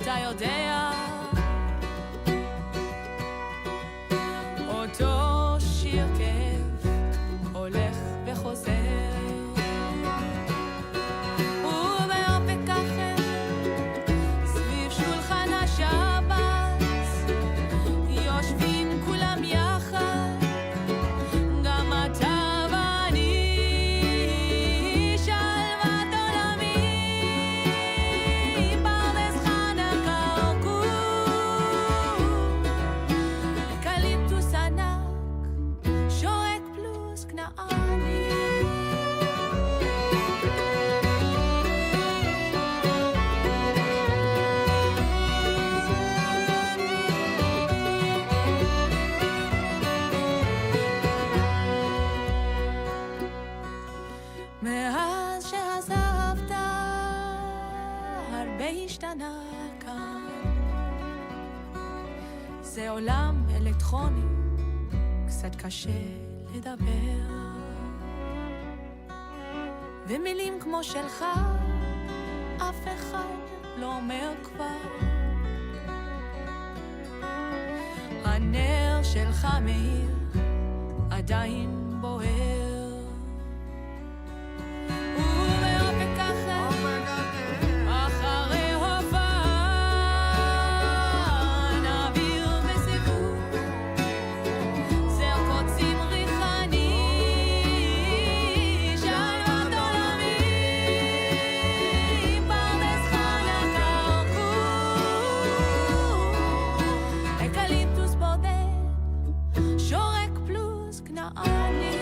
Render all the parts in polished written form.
אתה יודע אותו שיר כאב הולך וחוזר ובאופק אחר סביב שולחן השבת יושבים כולם יחד גם אתה ואני שלוות עולמי פרדס חנה קרקור אקליפטוס ענק שורק פלוס כנעני מאז שעזבת הרבה השתנה כאן זה עולם אלקטרוני קצת קשה לדבר ומילים כמו שלך אף אחד לא אומר כבר הנר שלך מאיר עדיין בוער ובאופק אחר אחרי הופעה נעביר בסיבוב זר קוצים ריחני שלוות עולמי פרדס חנה קרקור אקליפטוס בודד שורק פלוס כנעני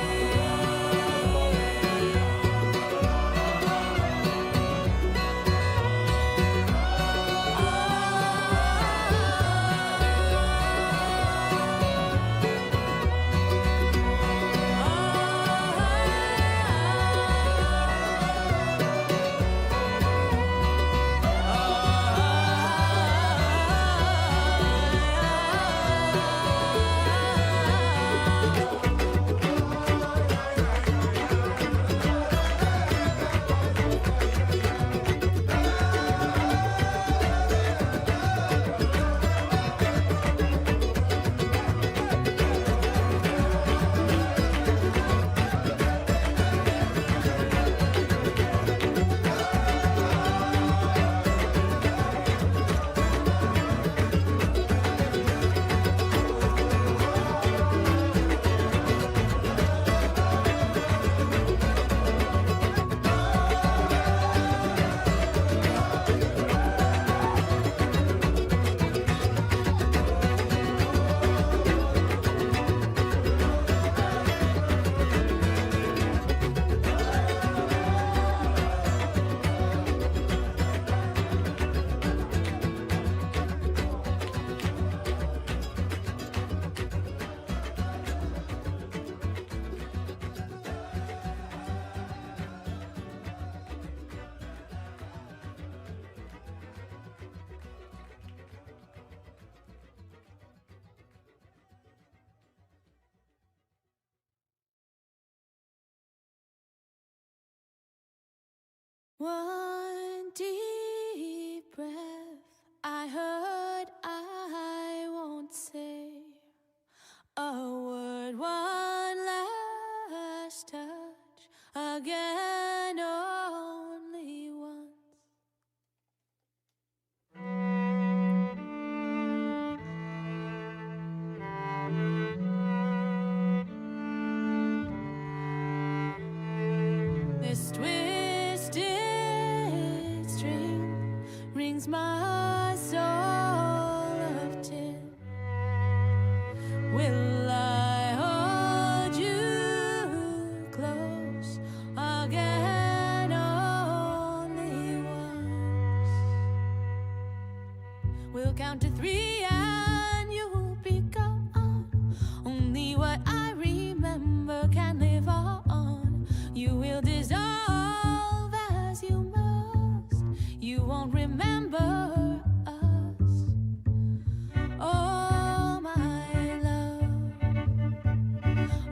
One deep breath I heard I won't say a word one last touch again only once this twisted string rings my soul of tin. Will I hold you close again only once? We'll count to 3 and you'll be gone. Only what I remember can live on. You will dissolve as you must. You won't remember us. Oh my love,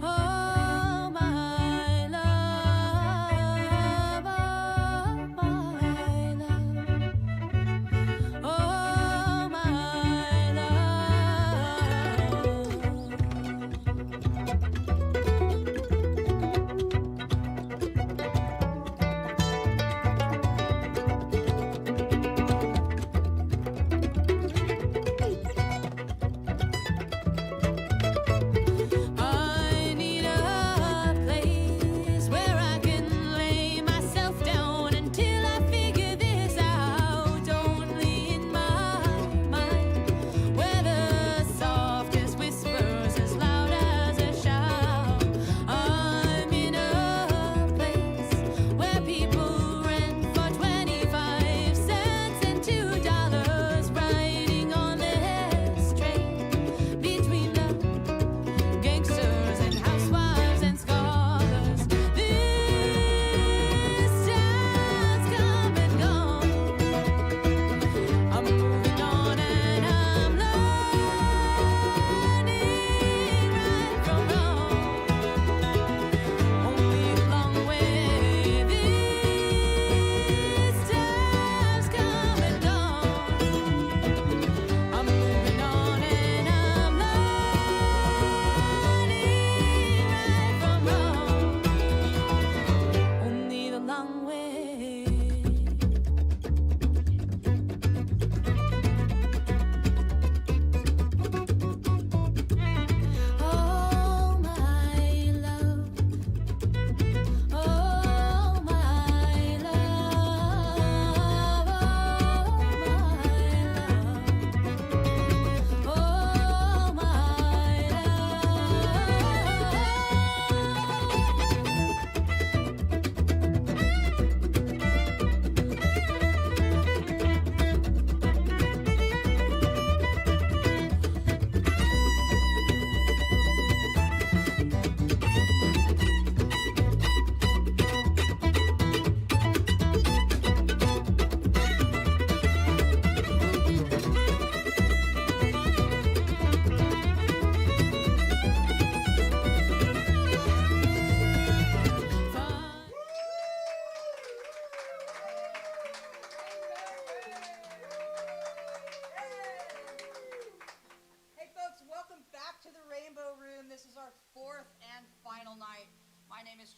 oh my love, oh my love, oh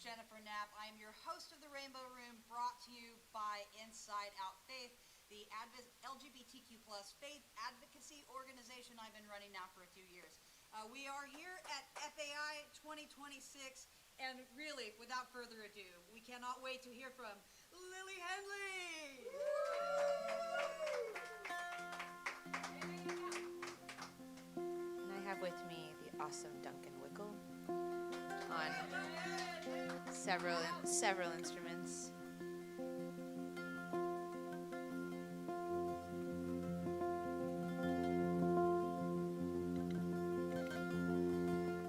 Jennifer Knapp. I am your host of the Rainbow Room, brought to you by Inside Out Faith, the LGBTQ plus faith advocacy organization I've been running now for a few years. We are here at FAI 2026, and really, without further ado, we cannot wait to hear from Lily Henley. And I have with me the awesome Duncan Wickle on several instruments.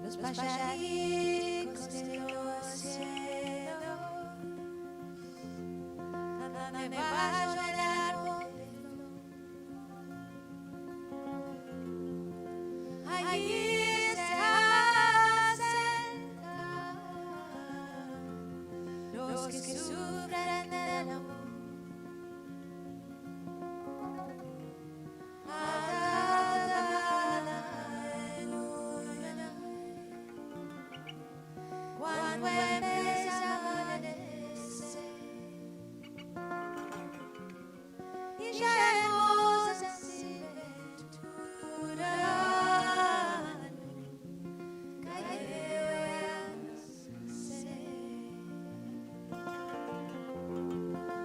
Los pajaricos de los cielos, nada me va a llorar por allí está cerca los que sufren el amor. Cuando empieza a amanecer y ya hermosa cintura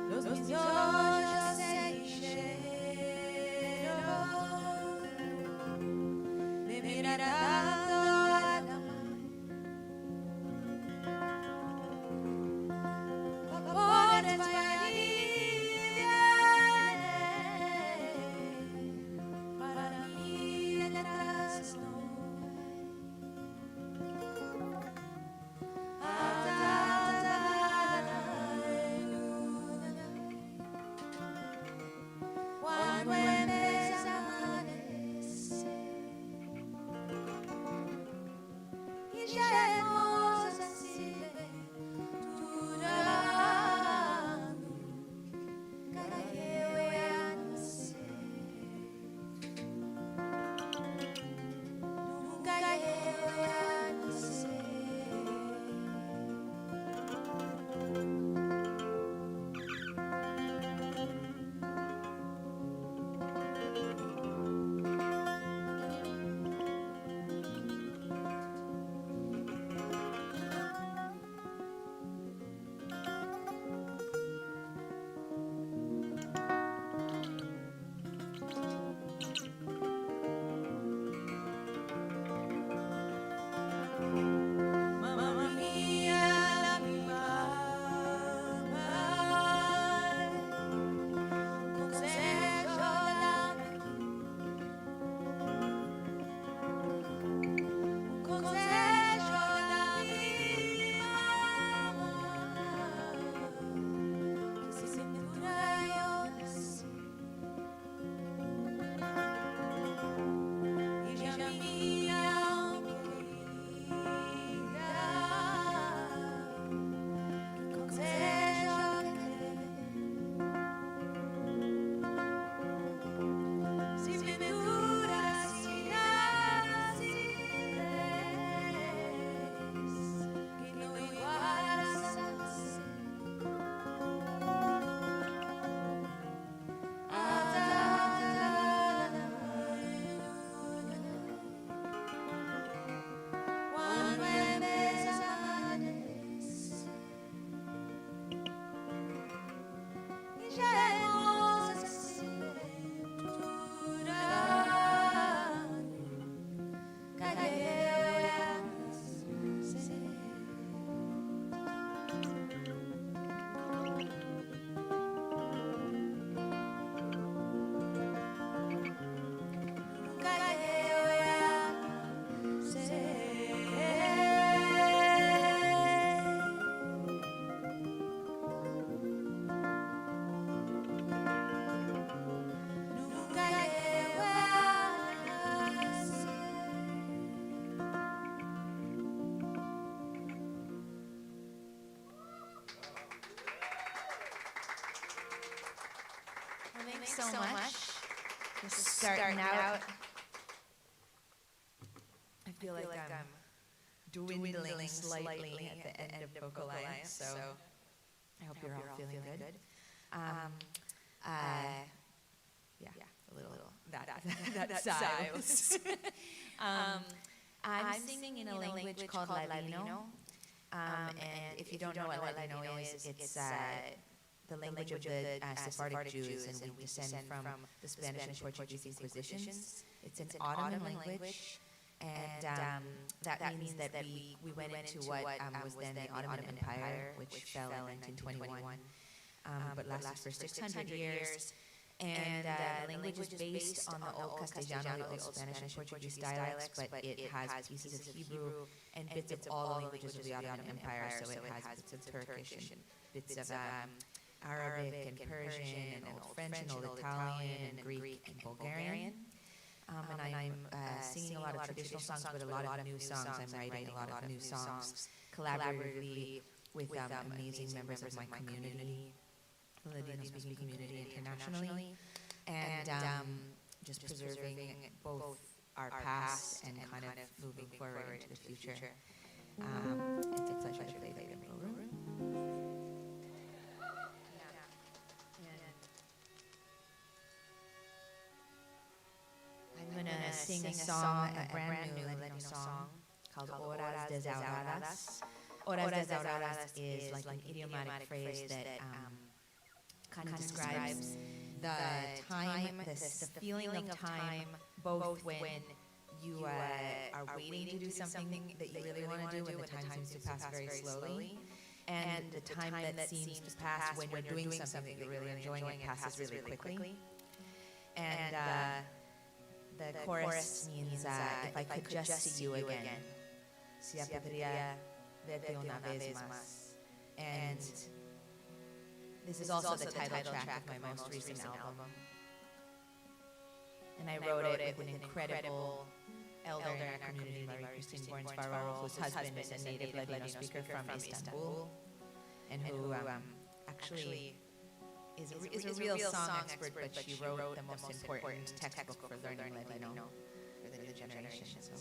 los niños se hicieron de mirar tanto a la mar. Vapores vayan y vienen, para mí detrás no cuando empieza a amanecer y ya hermosa cintura nunca llegue a nacer, nunca llegue a nacer. Mamma mia, la mi mamma, un consejo dame tu, un consejo da mi mamma, che si cintura io nasci, ella mia querida, consejo que si me duras y naces, que no igualas a nacer. Cuando empieza a amanecer y ya hermosa cintura nunca llegue a nacer. Nunca llegue a nacer. Nunca llegue a nacer. Well, thanks so much. Just starting out. I feel like I'm dwindling slightly at the end of Vocal Alliance, so I hope you're all feeling good. Yeah, a little that sigh was. I'm singing in a language called Ladino, and if you don't know what Ladino is, it's the language of the Sephardic Jews, and we descend from the Spanish and Portuguese Inquisitions. It's an Ottoman language, and that means that we went into what was then the Ottoman Empire, which fell in 1921, but lasted for 600 years. And the language is based on the Old Castellano, the Old Spanish and Portuguese dialects, but it has pieces of Hebrew and bits of all the languages of the Ottoman Empire. So it has bits of Turkish and bits of Arabic and Persian and Old French and Old Italian and Greek and Bulgarian. And I'm singing a lot of traditional songs, but a lot of new songs. I'm writing a lot of new songs collaboratively with amazing members of my community, the Ladino-speaking community internationally, and just preserving both our past and kind of moving forward into the future. It's a pleasure to play the Rainbow Room. I'm going to sing a song, a brand new Ladino song called Horas Desahoradas. Horas Desahoradas is like an idiomatic phrase that kind of describes the time, the feeling of time, both when you are waiting to do something that you really want to do and the time seems to pass very slowly, and the time that seems to pass when you're doing something that you're really enjoying and passes really quickly. And the chorus means, if I could just see you again, si podría verte una vez más. And this is also the title track of my most recent album. And I wrote it with an incredible elder in our community, Marie-Christine Borns-Farrell, whose husband is a native Ladino speaker from Istanbul, and who actually is a real song expert, but she wrote the most important textbook for learning Ladino for the new generation. So.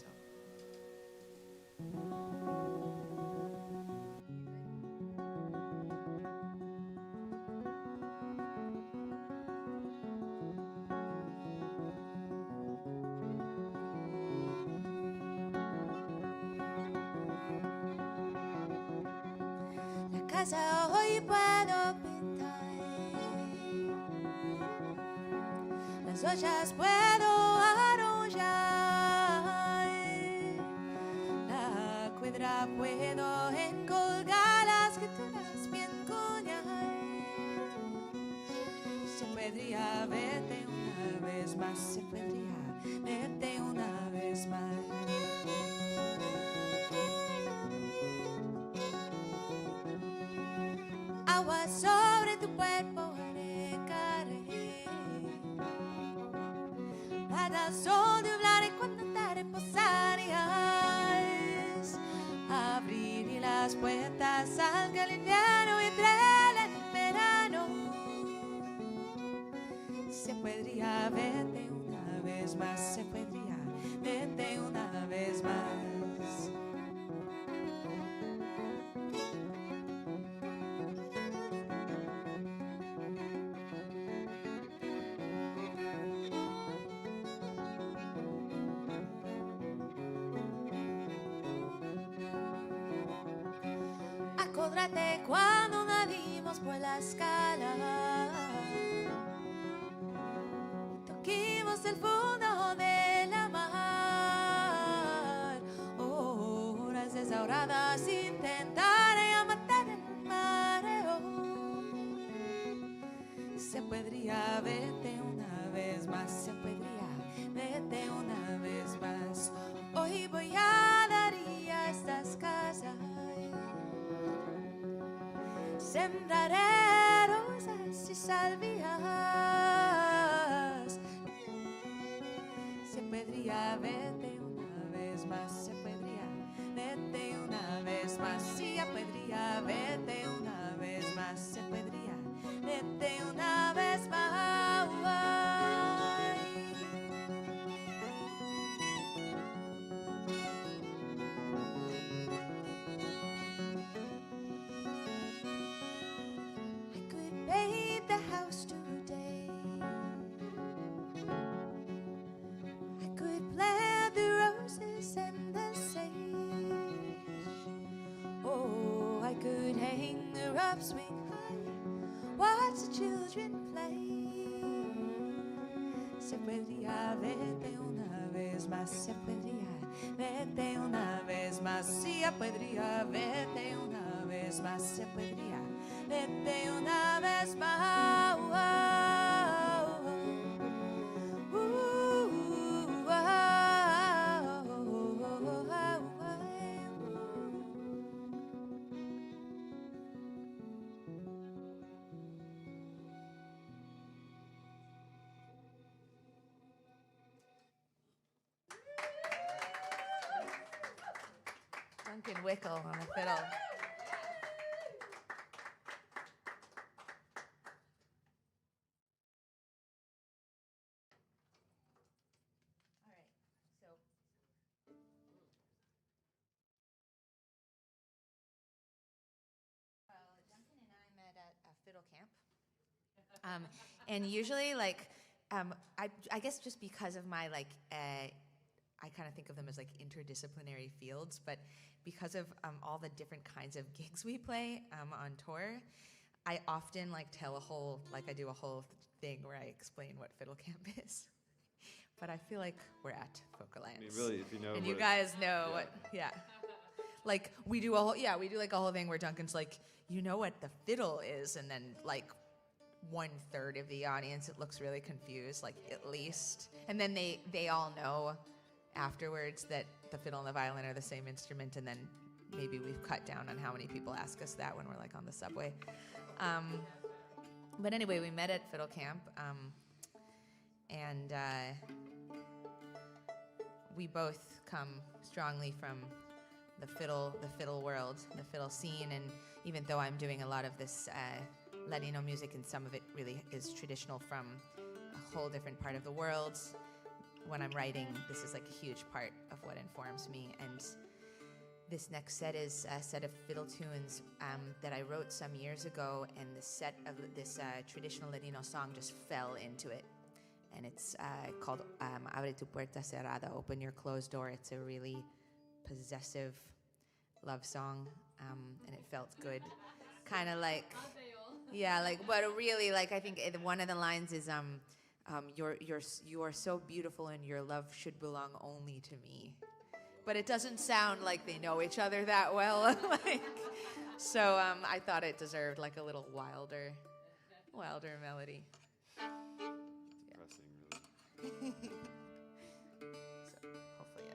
La casa hoy puedo pintar, las ollas puedo arrullar, la cuadra puedo encolgar, las escrituras bien collar. Se podría verte una vez más, se podría verte una vez más. Agua sobre tu cuerpo recargué, para sol de hablar cuando te reposarías, abrir las puertas al invierno y entrar en el verano. Se podría verte una vez más, se podría verte una vez más. Acordate cuando nadimos por la escala, toquimos el fondo de la mar. Horas desahoradas intentaré matar el mareo. Se podría verte una vez más, se podría verte una vez más. Hoy voy a dar a estas casas, sembraré rosas y salvias. Se podría verte una vez más, se podría verte una vez más. Sí, ya podría verte una vez más, se podría verte una vez más. swing high, watch the children play. Se podría verte una vez más, se podría verte una vez más, sí, podría verte una vez más, se podría verte una vez más. Duncan Wickle on the fiddle. All right, so Duncan and I met at a fiddle camp, and usually, I guess just because of my I kind of think of them as like interdisciplinary fields, but because of all the different kinds of gigs we play on tour, I often tell I do a whole thing where I explain what fiddle camp is. But I feel like we're at Folk Alliance. I mean, really, if you know. And you guys know what, yeah. We do like a whole thing where Duncan's like, you know what the fiddle is, and then 1/3 of the audience, it looks really confused, at least. And then they all know afterwards that the fiddle and the violin are the same instrument, and then maybe we've cut down on how many people ask us that when we're on the subway. But anyway, we met at fiddle camp, and we both come strongly from the fiddle world, the fiddle scene, and even though I'm doing a lot of this Latino music, and some of it really is traditional from a whole different part of the world, when I'm writing, this is a huge part of what informs me. And this next set is a set of fiddle tunes that I wrote some years ago, and the set of this traditional Latino song just fell into it. And it's called Abre tu puerta cerrada, Open Your Closed Door. It's a really possessive love song, and it felt good. Kind of but really, I think one of the lines is, you are so beautiful and your love should belong only to me. But it doesn't sound like they know each other that well. So I thought it deserved a little wilder melody. Pressing, really. So hopefully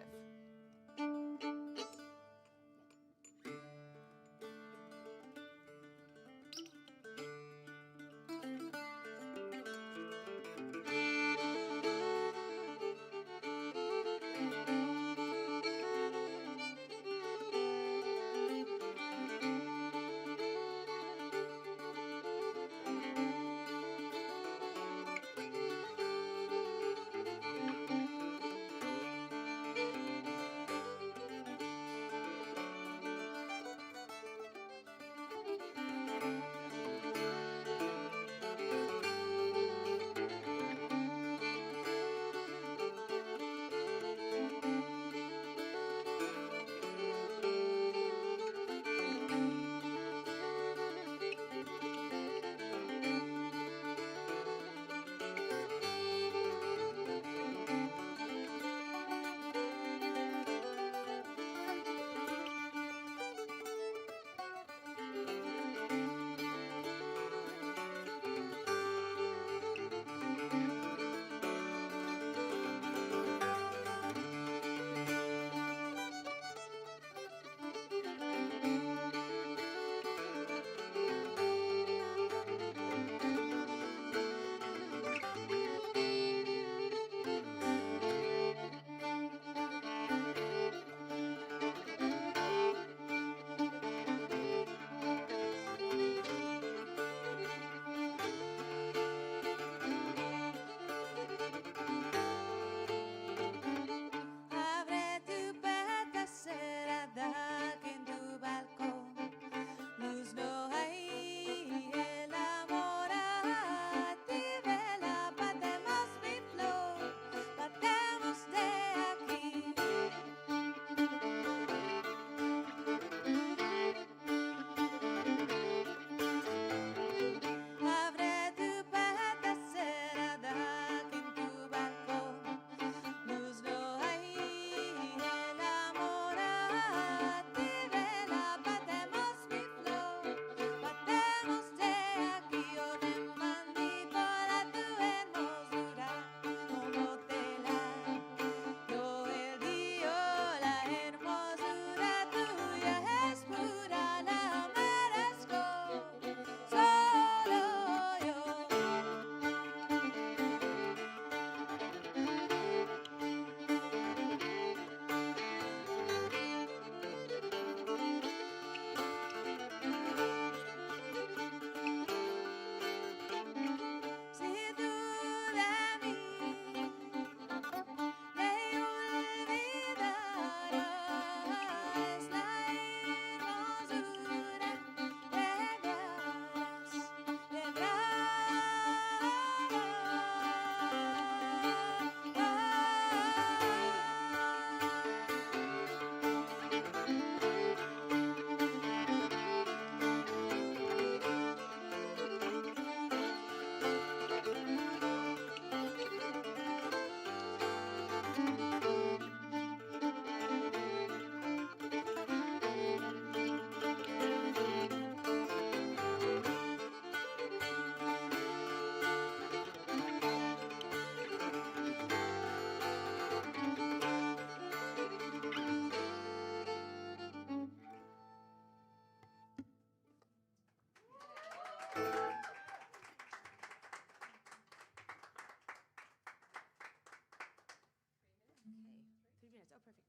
Oh, perfect.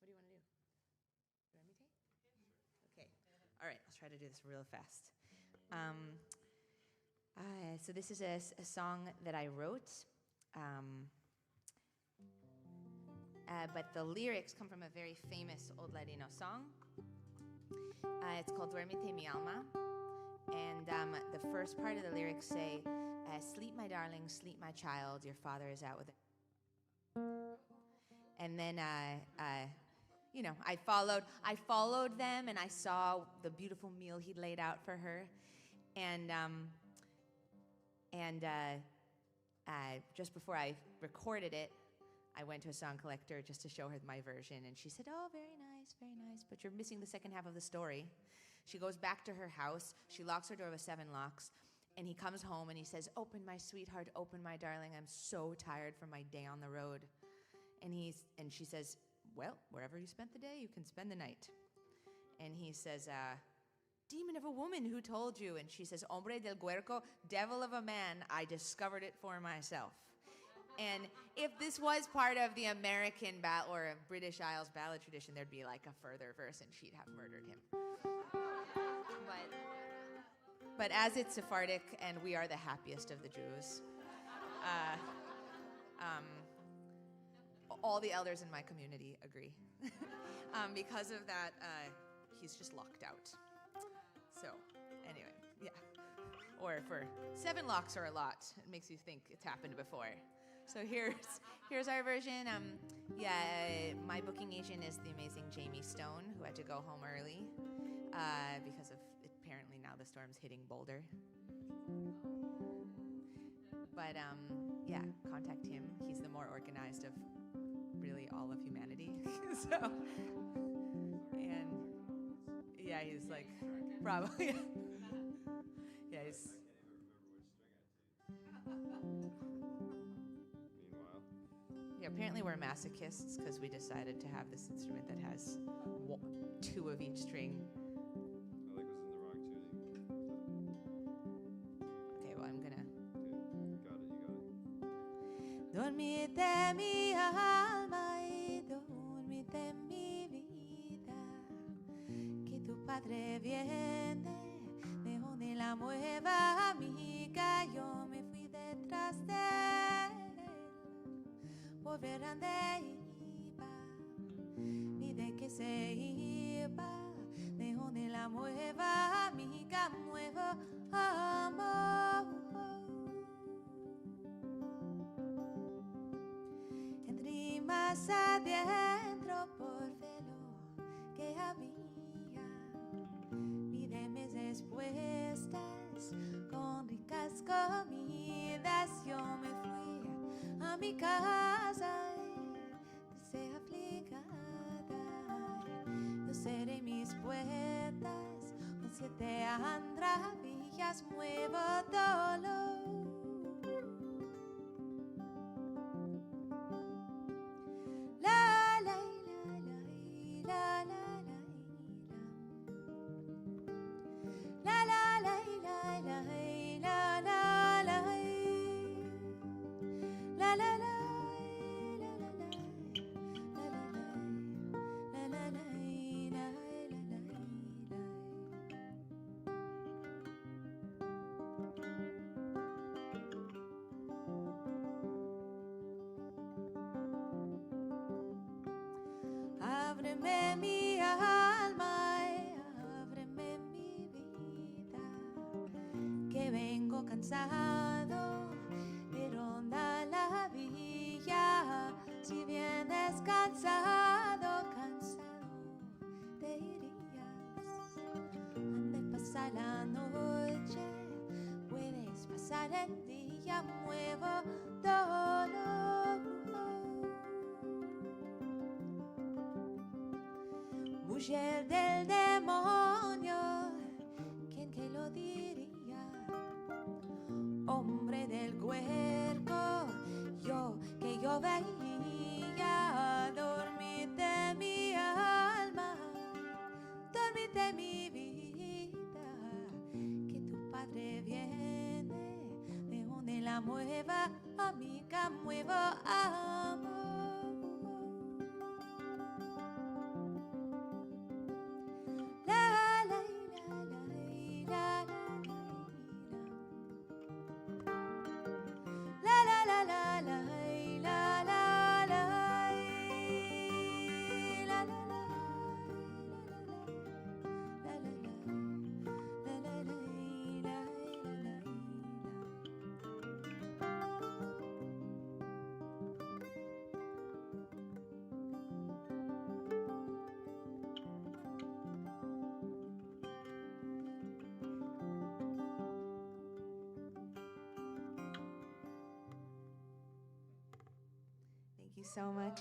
Great. What do you want to do? Do I imitate? Okay. All right. I'll try to do this real fast. So this is a song that I wrote, but the lyrics come from a very famous old Ladino song. It's called Duérmete mi alma, and the first part of the lyrics say, "Sleep, my darling, sleep, my child. Your father is out with it." And then, I followed them, and I saw the beautiful meal he'd laid out for her, and just before I recorded it, I went to a song collector just to show her my version, and she said, "Oh, very nice, but you're missing the second half of the story." She goes back to her house, she locks her door with 7 locks, and he comes home and he says, "Open, my sweetheart, open, my darling, I'm so tired from my day on the road." And she says, "Well, wherever you spent the day, you can spend the night." And he says, "Demon of a woman, who told you?" And she says, "Hombre del huerco, devil of a man, I discovered it for myself." And if this was part of the American or British Isles ballad tradition, there'd be like a further verse and she'd have murdered him. But as it's Sephardic and we are the happiest of the Jews, all the elders in my community agree. Because of that, he's just locked out. So, anyway, yeah. Or for 7 locks are a lot. It makes you think it's happened before. So here's our version. My booking agent is the amazing Jamie Stone, who had to go home early because of apparently now the storm's hitting Boulder. But contact him. He's the more organized of really all of humanity. He's like probably. Yeah, he's. Yeah, apparently we're masochists because we decided to have this instrument that has 2 of each string. I like was in the wrong tuning. Okay, well, I'm gonna. Okay, got it. Dormite mi alma y dormite mi vida, que tu padre viene, dejó de la nueva amiga, yo me fui detrás de él, por ver dónde iba, vi de que se iba, dejó de la nueva amiga, nuevo amor. Más adentro por velo que había, vi de meses puestas con ricas comidas. Yo me fui a mi casa desafligada. Yo cerré mis puertas con 7 andravillas, nuevo dolor. Ábreme mi alma, ábreme mi vida, que vengo cansado de rondar la villa. Si vienes cansado, te irías. Antes pasar la noche, puedes pasar el día, muevo dolor. Mujer del demonio, ¿quién que lo diría? Hombre del huerco, yo veía. Dormite mi alma, dormite mi vida, que tu padre viene, de donde la mueva amiga, muevo amor. Thank you so much.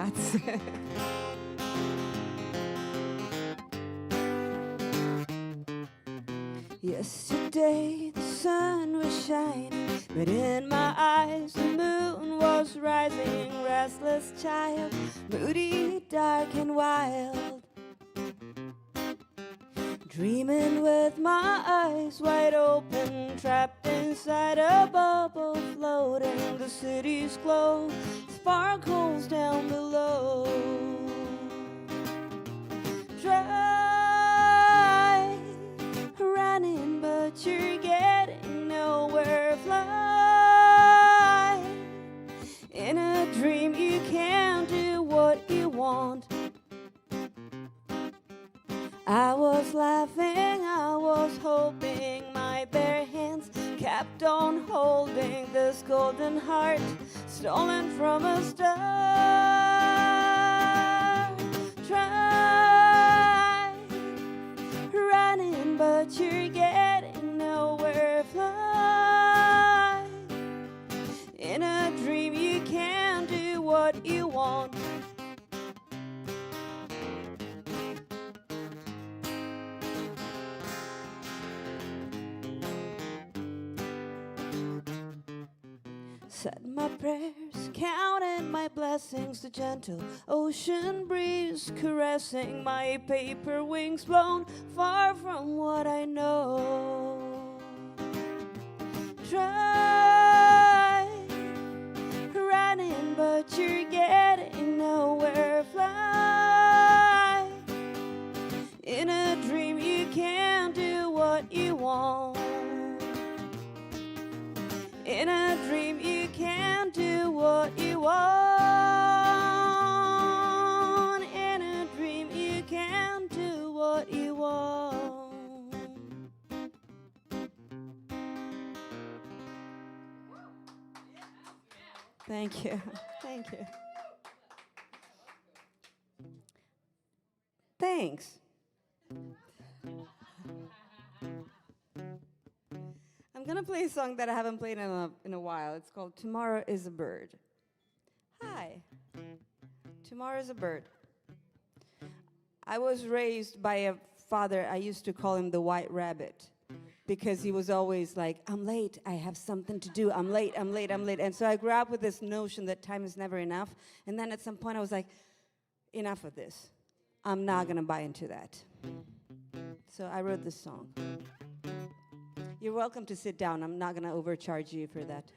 Grazie. Yesterday the sun was shining, but in my eyes the moon was rising. Restless child, moody, dark and wild, dreaming with my eyes wide open, trapped inside a bubble, floating. The city's glow sparkles down below. Try running, but you're getting nowhere. Fly in a dream, you can't do what you want. I was laughing, I was hoping, my bare hands kept on holding this golden heart stolen from a star. Try running, but you're getting nowhere. Fly in a dream, you can't do what you want. Said my prayers, counted my blessings, the gentle ocean breeze caressing my paper wings, blown far from what I know. Try running, but you're getting nowhere. Fly in a dream, you can't do what you want. In a dream, you can't do what you want. In a dream, you can't do what you want. Thank you. Thank you. Thanks. I'm gonna play a song that I haven't played in a while. It's called Tomorrow is a Bird. Hi. Tomorrow is a bird. I was raised by a father, I used to call him the White Rabbit, because he was always like, I'm late, I have something to do, I'm late, I'm late, I'm late. And so I grew up with this notion that time is never enough. And then at some point I was like, enough of this. I'm not gonna buy into that. So I wrote this song. You're welcome to sit down. I'm not going to overcharge you for that.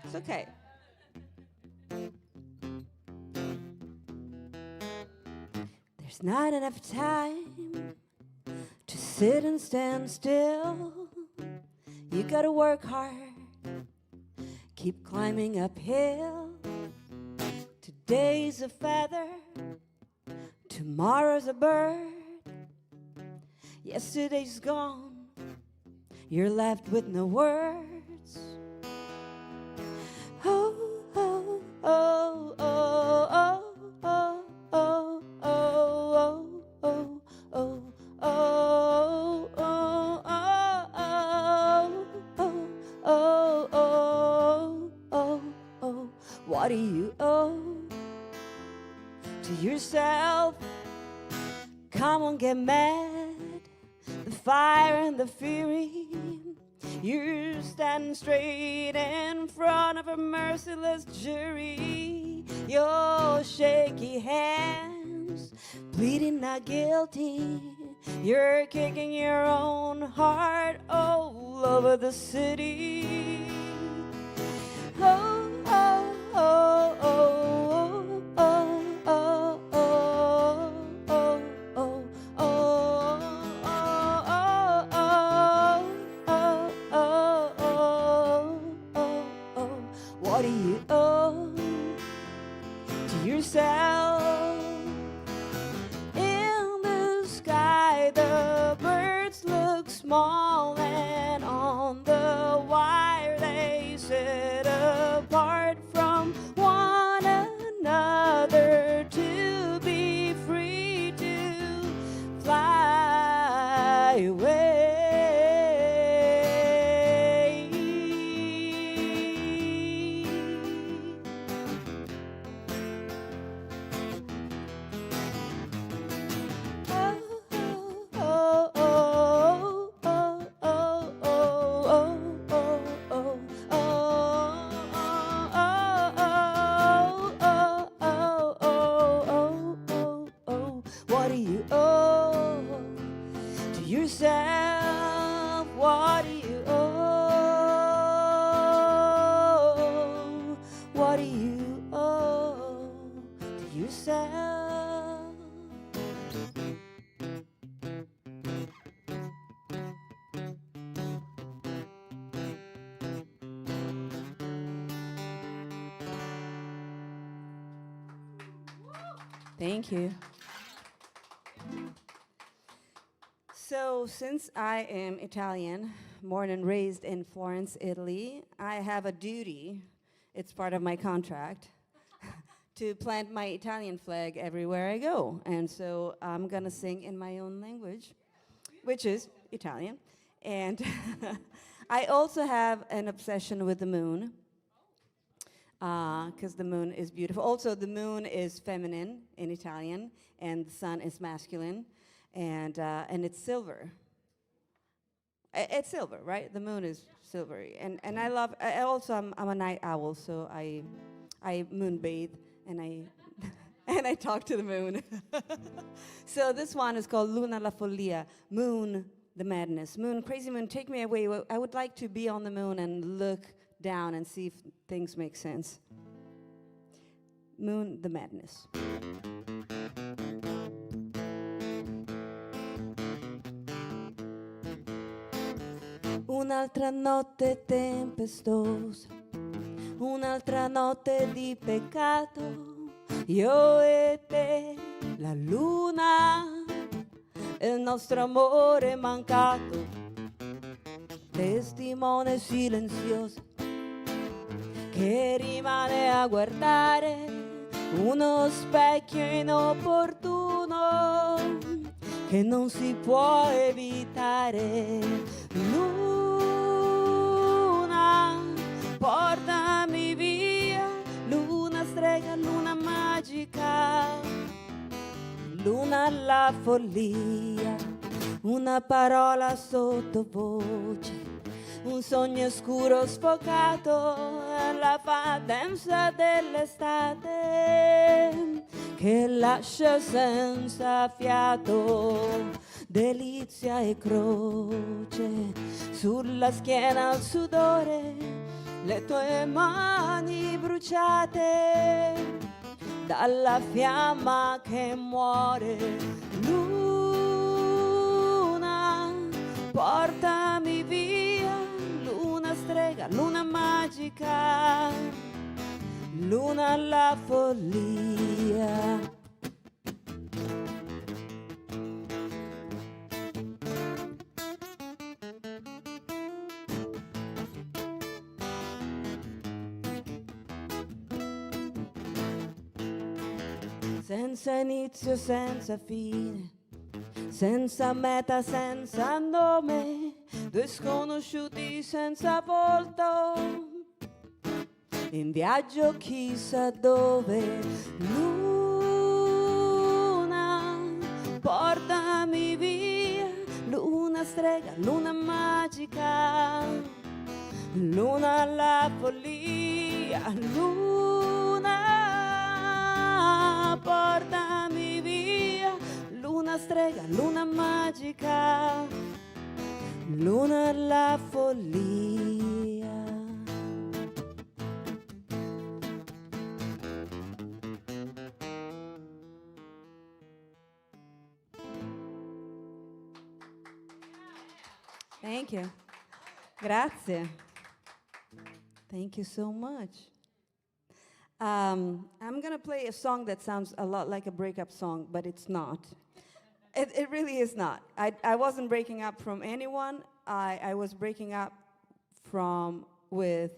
It's okay. There's not enough time to sit and stand still. You got to work hard, keep climbing uphill. Today's a feather, tomorrow's a bird. Yesterday's gone, you're left with no words. Oh, oh, oh, oh, oh, oh, oh, oh, oh, oh, oh, oh, oh, oh, oh, oh, oh. What do you owe to yourself? Come on, get mad. The fire and the fury, you're standing straight in front of a merciless jury. Your shaky hands, pleading not guilty. You're kicking your own heart all over the city. Oh, oh, oh, oh. What do you owe to yourself? In the sky, the birds look small, and on the wire they sit apart from one another to be free to fly away. what do you owe to yourself? Thank you. So, since I am Italian, born and raised in Florence, Italy, I have a duty, it's part of my contract, to plant my Italian flag everywhere I go. And so I'm going to sing in my own language, which is Italian. And I also have an obsession with the moon, because the moon is beautiful. Also, the moon is feminine in Italian, and the sun is masculine, and it's silver. It's silver, right? The moon is silvery, and I love. I'm a night owl, so I moonbathe and I and I talk to the moon. So this one is called Luna la follia, Moon the madness. Moon, crazy moon, take me away. I would like to be on the moon and look down and see if things make sense. Moon the madness. Un'altra notte tempestosa, un'altra notte di peccato, io e te, la luna, il nostro amore mancato, testimone silenzioso che rimane a guardare, uno specchio inopportuno che non si può evitare. Luna, portami via, luna strega, luna magica, luna alla follia, una parola sottovoce, un sogno scuro sfocato, la cadenza dell'estate che lascia senza fiato, delizia e croce, sulla schiena il sudore, le tue mani bruciate dalla fiamma che muore. Luna, portami via, luna strega, luna magica, luna alla follia. Senza inizio, senza fine, senza meta, senza nome, due sconosciuti senza volto, in viaggio chissà dove. Luna, portami via, luna strega, luna magica, luna alla follia. Luna, portami via, luna strega, luna magica, luna alla follia. Thank you. Grazie. Thank you so much. I'm going to play a song that sounds a lot like a breakup song, but it's not. It really is not. I wasn't breaking up from anyone. I was breaking up with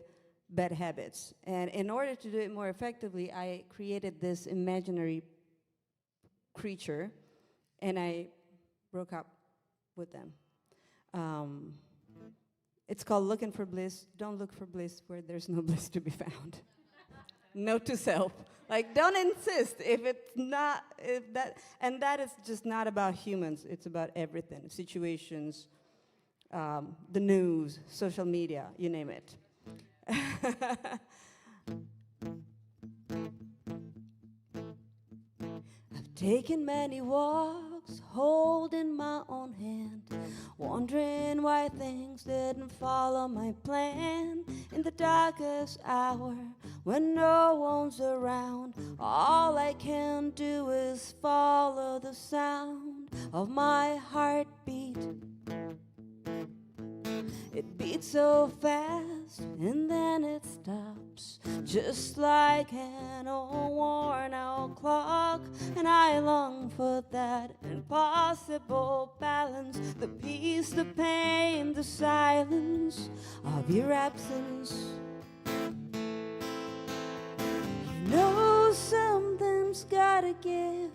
bad habits. And in order to do it more effectively, I created this imaginary creature, and I broke up with them. It's called Looking for Bliss. Don't look for bliss where there's no bliss to be found. Note to self. Like, don't insist if that is just not about humans. It's about everything. Situations, the news, social media, you name it. I've taken many walks box, holding my own hand, wondering why things didn't follow my plan. In the darkest hour, when no one's around, all I can do is follow the sound of my heartbeat. It beats so fast and then it stops, just like an old worn out clock. And I long for that impossible balance, the peace, the pain, the silence of your absence. You know something's gotta give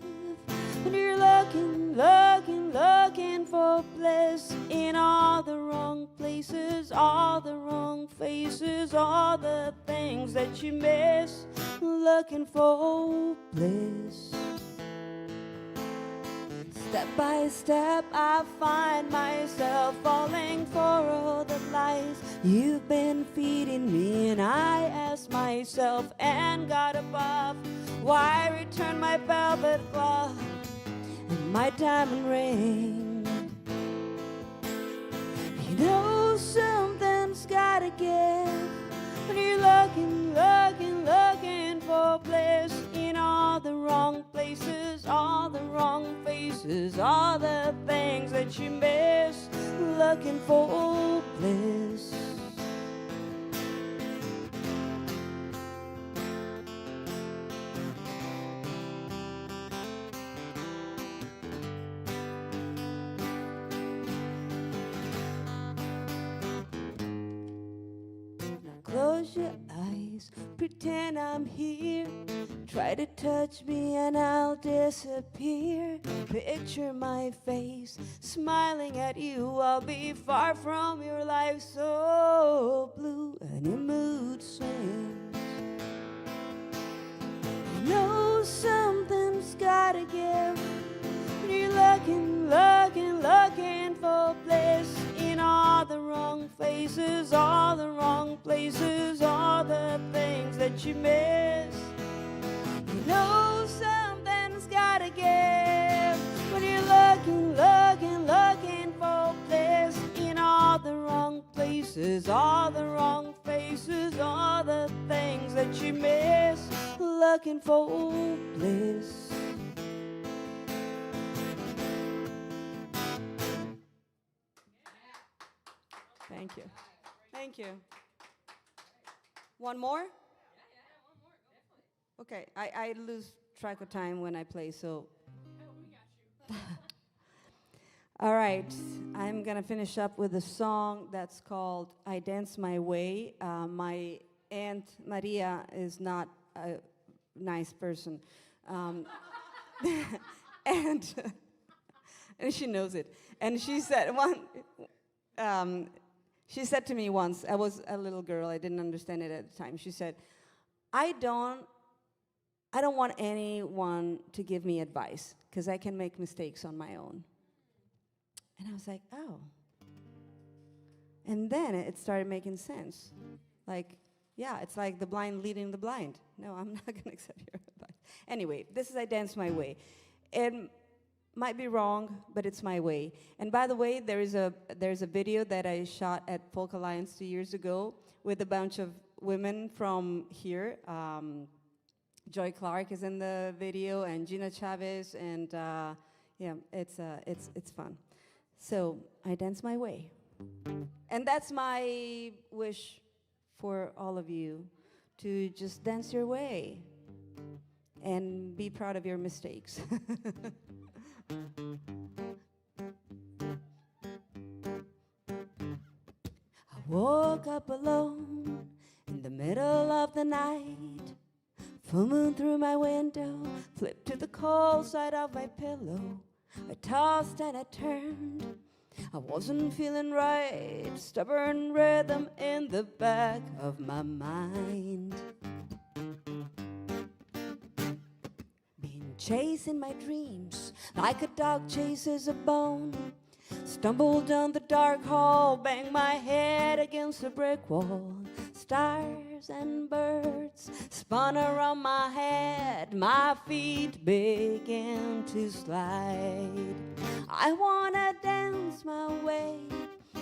when you're looking, looking, looking for bliss in all the wrong places, all the wrong faces, all the things that you miss, looking for bliss. Step by step I find myself falling for all the lies you've been feeding me, and I ask myself and God above, why return my velvet glove and my diamond ring? You know something's gotta give when you're looking, looking, looking for bliss in all the wrong places, all the wrong faces, all the things that you miss, looking for bliss. Close your eyes, pretend I'm here. Try to touch me and I'll disappear. Picture my face, smiling at you. I'll be far from your life, so blue, and your mood swings. You know something's gotta give when you're looking, looking, looking for bliss in all the wrong faces, all the wrong places, all the things that you miss. You know something's gotta give when you're looking, looking, looking for bliss in all the wrong places, all the wrong faces, all the things that you miss, looking for bliss. Thank you. Thank you. One more? Okay, I lose track of time when I play, so. All right, I'm gonna finish up with a song that's called I Dance My Way. My Aunt Maria is not a nice person. And she knows it. And she said she said to me once, I was a little girl, I didn't understand it at the time. She said, I don't want anyone to give me advice, because I can make mistakes on my own. And I was like, oh. And then it started making sense. Like, yeah, it's like the blind leading the blind. No, I'm not going to accept your advice. Anyway, this is I Dance My Way. It might be wrong, but it's my way. And by the way, there's a video that I shot at Folk Alliance 2 years ago with a bunch of women from here. Joy Clark is in the video, and Gina Chavez, and yeah, it's fun. So I dance my way, and that's my wish for all of you, to just dance your way and be proud of your mistakes. I woke up alone in the middle of the night. Full moon through my window, flipped to the cold side of my pillow. I tossed and I turned, I wasn't feeling right. Stubborn rhythm in the back of my mind. Been chasing my dreams like a dog chases a bone. Stumbled down the dark hall, banged my head against a brick wall. Stars stars and birds spun around my head. My feet began to slide. I wanna dance my way.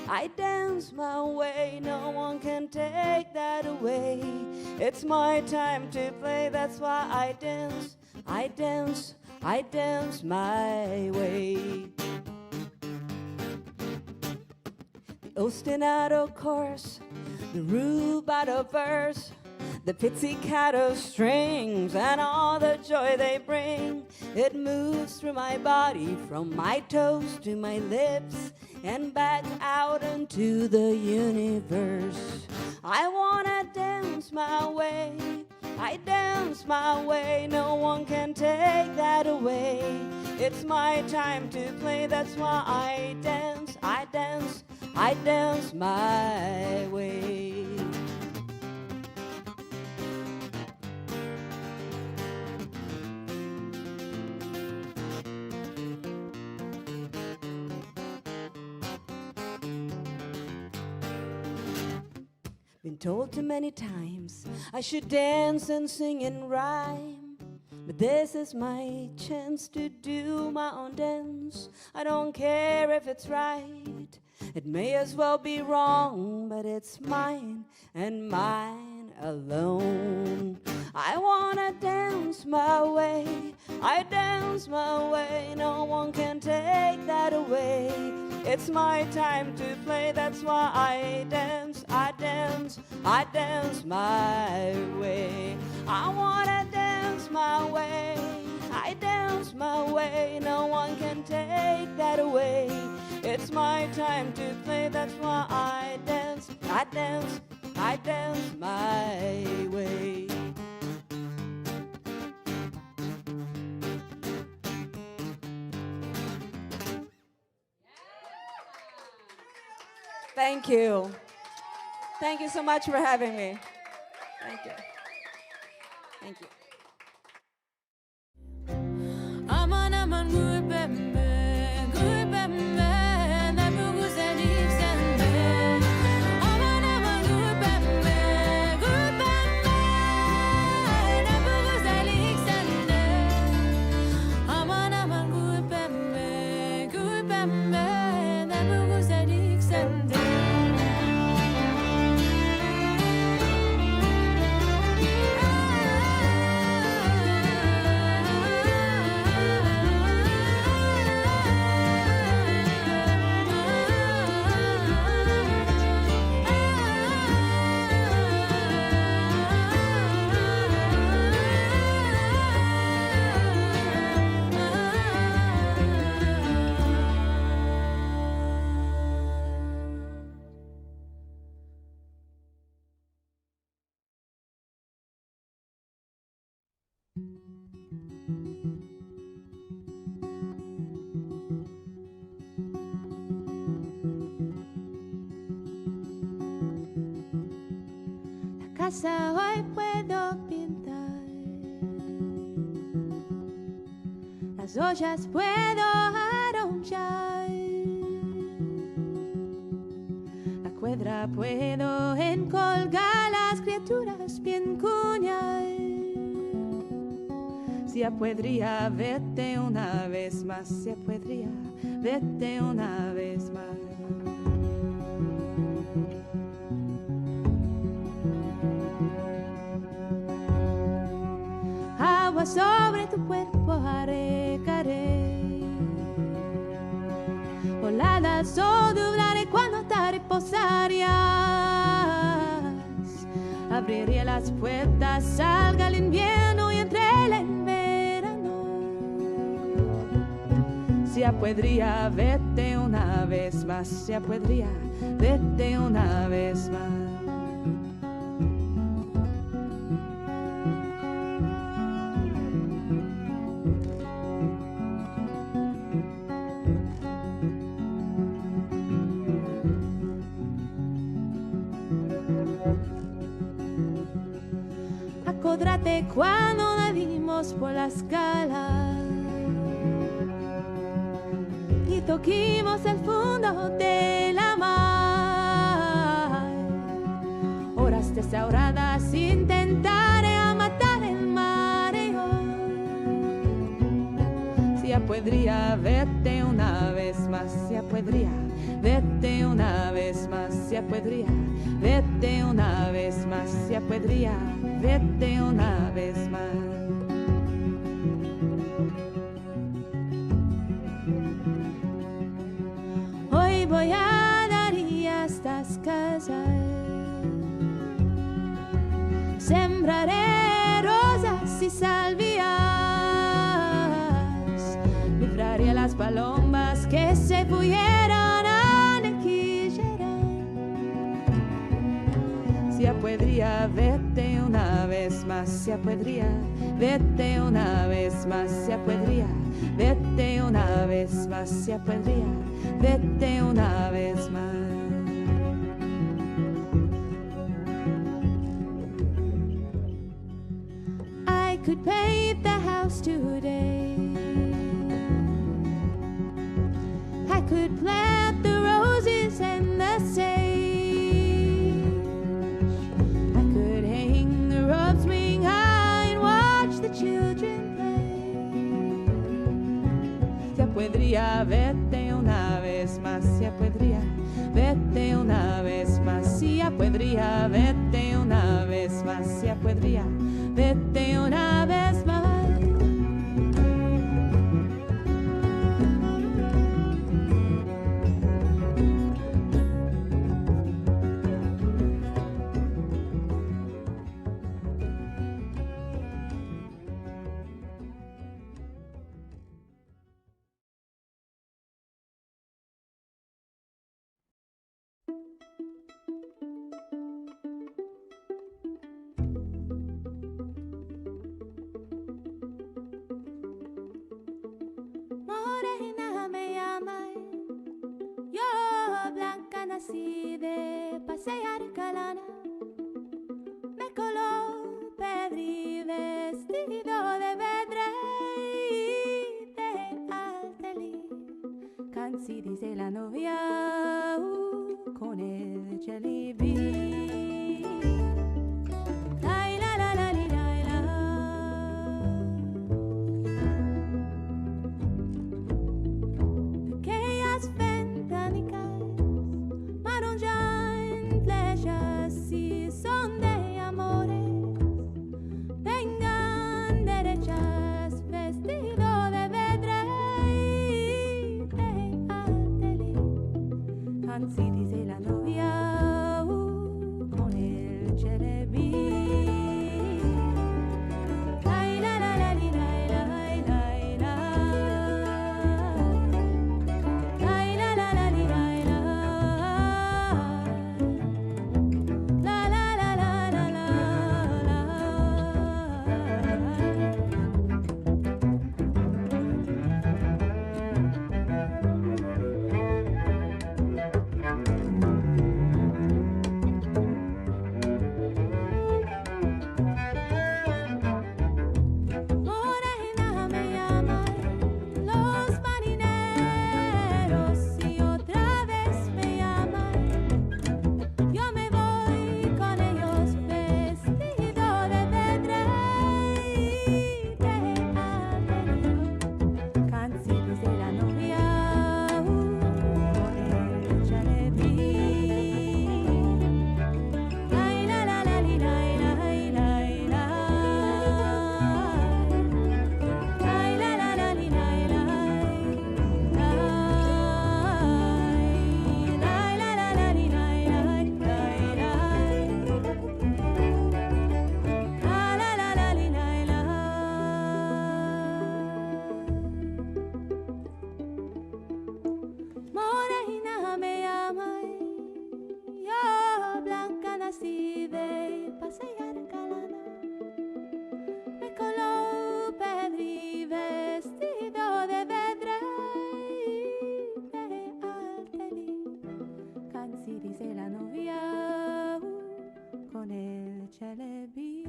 I dance my way. No one can take that away. It's my time to play. That's why I dance. I dance. I dance my way. The ostinato chorus, the rubato verse, the pizzicato strings, and all the joy they bring. It moves through my body from my toes to my lips and back out into the universe. I wanna dance my way. I dance my way. No one can take that away. It's my time to play. That's why I dance. I dance. I dance my way. Been told too many times I should dance and sing in rhyme, but this is my chance to do my own dance. I don't care if it's right. It may as well be wrong, but it's mine and mine alone. I wanna dance my way. I dance my way. No one can take that away. It's my time to play. That's why I dance. I dance. I dance my way. I wanna dance my way. I dance my way. No one can take that away. It's my time to play. That's why I dance. I dance. I dance my way. Thank you. Thank you so much for having me. Thank you. Thank you. Aman aman gül pembe, gül pembe, ne bu güzellik sende. Aman aman gül pembe, gül pembe, ne bu güzellik sende. Aman aman gül pembe, ne bu güzellik sende. Casa hoy puedo pintar, las ollas puedo arrullar, la cuadra puedo encolgar, las criaturas bien cuñar. Si podría verte una vez más, si podría verte una vez más. Agua sobre tu cuerpo arecaré, voladas o doblaré cuando te reposarías. Abriría las puertas, salga el invierno y entre el verano. Si podría verte una vez más, si podría verte una vez más. Acódrate cuando nadimos por la escala y toquimos el fondo de la mar. Horas desahoradas ya podría verte una vez más, ya podría verte una vez más, ya podría verte una vez más, ya podría verte una vez más. Hoy voy a dar y a estas casas, sembraré rosas y salvias, libraré a las palomas que se fueron a nequilleran. Si ya podría verte una vez más, ya podría verte una vez más, ya podría verte una vez más, ya podría verte una vez más. I could paint the house today, I could plant the roses and the sage, I could hang the robes wing high and watch the children play. Ya podría verte una vez más, ya podría verte una vez más, ya podría verte una vez más, ya podría verte una vez más. Morena me llaman, yo blanca nací de pasear calana, me coló pedri vestido de vedre de altelí, Cansi dice la novia con el celibi. Cansi dice la novia con el celebi.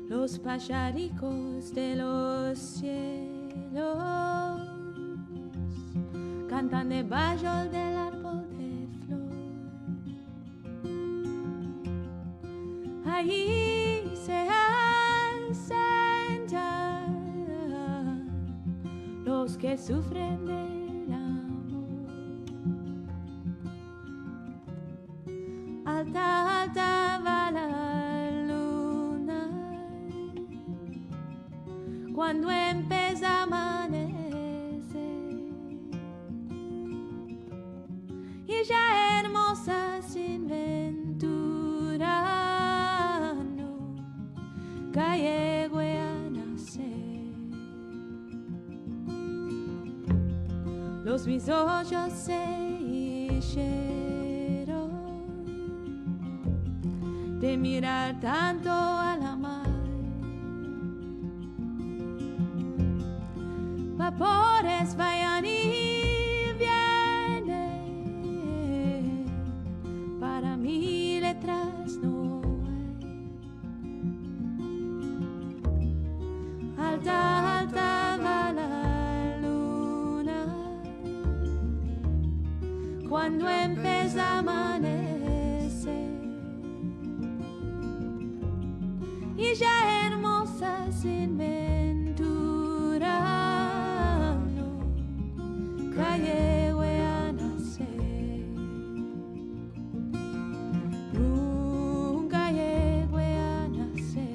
Los pajaricos de los cielos cantan debajo del árbol de flor. Ahí se sentan los que sufren del amor. Alta, alta va la luna cuando empieza a amanecer, y ya hermosa sin ventura no calle a nacer. Los mis ojos se hicieron de mirar tanto a la mar. Vapores vayan y vienen, para mí letras no hay. Alta, alta va la luna cuando empieza a amanecer, y ya hermosa sin ventura no calle a nacer. Nunca llegue a nacer.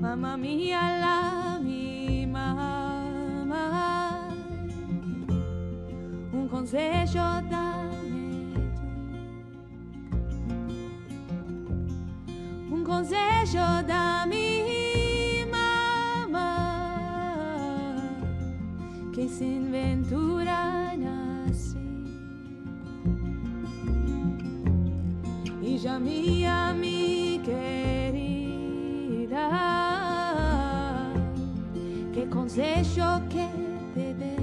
Mamma mia, la mi mamma, un consejo dame tu, un consejo da mi mamma, que sin ventura nací, y ya mi querida, qué consejo que te dé.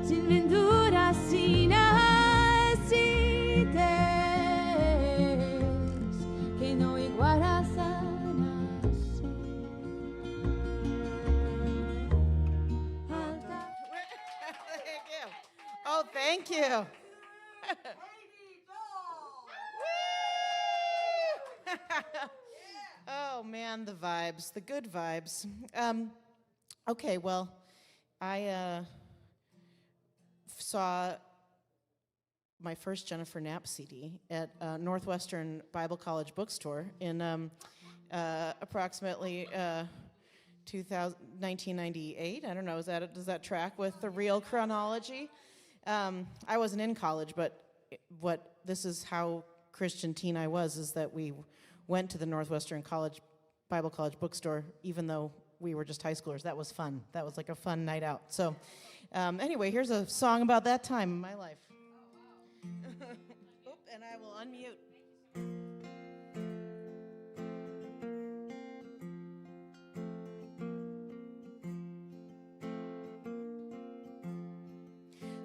Sin ventura, sin naciste, que no igualas a nacer. Thank you. Oh, thank you. Katie Dahl! Oh man, the vibes, the good vibes. Okay, well, I saw my first Jennifer Knapp CD at Northwestern Bible College bookstore in approximately 1998. I don't know, does that track with the real chronology? I wasn't in college, but this is how Christian teen I was, is that we went to the Northwestern Bible College bookstore, even though we were just high schoolers. That was fun. That was like a fun night out. So anyway, here's a song about that time in my life. Oop, and I will unmute.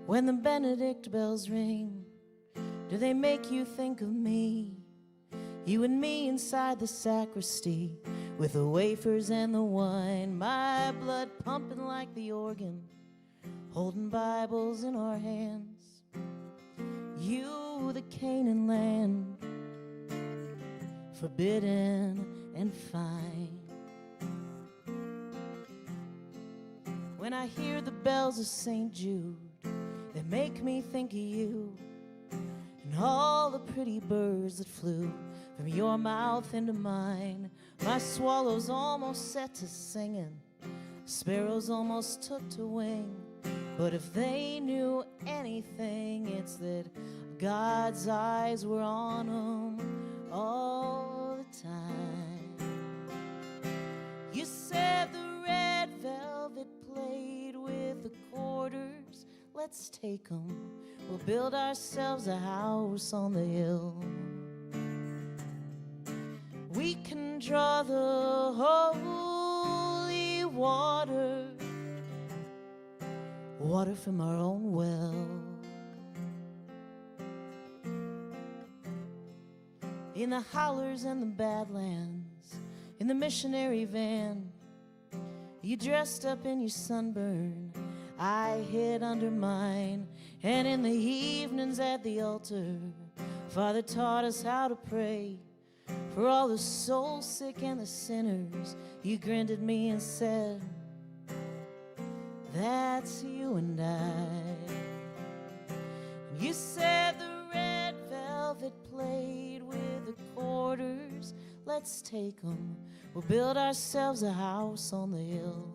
When the Benedict bells ring, do they make you think of me? You and me inside the sacristy, with the wafers and the wine, my blood pumping like the organ, holding Bibles in our hands. You, the Canaan land, forbidden and fine. When I hear the bells of St. Jude, they make me think of you and all the pretty birds that flew from your mouth into mine. My swallows almost set to singing, sparrows almost took to wing. But if they knew anything, it's that God's eyes were on them all the time. You said the red velvet played with the chord let's take 'em. We'll build ourselves a house on the hill. We can draw the holy water, water from our own well. In the hollers and the badlands, in the missionary van, you dressed up in your sunburn, I hid under mine. And in the evenings at the altar, Father taught us how to pray for all the soul sick and the sinners. You grinned at me and said, that's you and I. And you said the red velvet played with the quarters, let's take 'em. We'll build ourselves a house on the hill.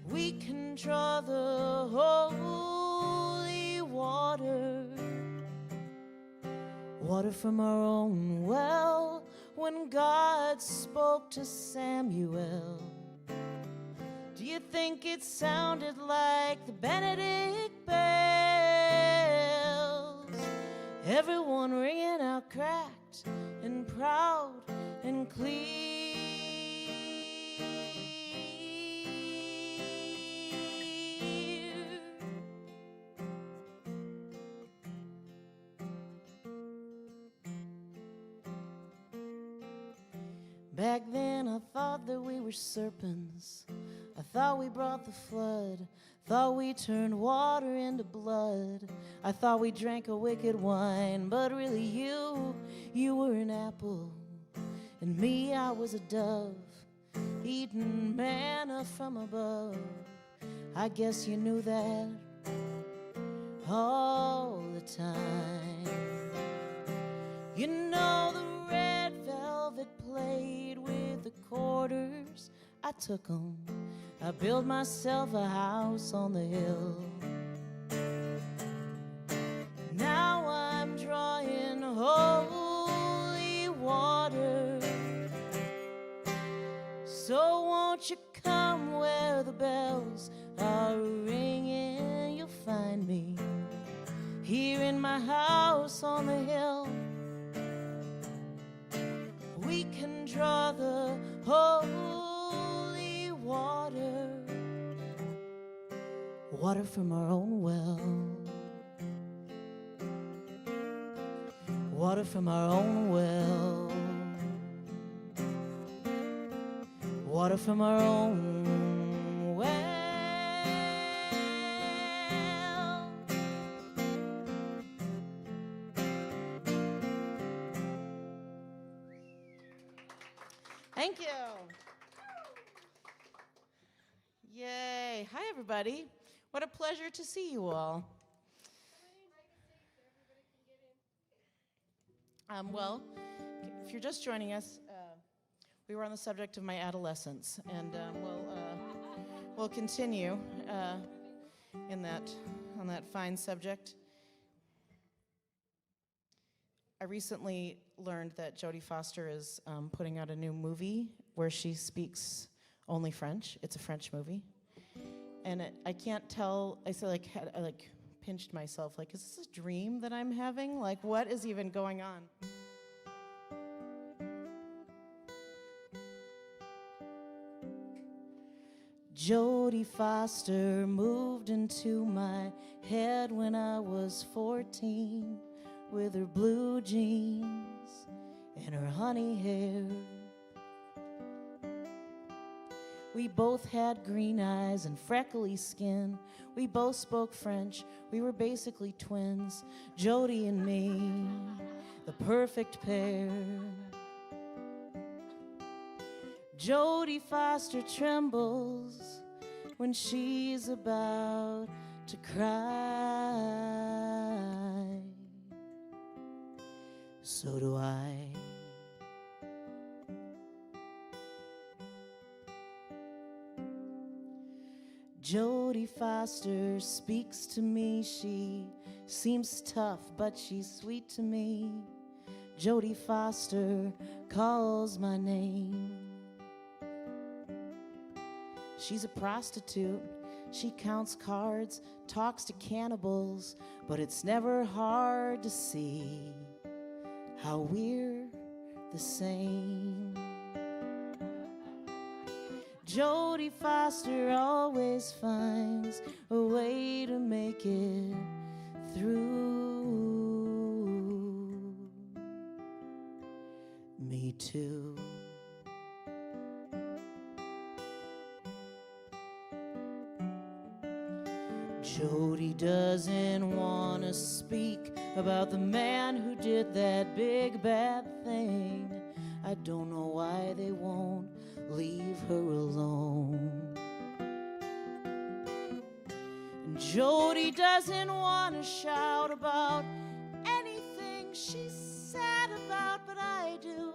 We can draw the holy water, water from our own well. When God spoke to Samuel, do you think it sounded like the Benedict bells? Everyone ringing out cracked and proud and clear. Back then I thought that we were serpents. I thought we brought the flood. Thought we turned water into blood. I thought we drank a wicked wine. But really you were an apple. And me, I was a dove, eating manna from above. I guess you knew that all the time. You know the red velvet played with the quarters, I took 'em. I built myself a house on the hill. Now I'm drawing holy water. So won't you come where the bells are ringing? You'll find me here in my house on the hill. We can draw the holy water, water from our own well, water from our own well, water from our own well. Thank you. Yay. Hi, everybody. What a pleasure to see you all. Well, if you're just joining us, we were on the subject of my adolescence, and we'll continue on that fine subject. I recently learned that Jodie Foster is putting out a new movie where she speaks only French. It's a French movie, and I can't tell. I pinched myself. Like, is this a dream that I'm having? Like, what is even going on? Jodie Foster moved into my head when I was 14. With her blue jeans and her honey hair. We both had green eyes and freckly skin. We both spoke French. We were basically twins, Jodie and me, the perfect pair. Jodie Foster trembles when she's about to cry. So do I. Jodie Foster speaks to me. She seems tough, but she's sweet to me. Jodie Foster calls my name. She's a prostitute. She counts cards, talks to cannibals, but it's never hard to see how we're the same. Jodie Foster always finds a way to make it through. Me too. Jodie doesn't want to speak about the man who did that big bad thing. I don't know why they won't leave her alone. And Jodie doesn't want to shout about anything she's sad about, but I do.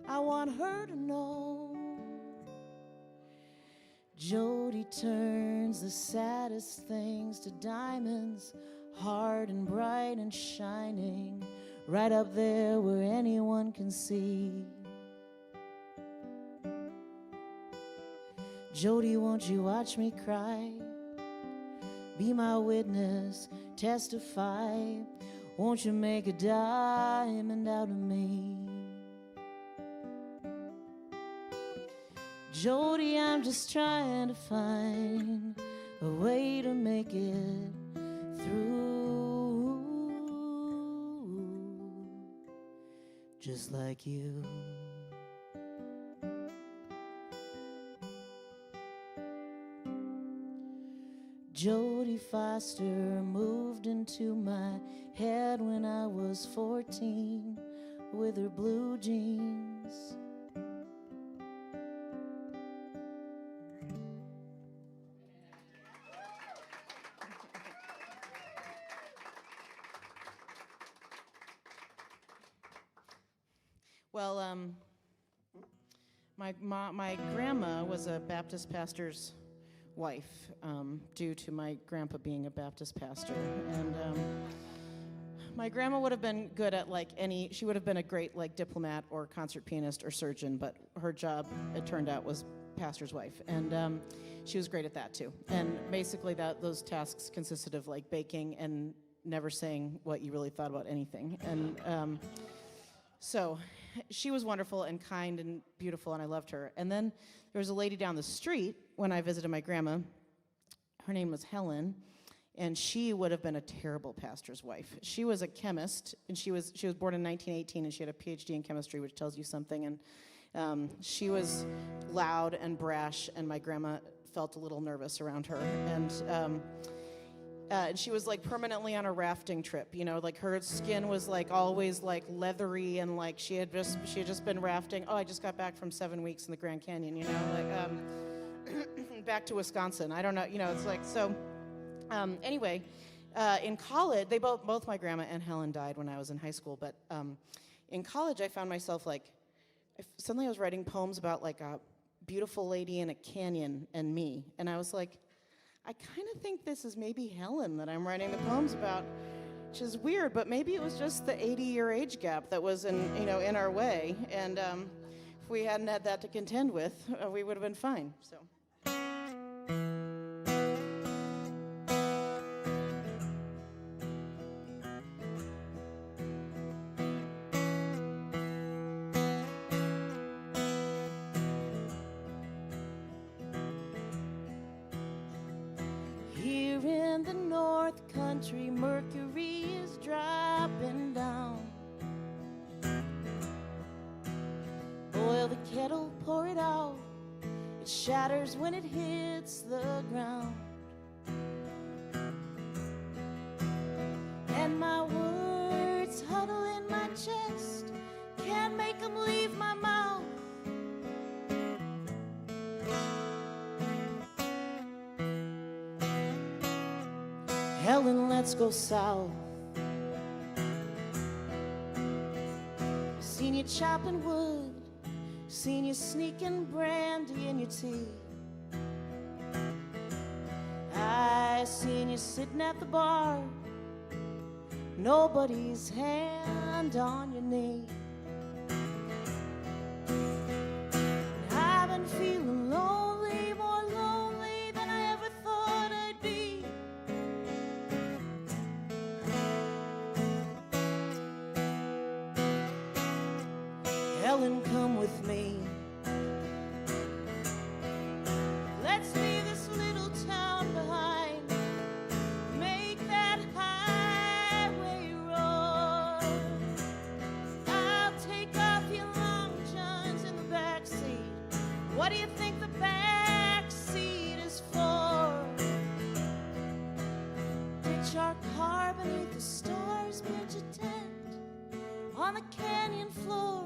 I want her to know. Jodie turns the saddest things to diamonds, hard and bright and shining, right up there where anyone can see. Jodie, won't you watch me cry? Be my witness, testify. Won't you make a diamond out of me? Jodie, I'm just trying to find a way to make it through, just like you. Jodie Foster moved into my head when I was 14 with her blue jeans. Well, my grandma was a Baptist pastor's wife, due to my grandpa being a Baptist pastor. And my grandma would have been good at she would have been a great diplomat or concert pianist or surgeon, but her job, it turned out, was pastor's wife. And she was great at that too. And basically those tasks consisted of baking and never saying what you really thought about anything. And so she was wonderful and kind and beautiful, and I loved her. And then there was a lady down the street when I visited my grandma. Her name was Helen, and she would have been a terrible pastor's wife. She was a chemist, and she was born in 1918, and she had a PhD in chemistry, which tells you something. And she was loud and brash, and my grandma felt a little nervous around her. And she was permanently on a rafting trip, her skin was always leathery, and she had just been rafting. Oh, I just got back from 7 weeks in the Grand Canyon, back to Wisconsin. I don't know, it's so. Anyway, in college, both my grandma and Helen died when I was in high school, but in college I found myself suddenly I was writing poems about a beautiful lady in a canyon and me, and I was I kind of think this is maybe Helen that I'm writing the poems about, which is weird, but maybe it was just the 80-year age gap that was in our way, and if we hadn't had that to contend with, we would have been fine. So. Country, mercury is dropping down. Boil the kettle, pour it out. It shatters when it hits the ground. And my words huddle in my chest, can't make them leave my mouth. Helen, let's go south. Seen you chopping wood, seen you sneaking brandy in your tea. I seen you sitting at the bar, nobody's hand on your knee. And I've been feeling lonely, more lonely come with me. Let's leave this little town behind. Make that highway roar. I'll take off your long johns in the back seat. What do you think the back seat is for? Ditch our car beneath the stars, pitch a tent on the canyon floor.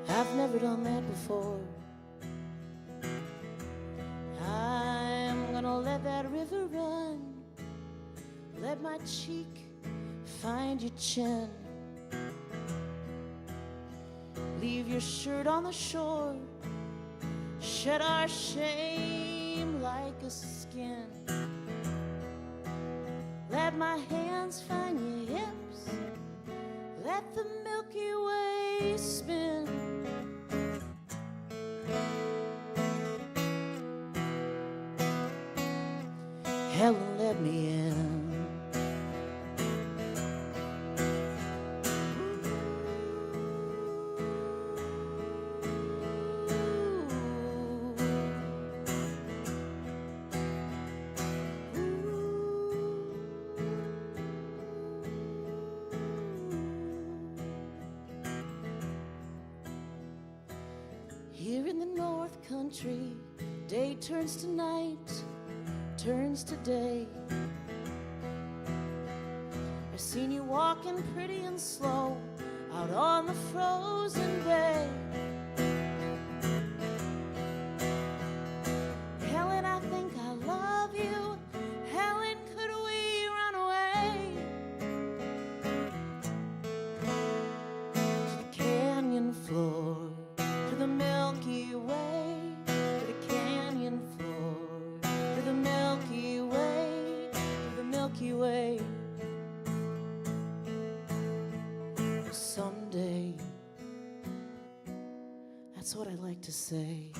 I've never done that before. I'm gonna let that river run. Let my cheek find your chin. Leave your shirt on the shore. Shed our shame like a skin. Let my hands find your hips. Let the Milky Way spin. Helen, let me in. Here in the North Country, day turns to night, turns to day. I've seen you walking pretty and slow out on the frozen bay. Helen, I think I love you. Helen, could we run away to the canyon floor, to the Milky Way, to the canyon floor, to the Milky Way, to the Milky Way. Someday, that's what I like to say.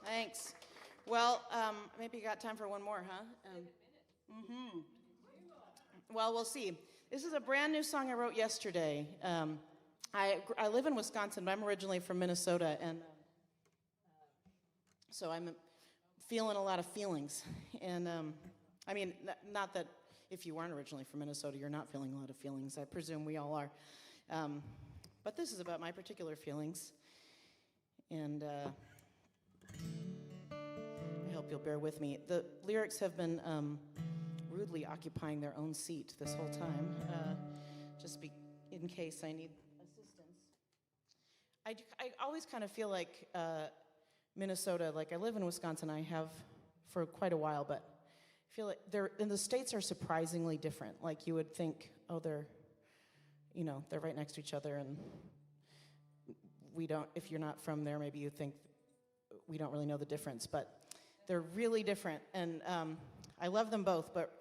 Thanks. Well, maybe you got time for one more, huh? Well, we'll see. This is a brand new song I wrote yesterday. I live in Wisconsin, but I'm originally from Minnesota, and so I'm feeling a lot of feelings. And I mean, not that if you weren't originally from Minnesota, you're not feeling a lot of feelings. I presume we all are. But this is about my particular feelings. And I hope you'll bear with me. The lyrics have been rudely occupying their own seat this whole time, in case I need assistance. I always kind of feel like Minnesota, like I live in Wisconsin, I have for quite a while, but I feel like the states are surprisingly different. Like you would think, oh, they're right next to each other, and we don't, if you're not from there, maybe you think we don't really know the difference, but they're really different, and I love them both, but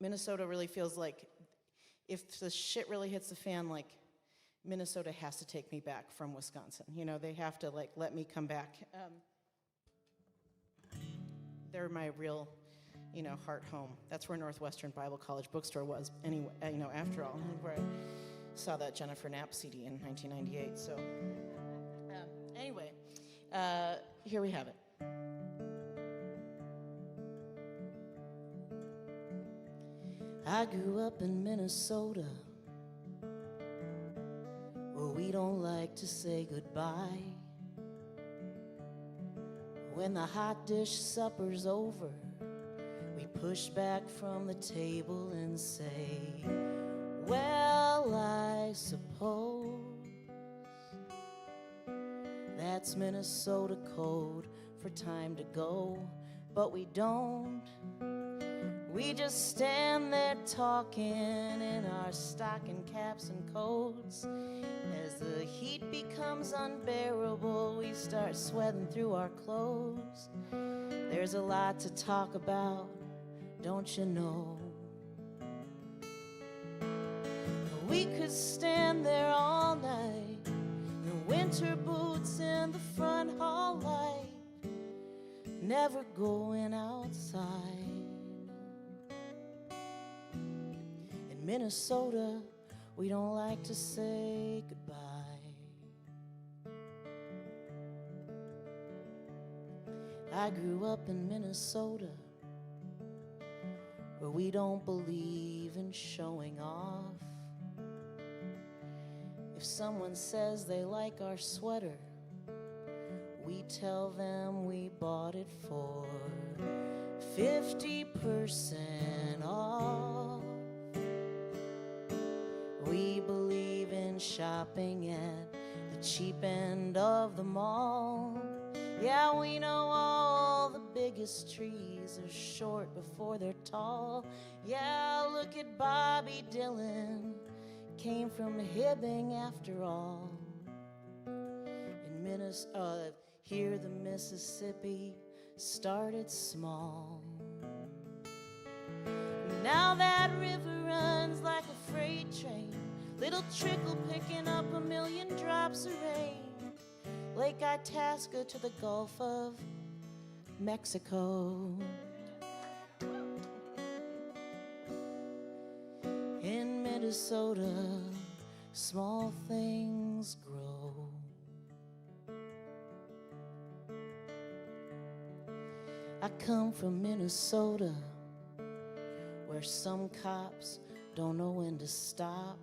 Minnesota really feels like if the shit really hits the fan, like Minnesota has to take me back from Wisconsin. You know, they have to like let me come back. They're my real, heart home. That's where Northwestern Bible College bookstore was. Anyway, after all, where I saw that Jennifer Knapp CD in 1998. So, anyway, here we have it. I grew up in Minnesota, where we don't like to say goodbye. When the hot dish supper's over, we push back from the table and say, well, I suppose that's Minnesota code for time to go, but we don't. We just stand there talking in our stocking caps and coats. As the heat becomes unbearable, we start sweating through our clothes. There's a lot to talk about, don't you know? We could stand there all night, the winter boots in the front hall light, never going outside. In Minnesota, we don't like to say goodbye. I grew up in Minnesota, where we don't believe in showing off. If someone says they like our sweater, we tell them we bought it for 50% off. We believe in shopping at the cheap end of the mall. Yeah, we know all the biggest trees are short before they're tall. Yeah, look at Bobby Dylan, came from Hibbing after all. In Minnesota, here the Mississippi started small. Now that river runs like a freight train, little trickle picking up a million drops of rain. Lake Itasca to the Gulf of Mexico. In Minnesota, small things grow. I come from Minnesota, where some cops don't know when to stop.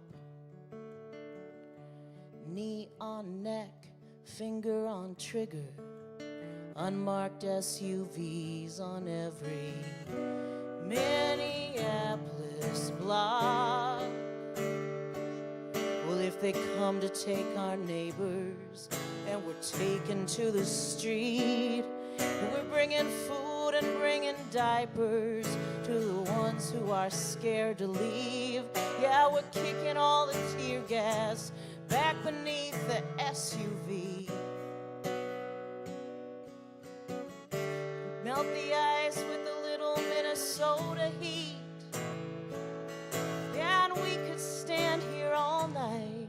Knee on neck, finger on trigger, unmarked SUVs on every Minneapolis block. Well, if they come to take our neighbors and we're taken to the street, and we're bringing food and bringing diapers to the ones who are scared to leave. Yeah, we're kicking all the tear gas back beneath the SUV. Melt the ice with a little Minnesota heat. Yeah, and we could stand here all night,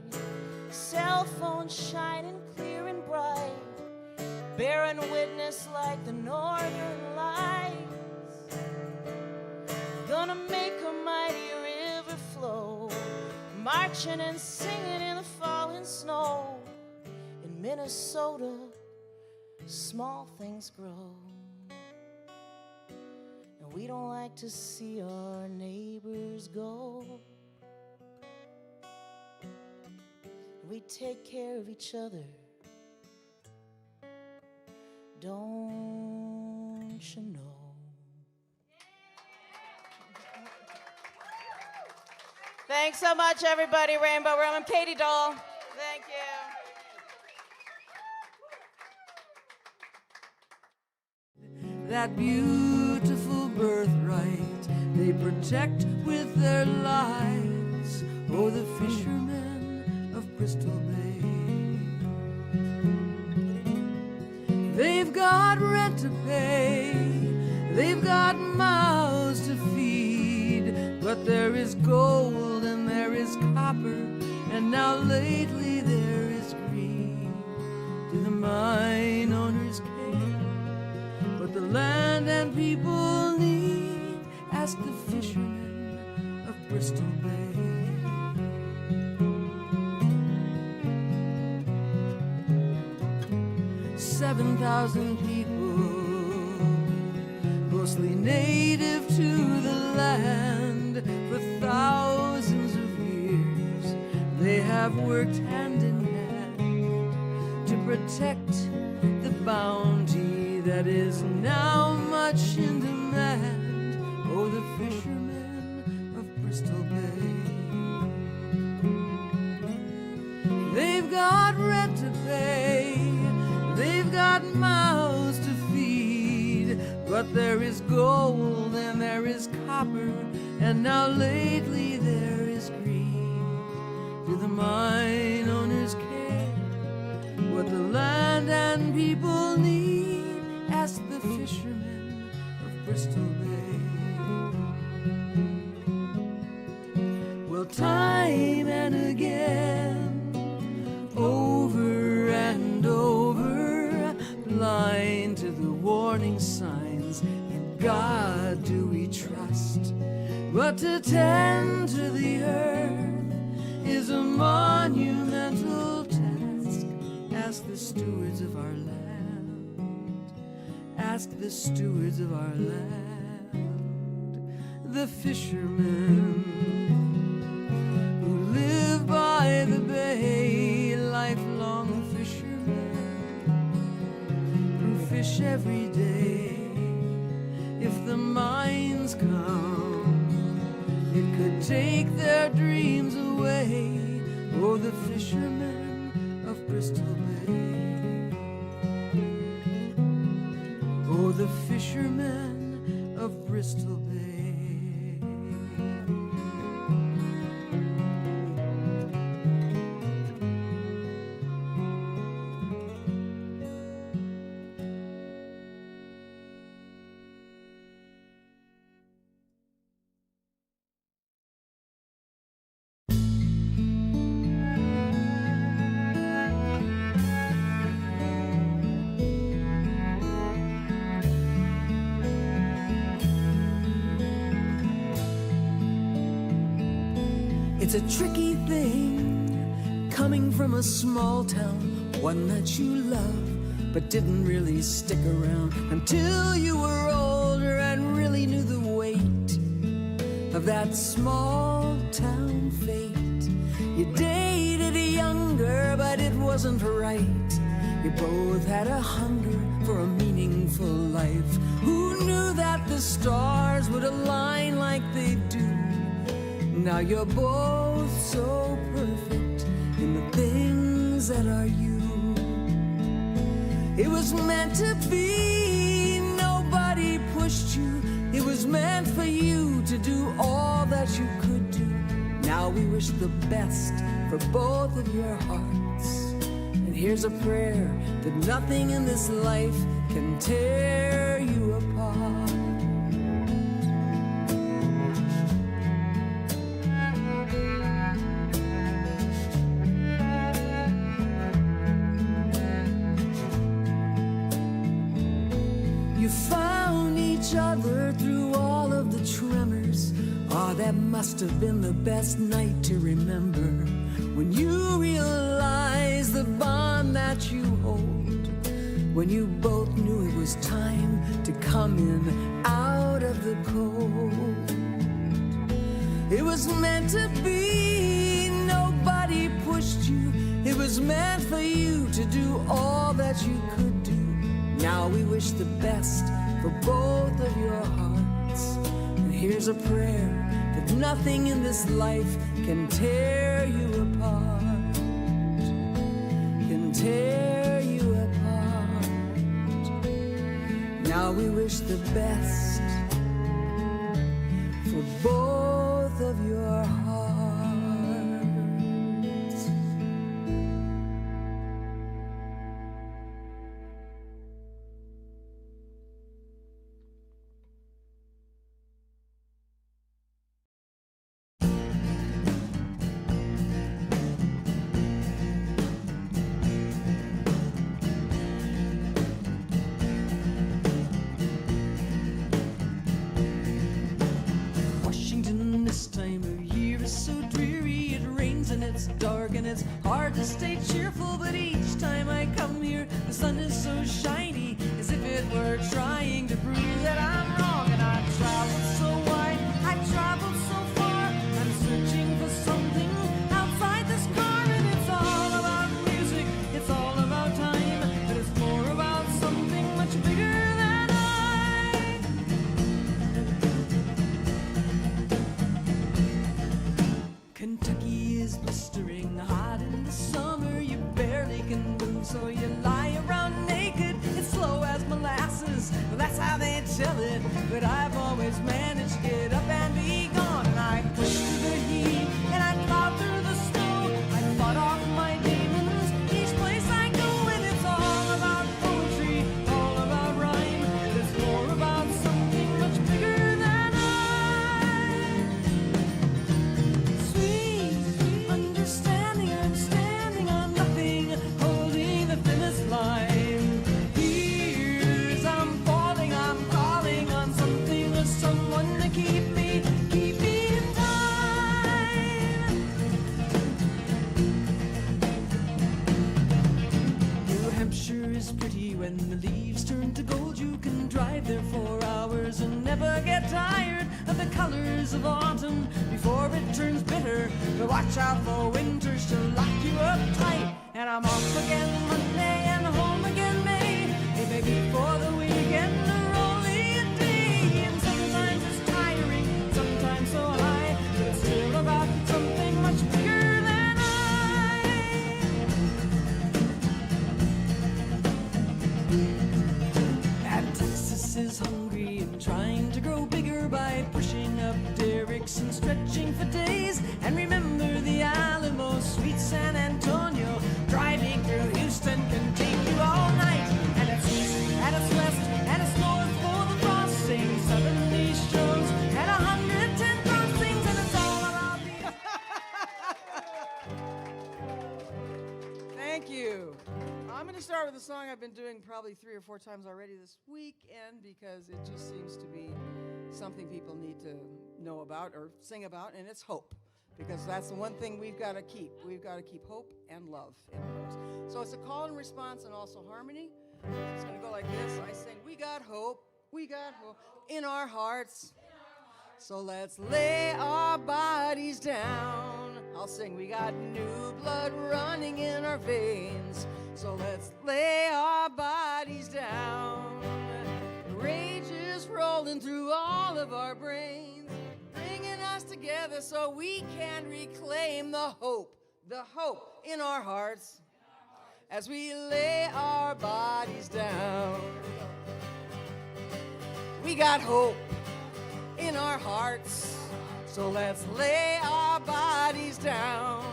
cell phones shining clear and bright, bearing witness like the northern lights. Gonna make a mighty river flow, marching and singing in the falling snow. In Minnesota, small things grow, and we don't like to see our neighbors go. We take care of each other, don't you know? Thanks so much, everybody. Rainbow Room. I'm Katie Dahl. Thank you. That beautiful birthright they protect with their lives. Oh, the fishermen of Bristol Bay. They've got rent to pay, they've got mouths to feed, but there is gold and there is copper, and now lately there is greed. Do the mine owners care what the land and people need? Ask the fishermen of Bristol Bay. 7,000 people, mostly native to the land. For thousands of years they have worked hand in hand to protect the bounty that is now much in demand. Oh, the fishermen of Bristol Bay. They've got rent to pay, they've got mouths to feed, but there is gold and there is copper, and now lately there is greed. Do the mine owners care what the land and people need? Ask the fishermen of Bristol Bay. Well, time time and again, over and over, blind to the warning signs. In God do we trust, but to tend to the earth is a monumental task. Ask the stewards of our land, ask the stewards of our land, the fishermen who live by the bay, lifelong fishermen who fish every day. If the mines come, it could take their dreams away. Oh, the fishermen of Bristol Bay. Oh, the fishermen of Bristol Bay. It's a tricky thing, coming from a small town, one that you love, but didn't really stick around until you were older and really knew the weight of that small town fate. You dated younger, but it wasn't right. You both had a hunger for a meaningful life. Who knew that the stars would align like they do? Now you're both so perfect in the things that are you. It was meant to be, nobody pushed you. It was meant for you to do all that you could do. Now we wish the best for both of your hearts. And here's a prayer that nothing in this life can tear you apart. Found each other through all of the tremors. Oh, that must have been the best night to remember, when you realized the bond that you hold, when you both knew it was time to come in out of the cold. It was meant to be, nobody pushed you. It was meant for you to do all that you could do. Now we wish the best for both of your hearts. And here's a prayer that nothing in this life can tear you apart. Can tear you apart. Now we wish the best for both of your hearts. It's dark and it's hard to stay cheerful, but each time I come here, the sun is so shiny, as if it were trying to prove that I'm wrong. And I've traveled so wide, I've traveled so far, I'm searching for something outside this car. And it's all about music, it's all about time, but it's more about something much bigger than I. Kentucky is blistering hot in the summer. You barely can move, so you lie around naked. It's slow as molasses, well, that's how they tell it. But I've always managed to get up and be gone. And I push through the heat, and I plow through the snow. I fought off my demons each place I go. And it's all about poetry, all about rhyme. It's more about something much bigger than I. Sweet when the leaves turn to gold, you can drive there for hours and never get tired of the colors of autumn before it turns bitter. But watch out for winters to lock you up tight. And I'm off again Monday and home again May. It may be for the weekend or only a day. And sometimes it's tiring, sometimes so high, but it's still about something much bigger than I. And Texas is hungry and trying to grow bigger by pushing up derricks and stretching for days. And remember the Alamo, sweet San Antonio, driving through Houston can take you all night. And it's east, and it's west, and it's north for the crossings. 70 shows and 110 crossings, and it's all about the... Thank you. I'm going to start with a song I've been doing probably 3 or 4 times already this weekend because it just seems to be something people need to know about or sing about, and it's hope. Because that's the one thing we've got to keep. We've got to keep hope and love in our lives. So it's a call and response and also harmony. It's going to go like this. I sing, we got hope in our hearts. So let's lay our bodies down. I'll sing, we got new blood running in our veins. So let's lay our bodies down. Rage is rolling through all of our brains, bringing us together so we can reclaim the hope in our hearts as we lay our bodies down. We got hope in our hearts, so let's lay our bodies down.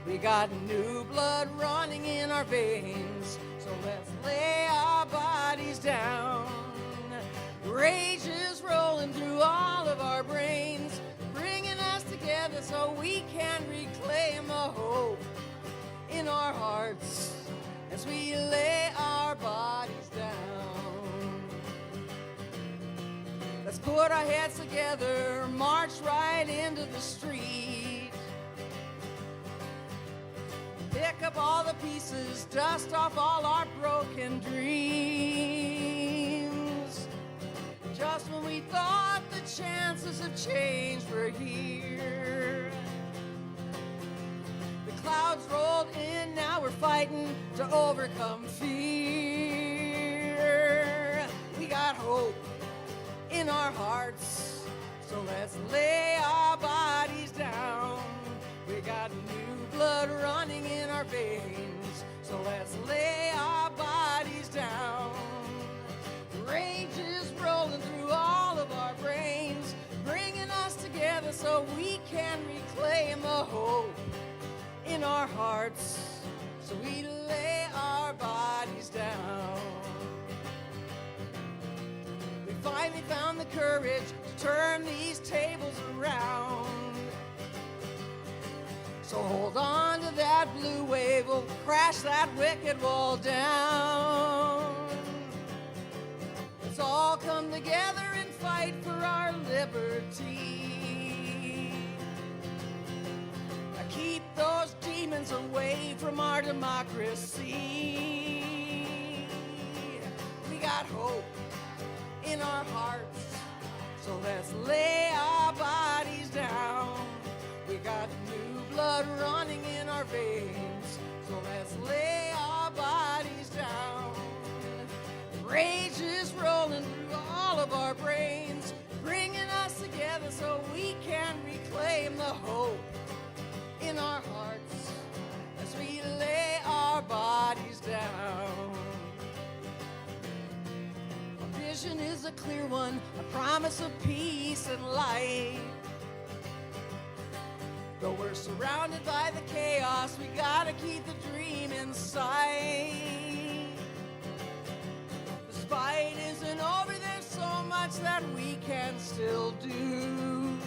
We got new blood running in our veins, so let's lay our bodies down. Rage is rolling through all of our brains, bringing us together so we can reclaim the hope in our hearts as we lay our bodies down. Let's put our heads together, march right into the street. Pick up all the pieces, dust off all our broken dreams. Just when we thought the chances of change were here, the clouds rolled in, now we're fighting to overcome fear. We got hope in our hearts, so let's lay our bodies down. We got new blood running in our veins, so let's lay our bodies down. Rage is rolling through all of our brains, bringing us together so we can reclaim the hope in our hearts, so we lay our bodies down. We finally found the courage to turn these tables around. So hold on to that blue wave, we'll crash that wicked wall down. Let's all come together and fight for our liberty. Keep those demons away from our democracy. We got hope in our hearts, so let's lay our bodies down. We got new blood running in our veins, so let's lay our bodies down. Rage is rolling through all of our brains, bringing us together so we can reclaim the hope in our hearts as we lay our bodies down. Our vision is a clear one, a promise of peace and light. Though we're surrounded by the chaos, we gotta keep the dream in sight. This fight isn't over, there's so much that we can still do.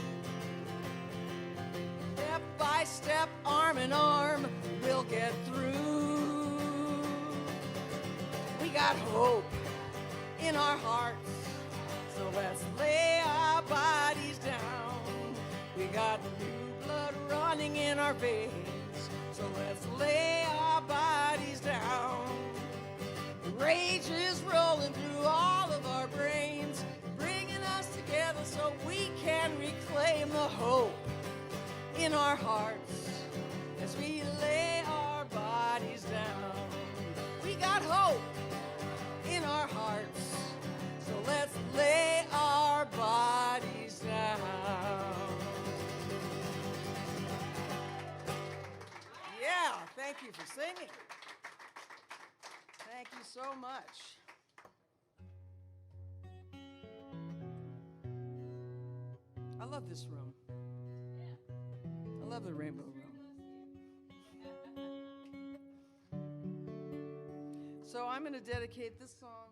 Step by step, arm in arm, we'll get through. We got hope in our hearts, so let's lay our bodies down. We got new blood running in our veins, so let's lay our bodies down. Rage is hope in our hearts as we lay our bodies down. We got hope in our hearts, so let's lay our bodies down. Yeah, thank you for singing. Thank you so much. I love this room. I love the Rainbow Room. So I'm going to dedicate this song.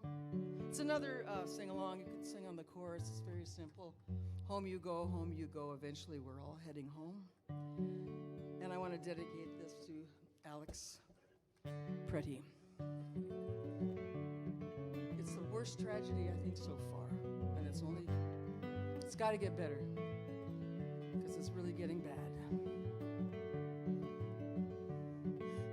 It's another sing-along. You can sing on the chorus. It's very simple. Home you go. Eventually we're all heading home. And I want to dedicate this to Alex Pretty. It's the worst tragedy, I think, so far. And it's got to get better, because it's really getting bad.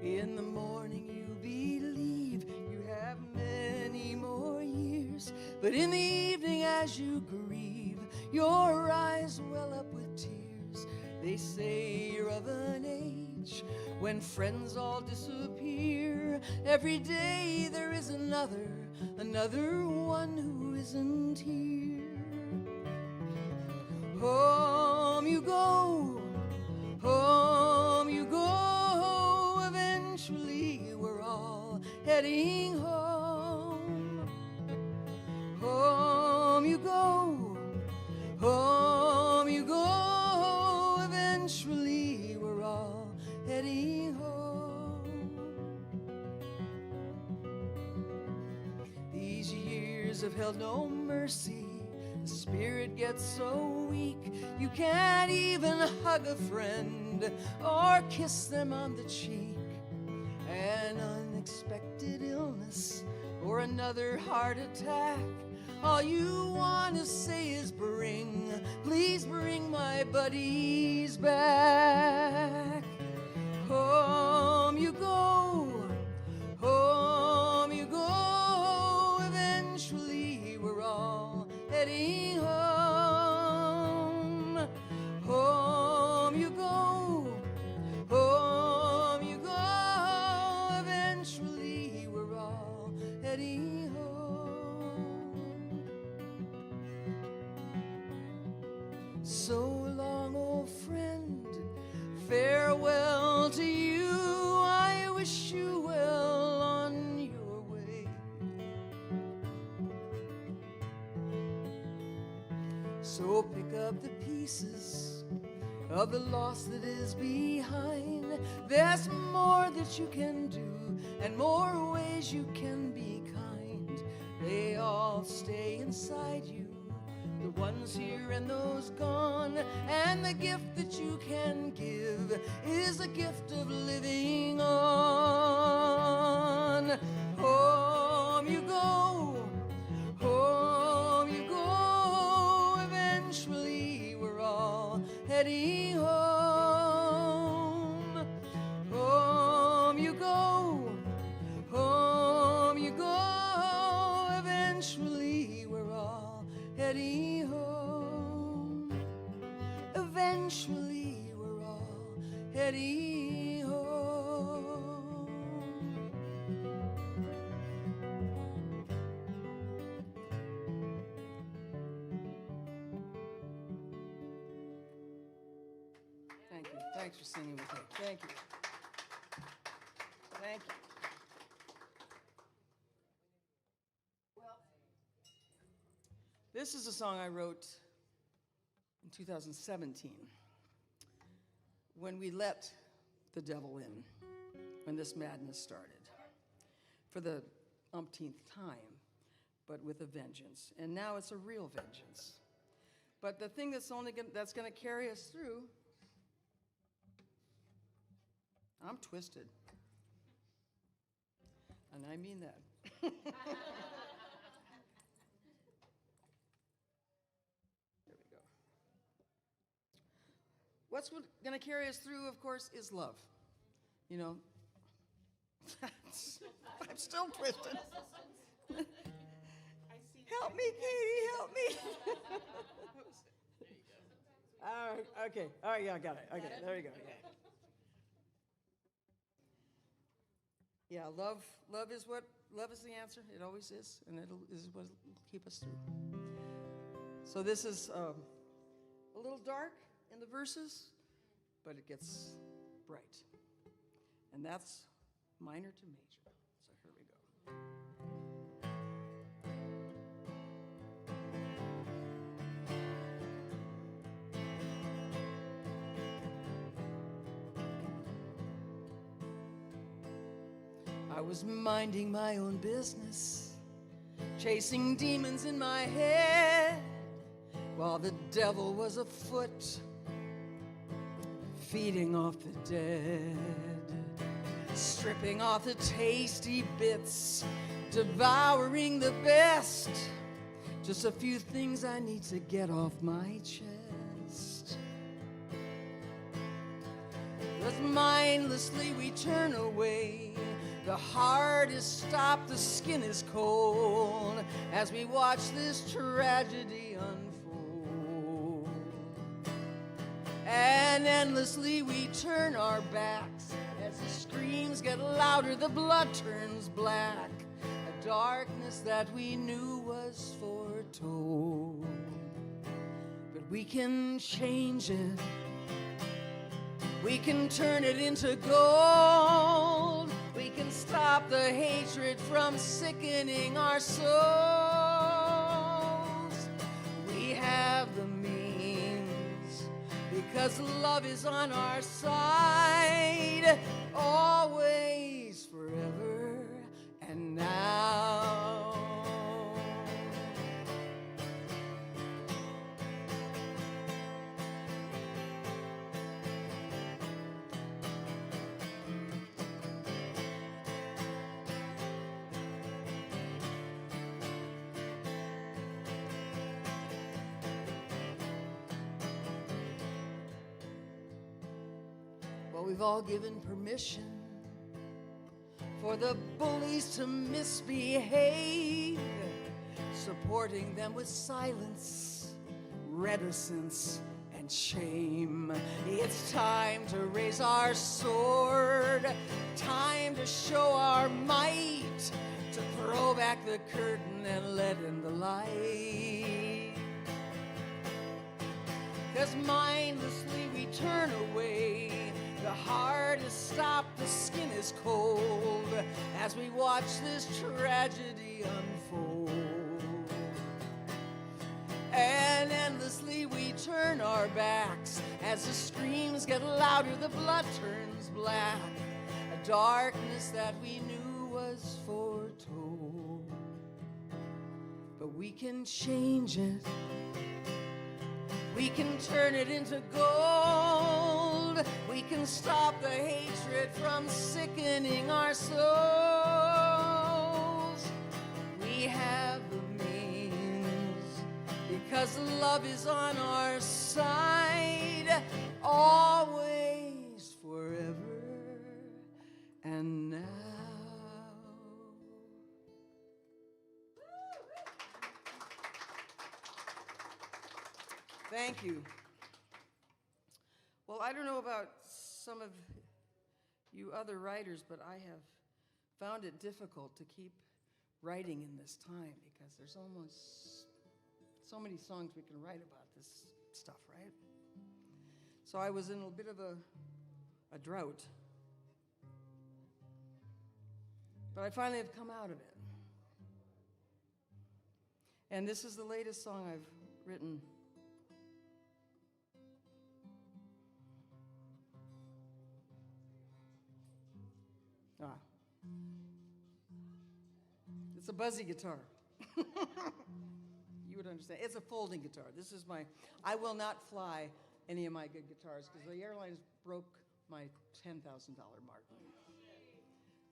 In the morning you believe you have many more years, but in the evening as you grieve, your eyes well up with tears. They say you're of an age when friends all disappear. Every day there is another one who isn't here. Home you go, eventually we're all heading home. Home you go, eventually we're all heading home. These years have held no mercy. The spirit gets so weak, you can't even hug a friend or kiss them on the cheek. An unexpected illness or another heart attack, all you want to say is please bring my buddies back. Home you go, eventually we're all heading home. Home you go, eventually we're all heading home. So long, old friend, farewell to you. I wish you well on your way. So pick up the pieces of the loss that is behind. There's more that you can do and more ways you can be kind. They all stay inside you, the ones here and those gone. And the gift that you can give is a gift of living on. Home you go, eventually we're all heading home. Home you go, eventually we're all heading home. Eventually we're all heading home. Thank you. Thanks for singing with me. Thank you. Thank you. This is a song I wrote in 2017 when we let the devil in, when this madness started, for the umpteenth time, but with a vengeance. And now it's a real vengeance. But the thing that's going to carry us through, I'm twisted. And I mean that. What's going to carry us through, of course, is love. You know, I'm still twisted. Help me, Katie, help me. Okay. All right, yeah, I got it. Okay, there you go. Yeah, love is the answer. It always is, and is what will keep us through. So this is a little dark in the verses, but it gets bright. And that's minor to major. So here we go. I was minding my own business, chasing demons in my head, while the devil was afoot, feeding off the dead, stripping off the tasty bits, devouring the best. Just a few things I need to get off my chest. 'Cause mindlessly we turn away. The heart is stopped, the skin is cold, as we watch this tragedy unfold. And endlessly we turn our backs, as the screams get louder, the blood turns black, a darkness that we knew was foretold. But we can change it, we can turn it into gold. We can stop the hatred from sickening our souls. We have the means, because love is on our side, always, forever, and now. We've all given permission for the bullies to misbehave, supporting them with silence, reticence, and shame. It's time to raise our sword, time to show our might, to throw back the curtain and let in the light. 'Cause mindlessly we turn away. The heart is stopped, the skin is cold, as we watch this tragedy unfold. And endlessly we turn our backs, as the screams get louder, the blood turns black, a darkness that we knew was foretold. But we can change it, we can turn it into gold. We can stop the hatred from sickening our souls. We have the means, because love is on our side, always, forever, and now. Thank you. Well, I don't know about some of you other writers, but I have found it difficult to keep writing in this time, because there's almost so many songs we can write about this stuff, right? So I was in a bit of a drought. But I finally have come out of it. And this is the latest song I've written. It's a buzzy guitar. You would understand. It's a folding guitar. This is I will not fly any of my good guitars, because the airlines broke my $10,000 mark.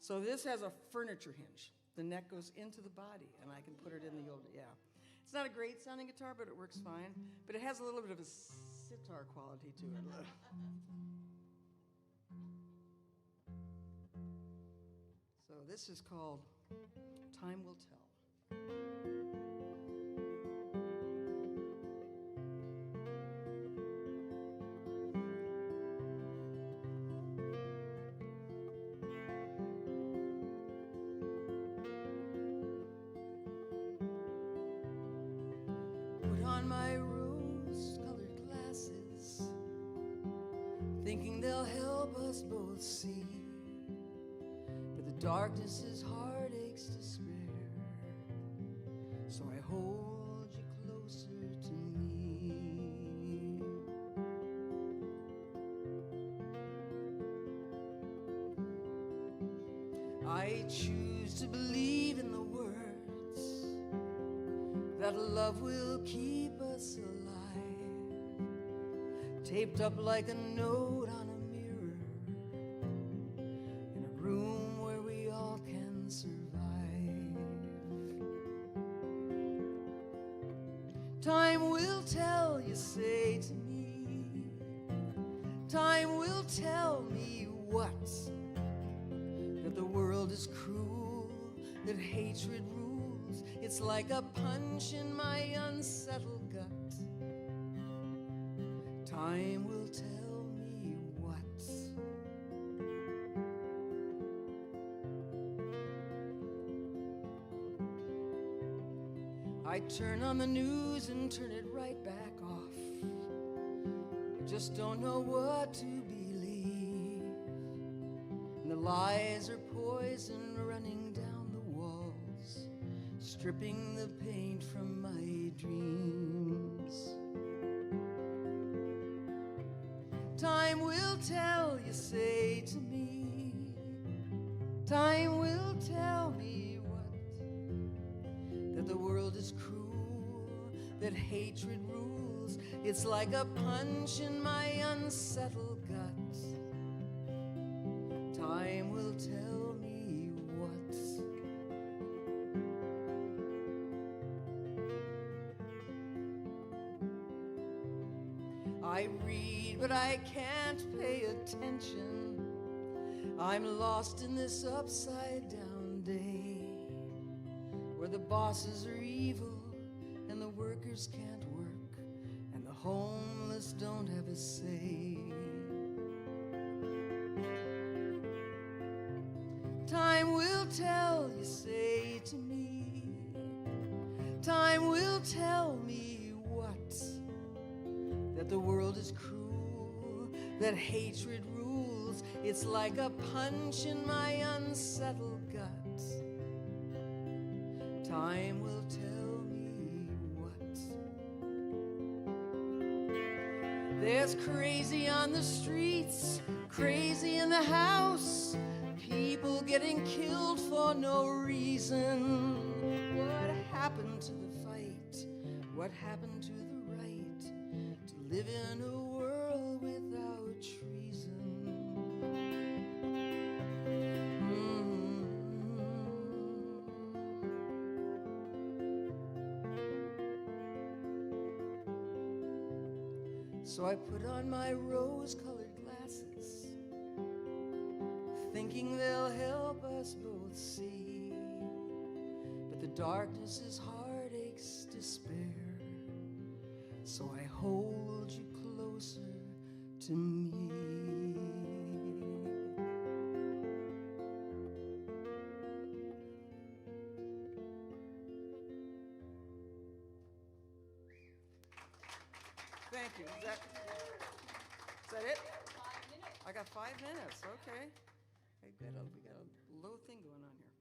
So this has a furniture hinge. The neck goes into the body, and I can put it in the old, yeah. It's not a great sounding guitar, but it works fine. But it has a little bit of a sitar quality to it. So this is called Time Will Tell. my rose-colored glasses, thinking they'll help us both see. But the darkness is heartaches to spare, so I hold you closer to me. I choose to believe in the words that love will keep us alive, taped up like a note on a mirror in a room where we all can survive. Time will tell, you say to me, time will tell me what? That the world is cruel, that hatred rules. It's like a punch in my unsettled gut. Time will tell me what. I turn on the news and turn it right back off. I just don't know what to believe. And the lies are poison running down the walls, stripping the paint from my dreams. Time will tell, you say to me, time will tell me what? That the world is cruel, that hatred rules. It's like a punch in my unsettled gut. Time will tell me what. I read, but I can't pay attention. I'm lost in this upside-down day, where the bosses are evil and the workers can't work, and the homeless don't have a say. Time will tell, you say to me, time will tell me what? That the world is cruel, that hatred rules. It's like a punch in my unsettled gut. Time will tell me what. There's crazy on the streets, crazy in the house, people getting killed for no reason. What happened to the fight? What happened to the right to live in a world without treason? So I put on my rose-colored glasses, thinking they'll help us both see. But the darkness is heartache's despair, so I hold you closer to me. Thank you. Is that it? I got 5 minutes. Okay. We got a low thing going on here.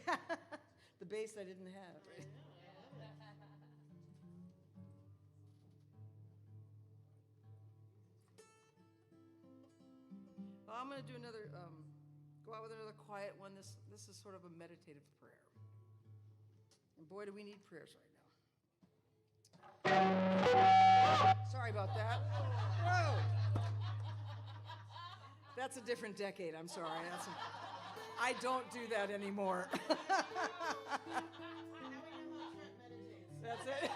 Yeah, the bass I didn't have. Right? Well, I'm going to do another. Go out with another quiet one. This is sort of a meditative prayer. And boy, do we need prayers right now. Sorry about that. Whoa. That's a different decade. I'm sorry. I don't do that anymore. That's it.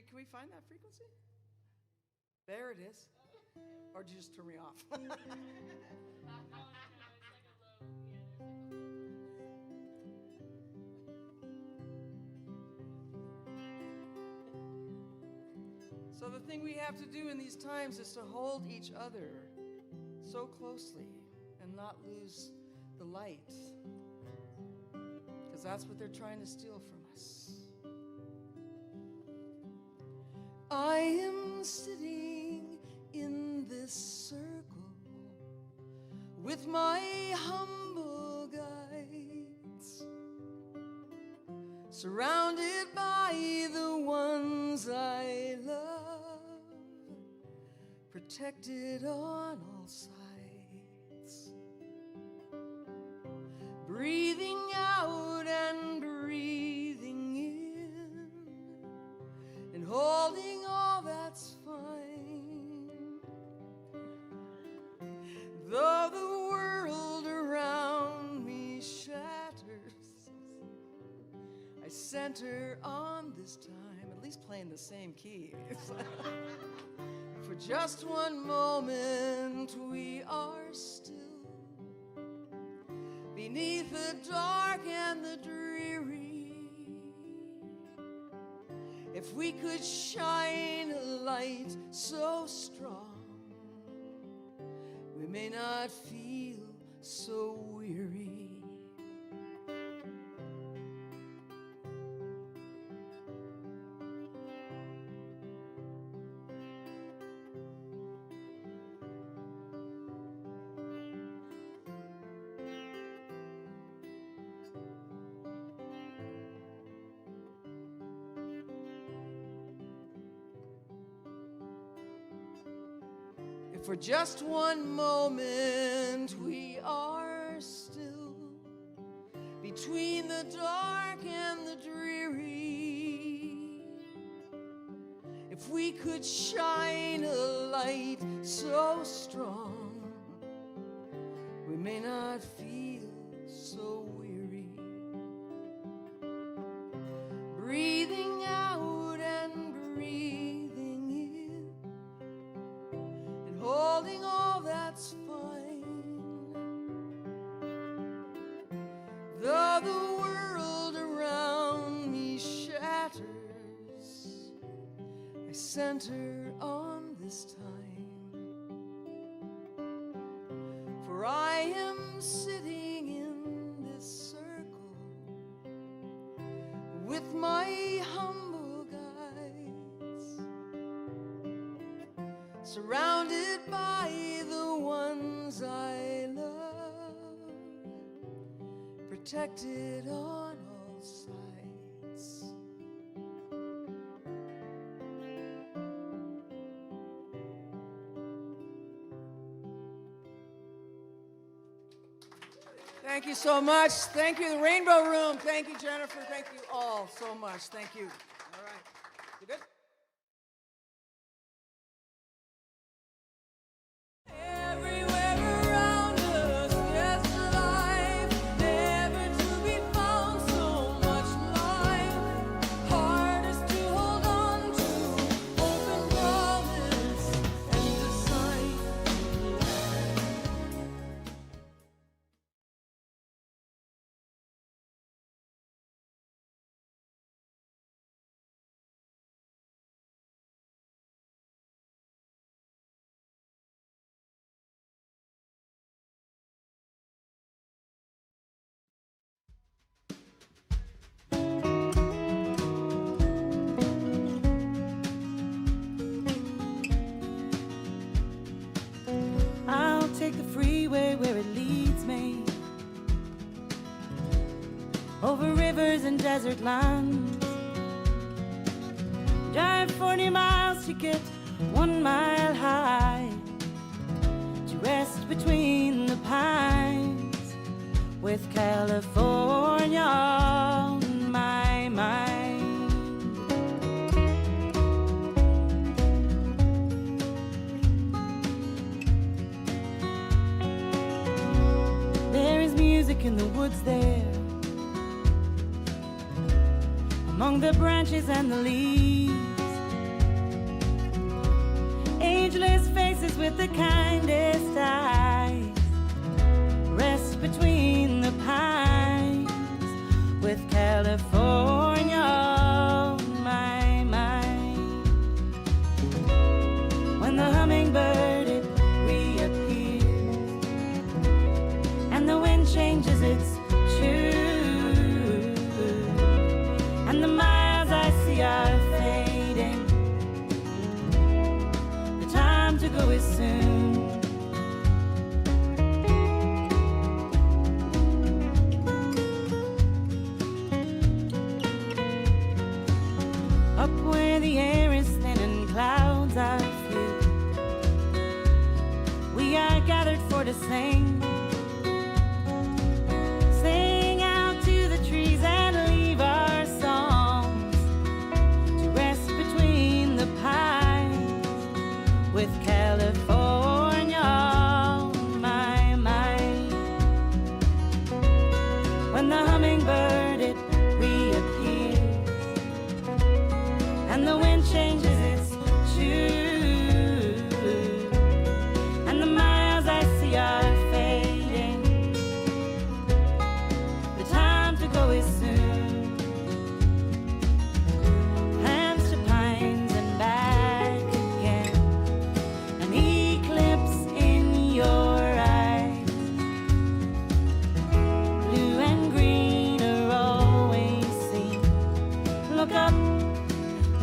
Can we find that frequency? There it is. Or did you just turn me off? So the thing we have to do in these times is to hold each other so closely and not lose the light, because that's what they're trying to steal from us. I am sitting in this circle with my humble guides, surrounded by the ones I love, protected on all sides, breathing out and breathing in, and holding all that's fine. Though the world around me shatters, I center on this time, at least playing the same key. For just one moment we are still, beneath the dark and the dreary. If we could shine a light so strong, we may not feel so weary. If for just one moment we are still, between the dark and the dreary, if we could shine a light so strong, we may not feel so weary. Breathing out and breathing in, and holding all that's fine. Though the world around me shatters, I center on this time. For I am sitting in this circle with my humble guides, surrounded by the ones I love, protected on all sides. Thank you so much. Thank you, the Rainbow Room. Thank you, Jennifer. Thank you all so much. Thank you. All right. You good? Everywhere around us, there's life, never to be found. So much life, hardest to hold on to. Open promise and the sign. I'll take the freeway where it leads me, over rivers and desert lands. Drive 40 miles to get 1 mile high, to rest between the pines, with California on my mind. There is music in the woods there, among the branches and the leaves. Ageless faces with the kindest eyes, rest between the pines, with California on my mind. When the hummingbird it reappears, soon. Up where the air is thin and clouds are few, we are gathered for to sing. Sing out to the trees and leave our songs to rest between the pines with California on my mind. When the hummingbird it reappears and the wind changes its tune, and the miles I see are fading, the time to go is soon. Plans to pines and back again, an eclipse in your eyes. Blue and green are always seen. Look up,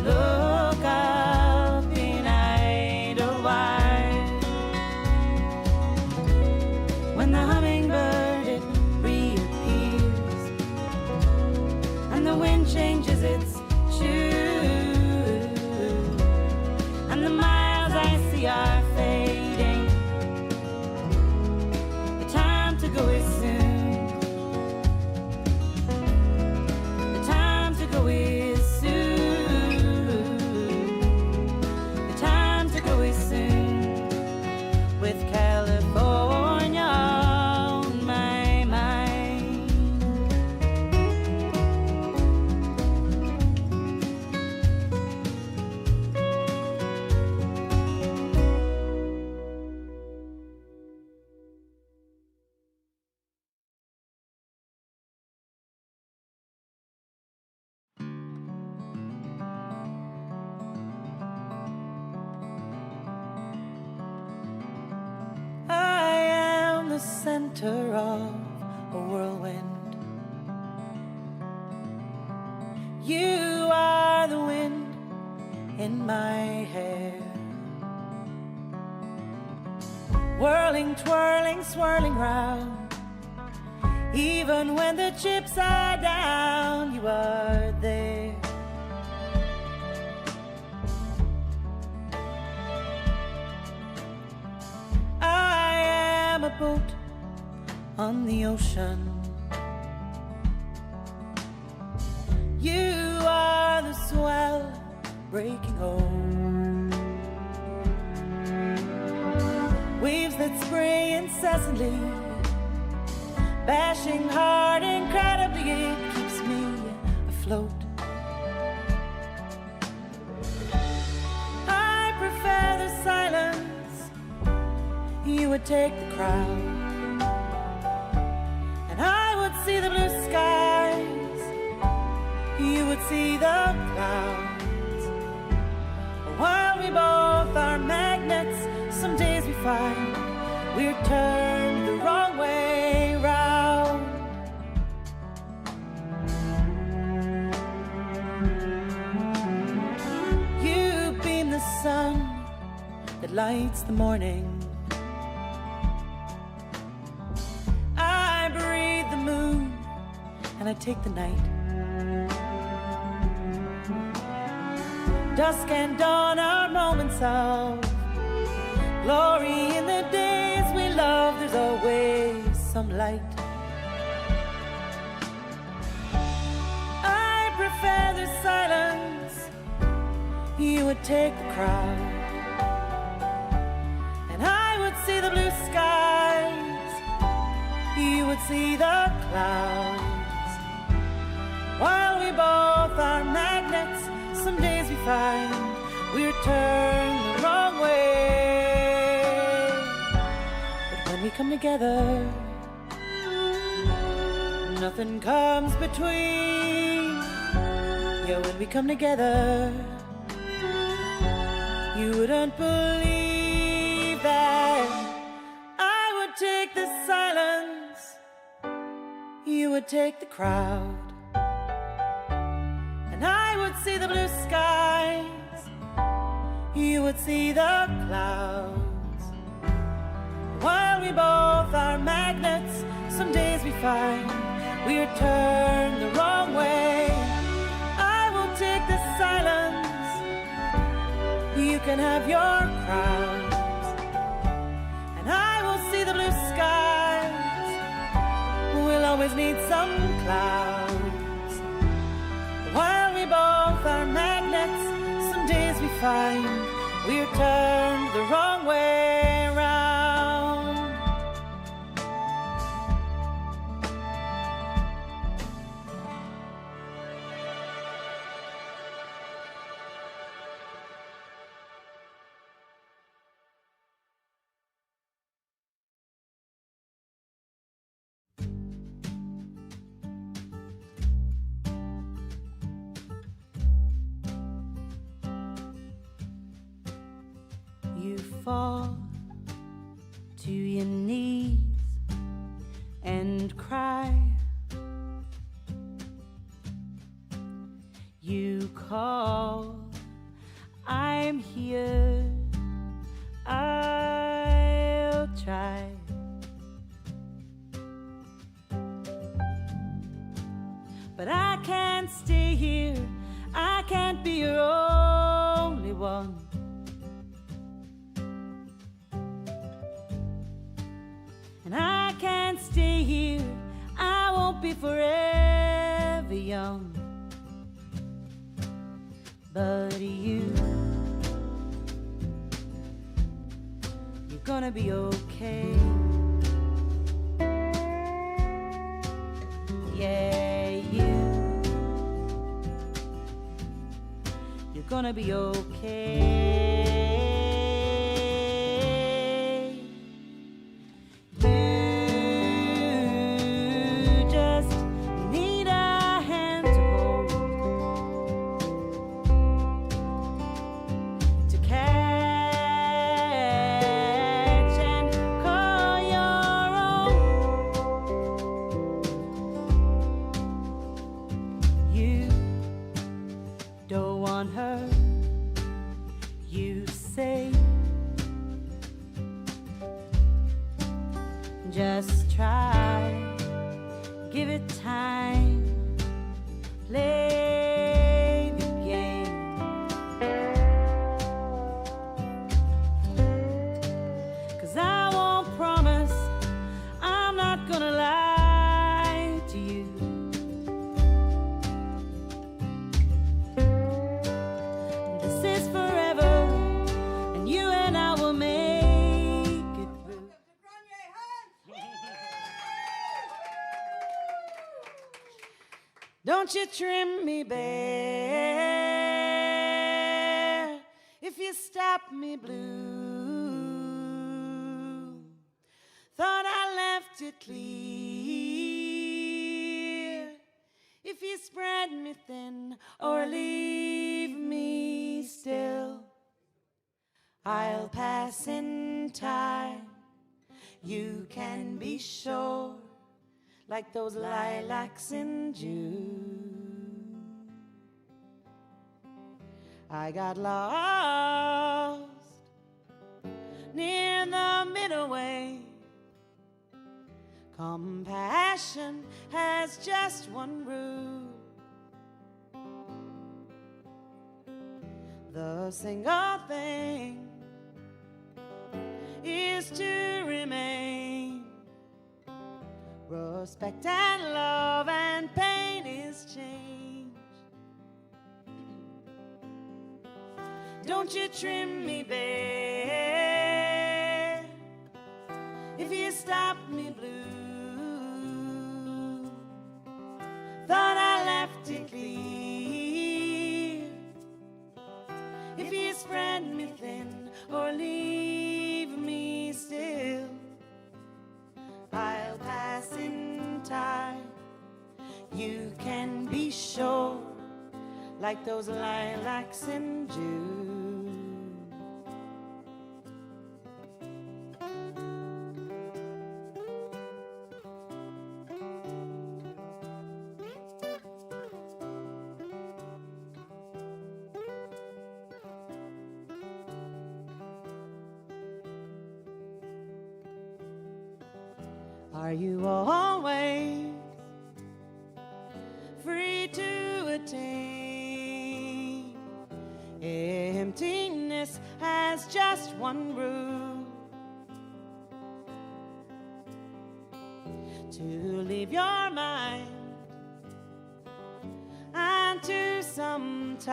look up in Idlewild. When the hummingbird it reappears and the wind changes its tune, and the miles I see are fading, the time to go is soon. The time to go is soon. The time to go is soon. With California on my mind. I am the center of a whirlwind. You are the wind in my hair. Whirling, twirling, swirling round. Even when the chips are down, you are there. I am a boat on the ocean. You are the swell breaking home. Waves that spray incessantly, bashing hard incredibly, it keeps me afloat. I prefer the silence. You would take the crowd, and I would see the blue skies. You would see the clouds. While we both are magnets, some days we find we're turned the wrong way round. You beam the sun that lights the morning. I breathe the moon and I take the night. Dusk and dawn are moments of glory. In the days we love, there's always some light. I prefer the silence. You would take the crowd, and I would see the blue skies. You would see the clouds. While we both are magnets, some days we find we're turned the wrong way. But when we come together, nothing comes between. Yeah, when we come together, you wouldn't believe that I would take the silence. You would take the crowd, and I would see the blue skies. You would see the clouds. we both are magnets, some days we find we're turned the wrong way. I will take the silence, you can have your crowns, and I will see the blue skies. We'll always need some clouds. While we both are magnets, some days we find we're turned the wrong way round. You fall to your knees and cry. You call, I'm here, I'll try. But I can't stay here, I can't be your only one. And I can't stay here, I won't be forever young. But you're gonna be okay. Yeah, you're gonna be okay. Just try, give it time, play the game. 'Cause I won't promise, I'm not gonna lie to you. This is forever, and you and I will make it through. Don't you trim me bare if you stop me blue. Thought I left it clear if you spread me thin or leave me still. I'll pass in time, you can be sure, like those lilacs in June. I got lost near the middle way. Compassion has just one rule. The single thing is to remain. Respect and love and pain is change. Don't you trim me bare if you stop me blue. Thought I left it clear if you spread me thin or leave me still. I'll pass in time, you can be sure, like those lilacs in June. Are you always free to attain? Emptiness has just one rule: to leave your mind and to sometimes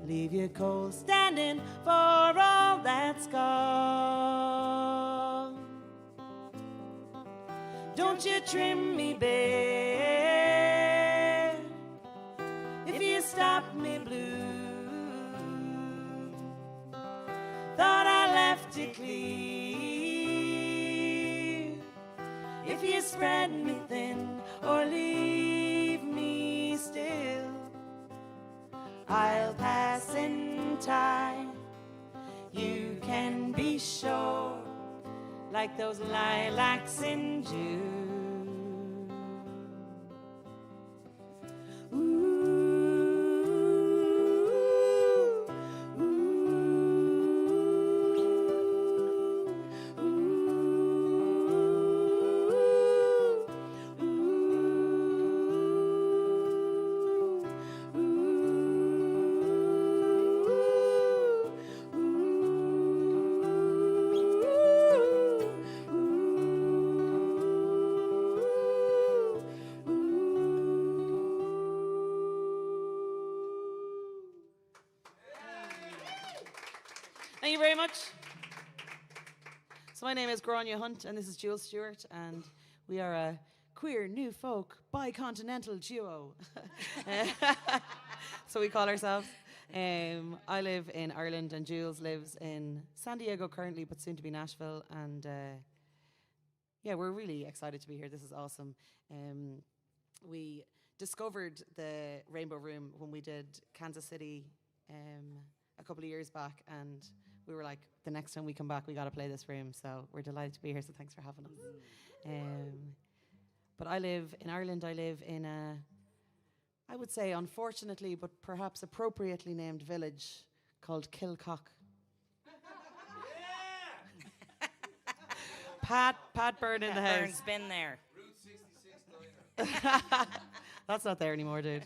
leave you cold standing for all that's gone. Don't you trim me bare if you stop me blue. Thought I left it clear. If you spread me thin or leave me still, I'll pass in time. You can be sure, like those lilacs in June. Thank you very much. So my name is Gráinne Hunt, and this is Jules Stewart, and we are a queer, new folk, bicontinental duo. So we call ourselves. I live in Ireland, and Jules lives in San Diego currently, but soon to be Nashville. And yeah, we're really excited to be here. This is awesome. We discovered the Rainbow Room when we did Kansas City a couple of years back, and we were like, the next time we come back, we got to play this room. So we're delighted to be here. So thanks for having us. But I live in Ireland. I live in a, I would say, unfortunately, but perhaps appropriately named village called Kilcock. Pat Byrne in the house. Byrne's been there. Route 66 diner. That's not there anymore, dude.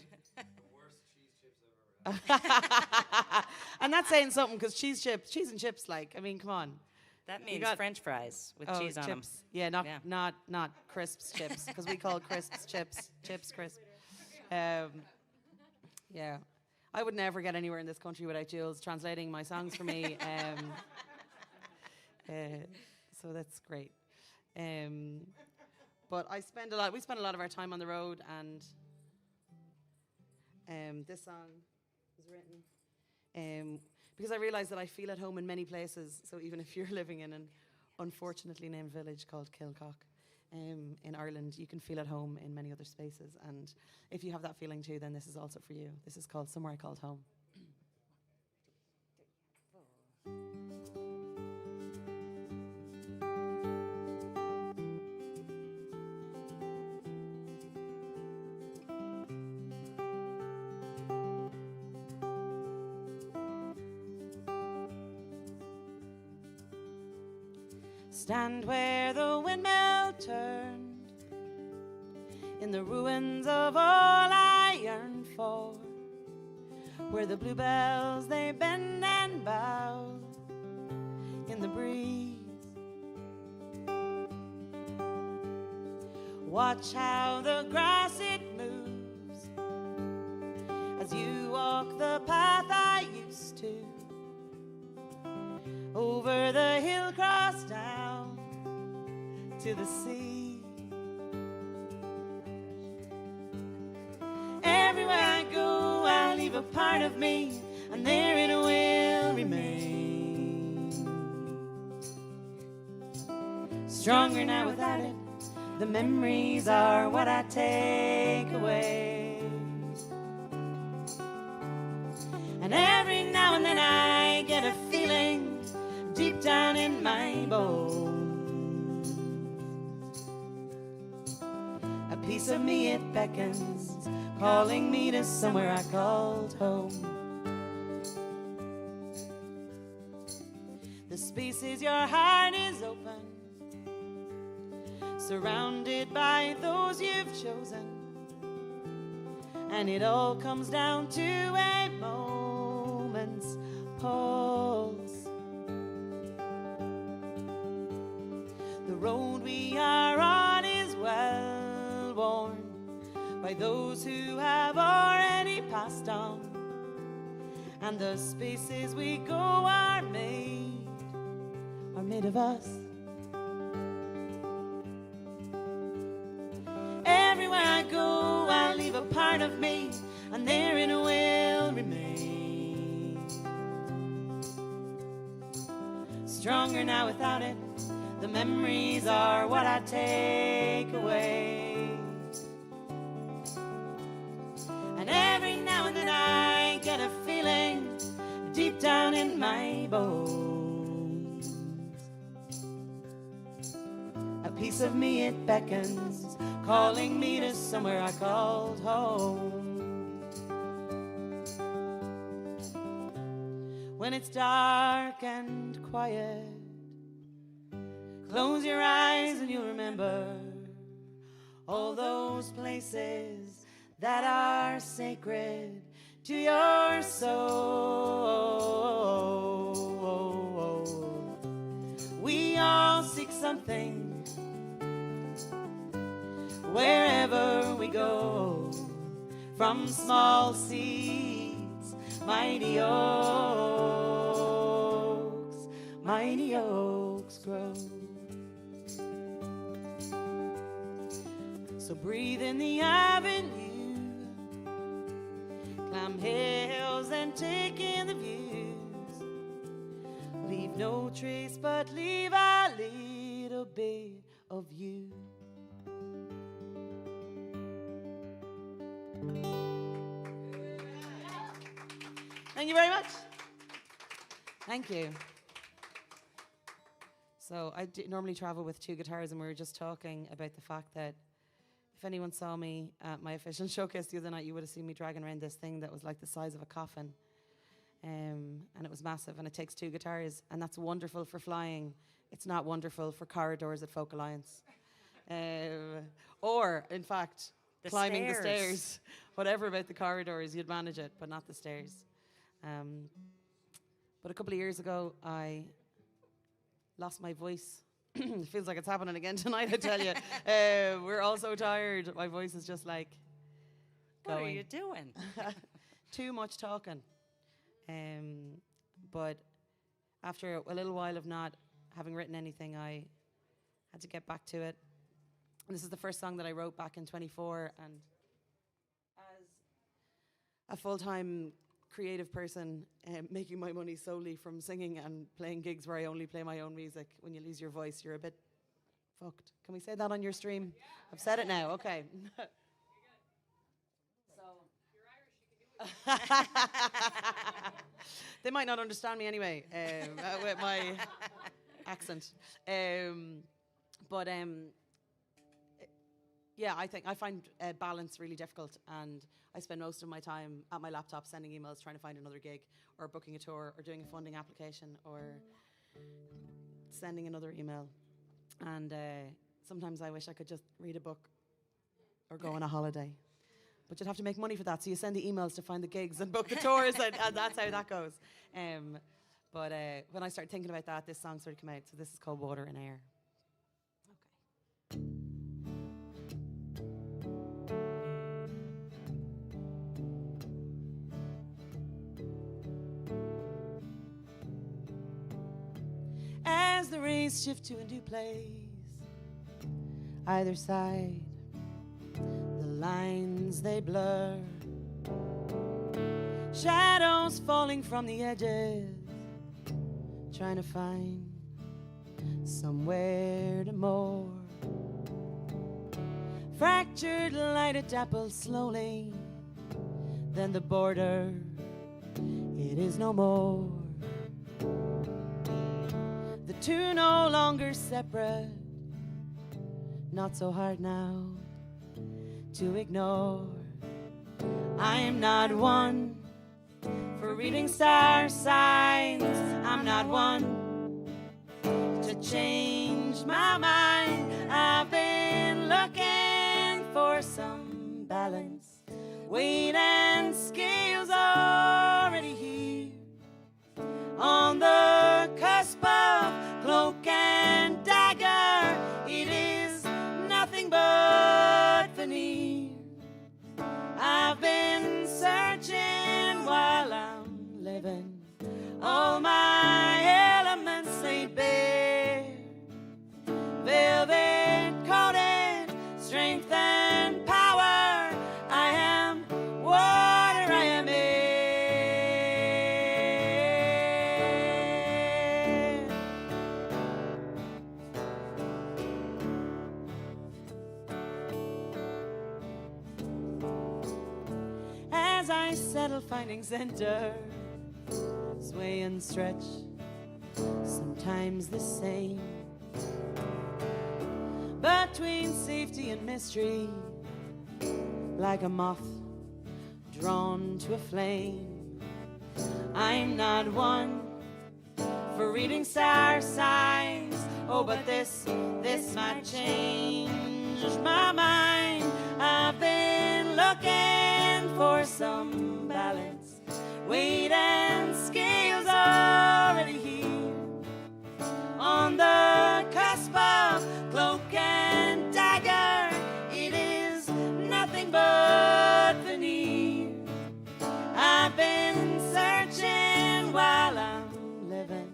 And that's saying something, because cheese and chips, like, I mean, come on. That means got- French fries with cheese on chips. them. Yeah, not Yeah. not crisps chips, because we call crisps chips crisp. Yeah, I would never get anywhere in this country without Jules translating my songs for me. So that's great. But we spend a lot of our time on the road, and this song was written because I realised that I feel at home in many places. So even if you're living in an unfortunately named village called Kilcock in Ireland, you can feel at home in many other spaces. And if you have that feeling too, then this is also for you. This is called Somewhere Called Home. Stand where the windmill turned, in the ruins of all I yearn for, where the bluebells they bend and bow in the breeze. Watch how the grass it moves as you walk the path I used to, over the hill cross down to the sea. Everywhere I go, I leave a part of me, and there it will remain. Stronger now without it, the memories are what I take away. And every now and then I get a feeling deep down in my bones. A piece of me, it beckons, calling me to somewhere I called home. The spaces your heart is open, surrounded by those you've chosen. And it all comes down to a moment's pause. The road we are on is well worn by those who have already passed on, and the spaces we go are made of us. Everywhere I go, I leave a part of me, and therein will remain. Stronger now without it, the memories are what I take away. And every now and then I get a feeling deep down in my bones. A piece of me, it beckons, calling me to somewhere I called home. When it's dark and quiet, close your eyes and you'll remember all those places that are sacred to your soul. We all seek something wherever we go, from small seeds, mighty oaks grow. So breathe in the avenue, climb hills and take in the views. Leave no trace but leave a little bit of you. Thank you very much. Thank you. So I normally travel with two guitars, and we were just talking about the fact that if anyone saw me at my official showcase the other night, you would have seen me dragging around this thing that was like the size of a coffin. And it was massive, and it takes two guitars, and that's wonderful for flying. It's not wonderful for corridors at Folk Alliance. Or, in fact, climbing the stairs. Whatever about the corridors, you'd manage it, but not the stairs. But a couple of years ago, I lost my voice. It feels like it's happening again tonight, I tell you. We're all so tired. My voice is just like going. What are you doing? Too much talking. But after a little while of not having written anything, I had to get back to it. And this is the first song that I wrote back in 24. And as a full-time creative person, making my money solely from singing and playing gigs where I only play my own music, when you lose your voice, you're a bit fucked. Can we say that on your stream? Yeah. I've said it now, okay. They might not understand me anyway, with my accent. Yeah, I find balance really difficult, and I spend most of my time at my laptop sending emails, trying to find another gig, or booking a tour, or doing a funding application, or sending another email. And sometimes I wish I could just read a book or go on a holiday. But you'd have to make money for that, so you send the emails to find the gigs and book the tours, and that's how that goes. But when I started thinking about that, this song started to come out. So this is called Water and Air. As the rays shift to a new place, either side, the lines they blur, shadows falling from the edges, trying to find somewhere to moor. Fractured light it dapples slowly, then the border, it is no more. The two no longer separate, not so hard now to ignore. I am not one for reading star signs. I'm not one to change my mind. I've been weight and scales already here. On the cusp of cloak and dagger, it is nothing but veneer. I've been searching while I'm living, all my elements laid bare. Velvet coated, strength and power, I am water, I am air. As I settle finding center, sway and stretch, sometimes the same, between safety and mystery, like a moth drawn to a flame. I'm not one for reading star signs, oh, but this might change my mind. I've been looking for some balance, weight and scales already here. On the cusp of cloak and dagger, it is nothing but veneer. I've been searching while I'm living,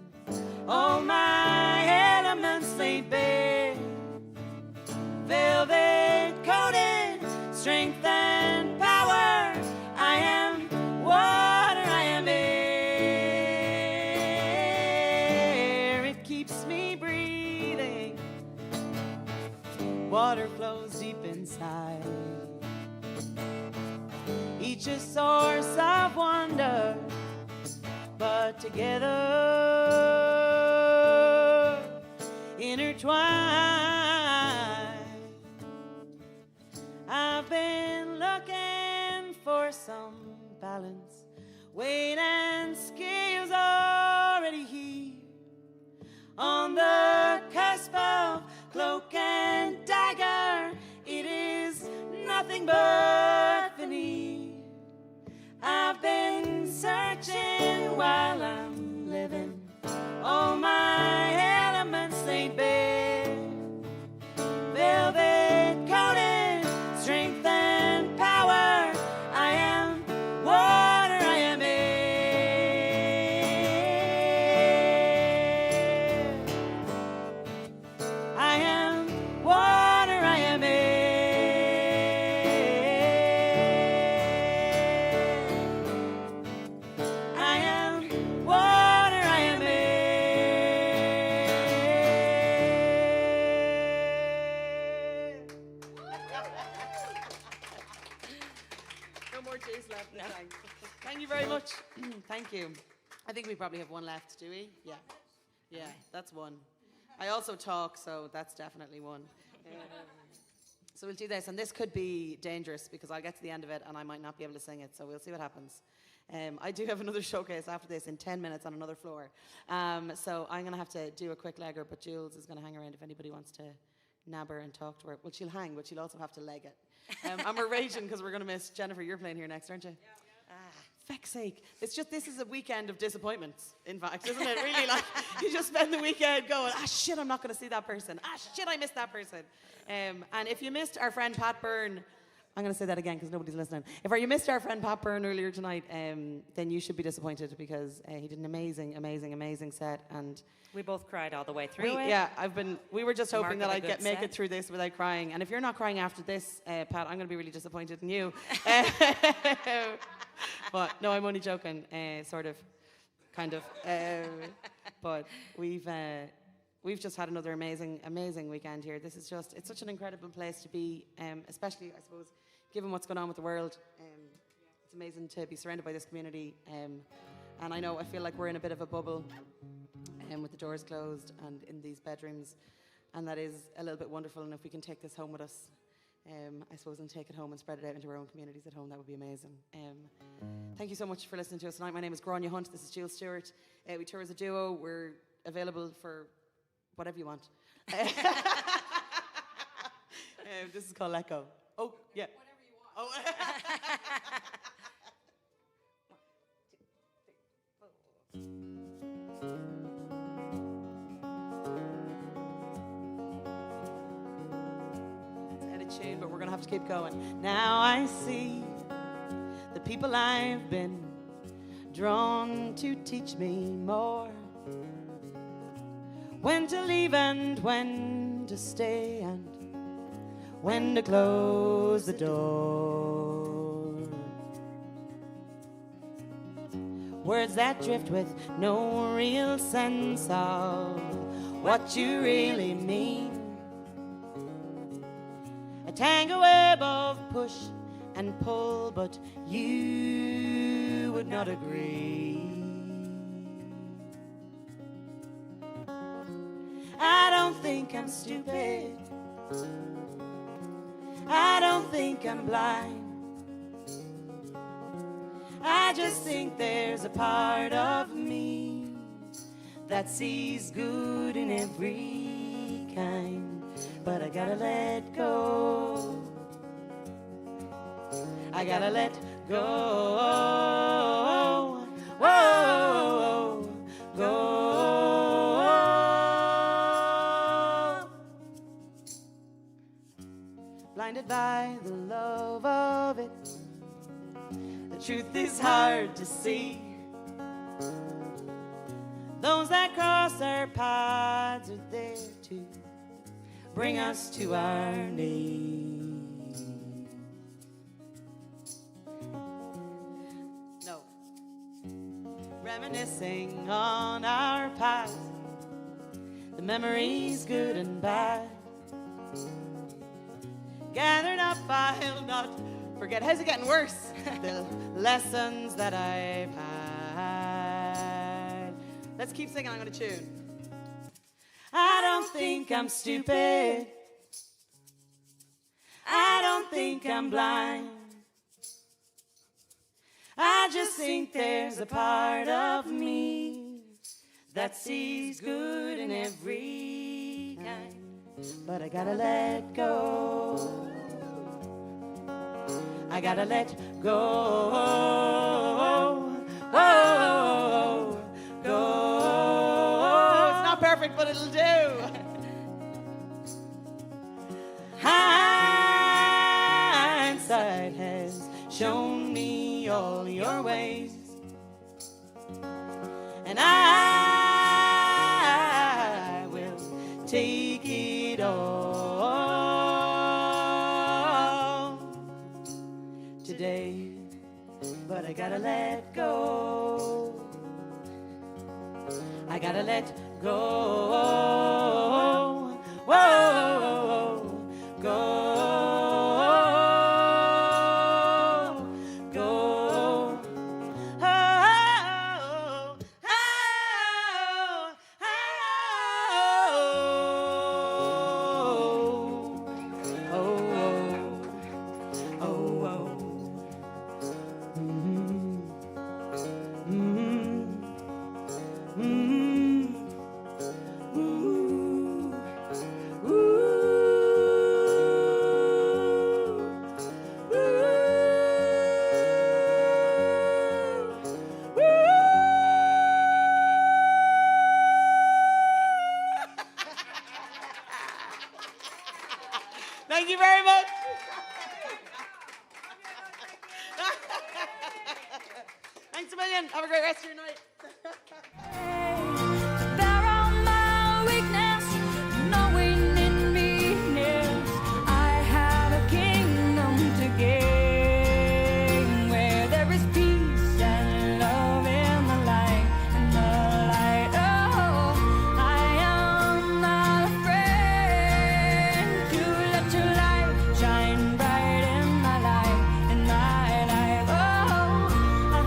all my elements laid bare. Velvet coated, strength and power, I am water, I am air. It keeps me breathing, water flows deep inside, each a source of wonder, but together intertwined. I've been looking for some balance, weight and scales already here. On the cusp of cloak and dagger, it is nothing but veneer. I've been searching while I'm living, all my elements laid bare. Velvet coated, strength and power, I am water, I am air. I am water, I am air. I am water, I am air. No more days left. No. Thank you very much. Thank you. I think we probably have one left, do we? Yeah. Yeah, that's one. I also talk, so that's definitely one. So we'll do this, and this could be dangerous because I'll get to the end of it and I might not be able to sing it, so we'll see what happens. I do have another showcase after this in 10 minutes on another floor. So I'm going to have to do a quick legger, but Jules is going to hang around if anybody wants to nab her and talk to her. Well, she'll hang, but she'll also have to leg it. And we're raging because we're going to miss Jennifer. You're playing here next, aren't you? Feck's sake. It's just, this is a weekend of disappointments, in fact, isn't it? Really, like, you just spend the weekend going, shit, I'm not going to see that person. Shit, I missed that person. And if you missed our friend Pat Byrne, I'm going to say that again because nobody's listening. If you missed our friend Pat Byrne earlier tonight, then you should be disappointed because he did an amazing set. And We both cried all the way through it. yeah, we were just hoping Mark that of a I'd good make set. it through this without crying. And if you're not crying after this, Pat, I'm going to be really disappointed in you. But no, I'm only joking, sort of, kind of. But we've just had another amazing weekend here. This is just, it's such an incredible place to be, especially, I suppose, given what's going on with the world. It's amazing to be surrounded by this community. And I know, I feel like we're in a bit of a bubble with the doors closed and in these bedrooms. And that is a little bit wonderful. And if we can take this home with us, I suppose, and take it home and spread it out into our own communities at home, that would be amazing. Thank you so much for listening to us tonight. My name is Gráinne Hunt. This is Jules Stewart. We tour as a duo. We're available for whatever you want. This is called Let Go. Oh, yeah. Oh. Tune, but we're gonna have to keep going. Now I see the people I've been drawn to teach me more, when to leave and when to stay, and when to close the door. Words that drift with no real sense of what you really mean. Tangle web of push and pull, but you would not agree. I don't think I'm stupid. I don't think I'm blind. I just think there's a part of me that sees good in every kind. But I gotta let go. I gotta let go. Whoa, go. Blinded by the love of it, the truth is hard to see. Those that cross our paths are there to bring us to our knees. No. Reminiscing on our past, the memories good and bad. Gathered up, I'll not forget. How's it getting worse? The lessons that I've had. Let's keep singing, I'm gonna tune. I don't think I'm stupid. I don't think I'm blind. I just think there's a part of me that sees good in every kind. But I gotta let go. I gotta let go. Whoa, go. It's not perfect, but it'll do. Hindsight has shown me all your ways, and I will take it all today. But I gotta let go. I gotta let go. Whoa, go. Thank you very much. Thanks a million. Have a great rest of your night. Bear on my weakness, knowing in meanness I have a kingdom to gain, where there is peace and love in the light, in the light. Oh, I am not afraid to let your light shine bright in my life, in my life. Oh, I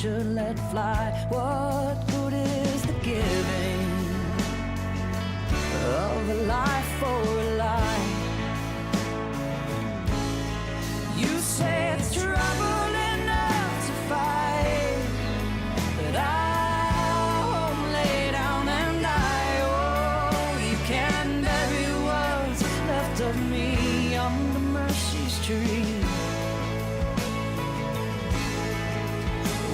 should let fly. What good is the giving of a life for a lie? You say it's trouble enough to fight, but I won't lay down and die. Oh, you can't bury what's left of me under mercy's tree.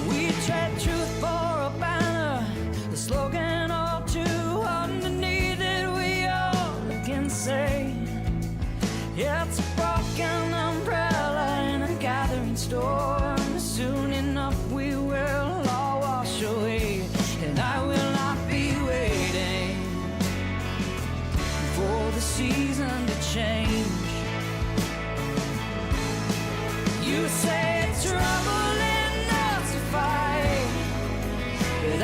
We tread truth for a banner, the slogan all too underneath it we all can say. Yeah, it's a broken umbrella in a gathering storm. Soon enough we will all wash away, and I will not be waiting for the season to change. You say it's trouble enough to fight, but I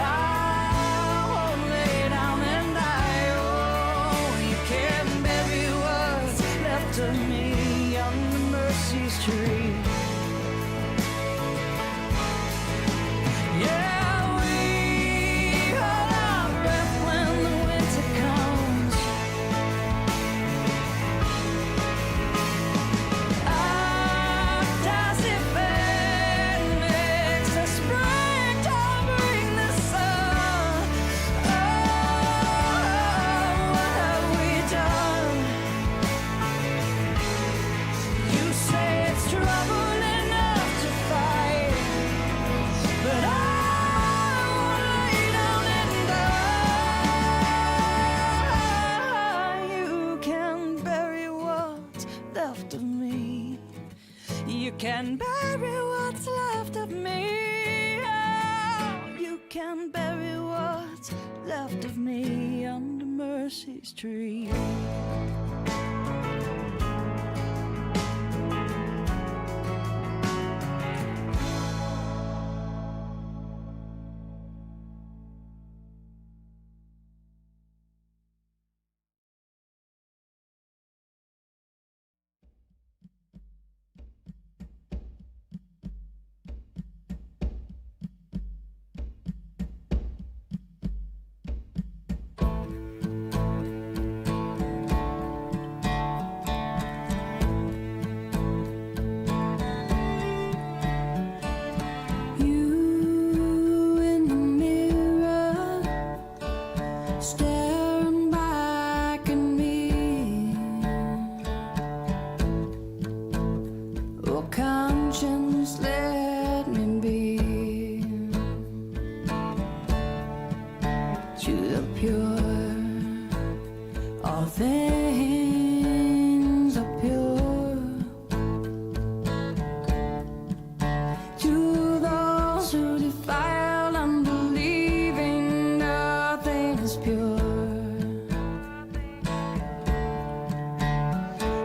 won't lay down and die. Oh, you can't bury what's left of me under mercy's tree. Yeah, we hold our breath when the winter comes. As if it makes the springtime bring the sun. Oh, what have we done? You say it's trouble enough to fight, but I won't lay down and die. You can bury what's left of me. You can bury what's left of me. Oh, you can bury what's left of me under mercy's tree. You in the mirror, staring back at me. Oh, conscience, let me be to the pure. All things are pure. To those who defile unbelieving, nothing is pure.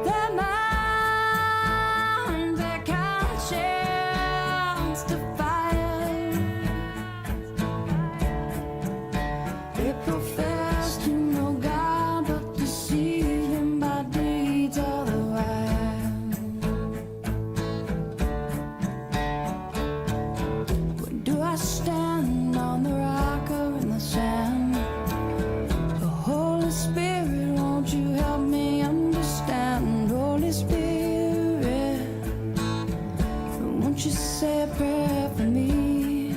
Their minds, their conscience defile. They profess to know God, but deceive Him by deeds all the while. Where do I stand, on the rock or in the sand? The Holy Spirit, won't you help me understand? Holy Spirit, won't you say a prayer for me?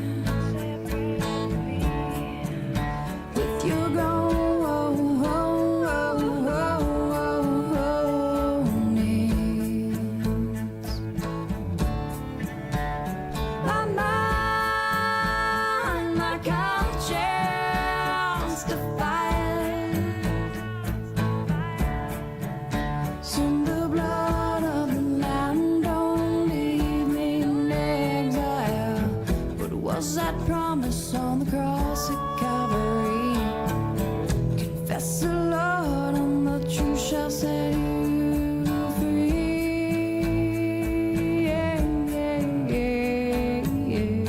With your groanings, my mind, my conscience defiled. Send the blood of the Lamb, don't leave me in exile. What was that promise on the cross at Calvary? Confess the Lord, and the truth shall set you free. Yeah, yeah, yeah, yeah.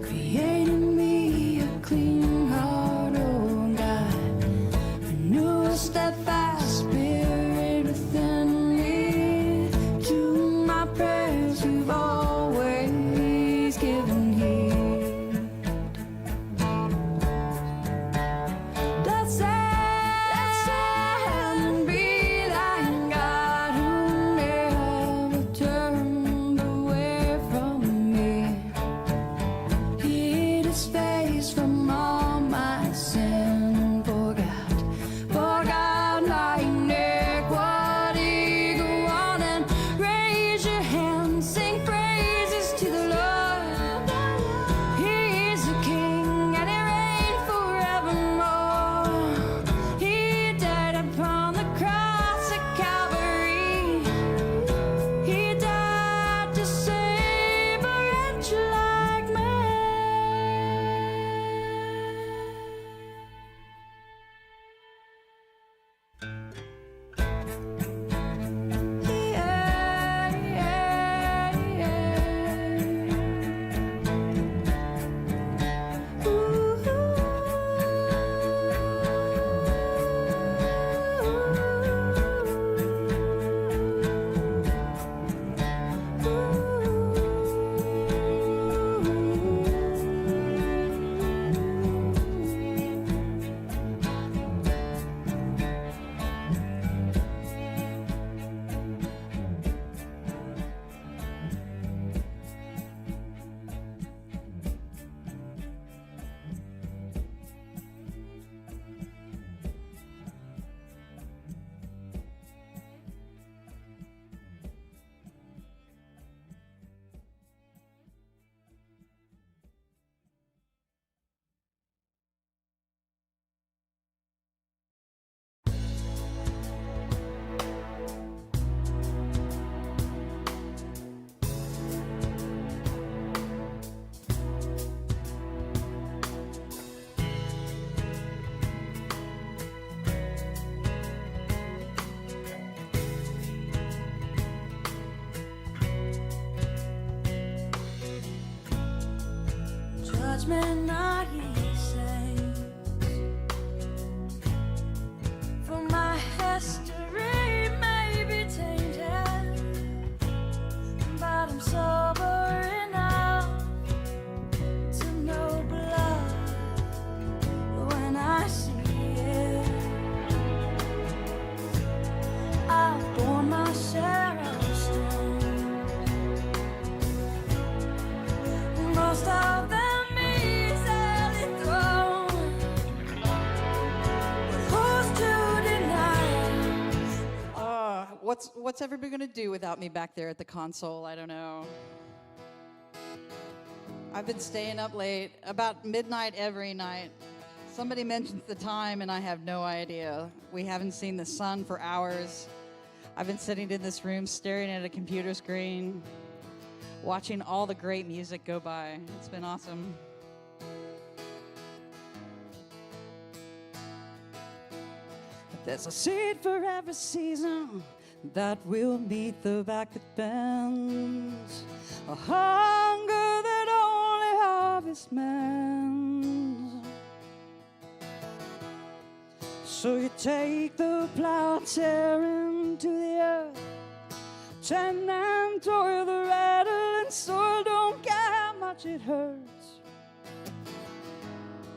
Create in me a clean heart, oh God. Renew a steadfast spirit within me. To my judgment not ye saints. For my history may be tainted, but I'm sober enough to know blood when I see it. I've borne my share of storms, most of them easily thrown. But who's to deny? What's everybody gonna do without me back there at the console? I don't know. I've been staying up late, about midnight every night. Somebody mentions the time and I have no idea. We haven't seen the sun for hours. I've been sitting in this room staring at a computer screen, watching all the great music go by. It's been awesome. There's a seed for every season that will meet the back that bends, a hunger that only harvest mends. So you take the plow, tear into the earth, tend and toil the rattle and soil, don't care how much it hurts.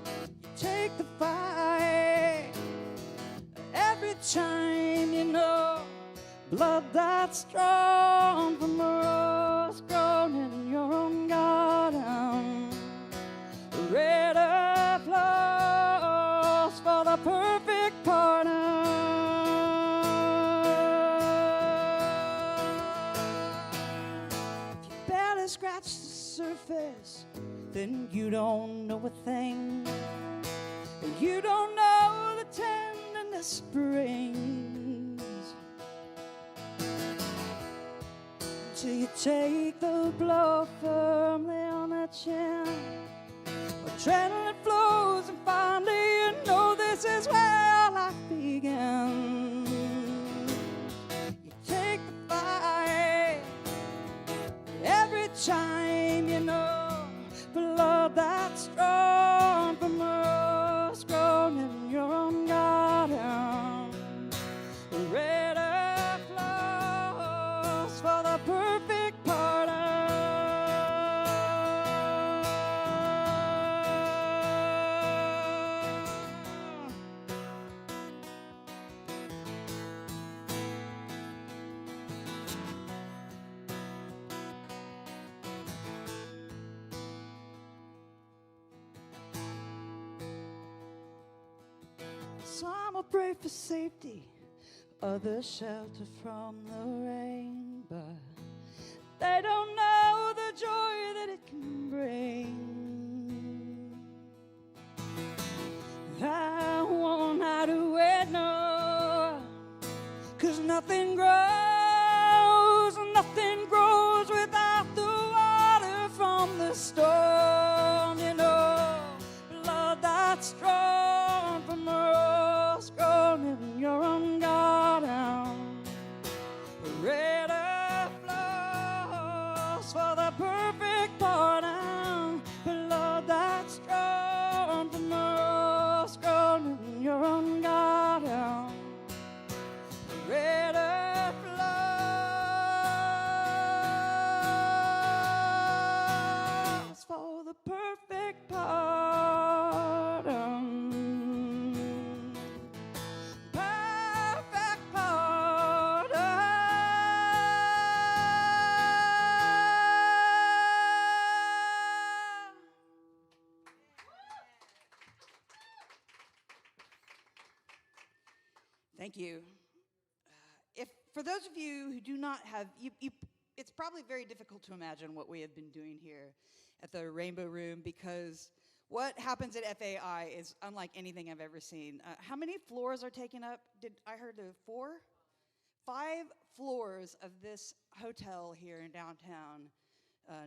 You take the fight every time, you know, blood that's drawn from a rose grown in your own garden. Red applause for the perfect partner. If you barely scratch the surface, then you don't know a thing. You don't know the tenderness brings till you take the blow firmly on the chin. Adrenaline flows and finally you know this is where life begins. You take the fight every time, you know, blood that's drawn from a rose grown in your own garden. Red applause for the perfect partner. Some will pray for safety, others shelter from the rain, but they don't know the joy that it can bring. I won't hide away, no, 'cause nothing grows without the water from the storm, you know, blood that's drawn from a rose grown in your own garden. Red applause for the perfect partner. Blood that's drawn from a rose grown in your own garden. Red applause for the perfect partner. Perfect partner. Thank you. If for those of you who do not have, it's probably very difficult to imagine what we have been doing here at the Rainbow Room, because what happens at FAI is unlike anything I've ever seen. How many floors are taken up? I heard 4? 5 floors of this hotel here in downtown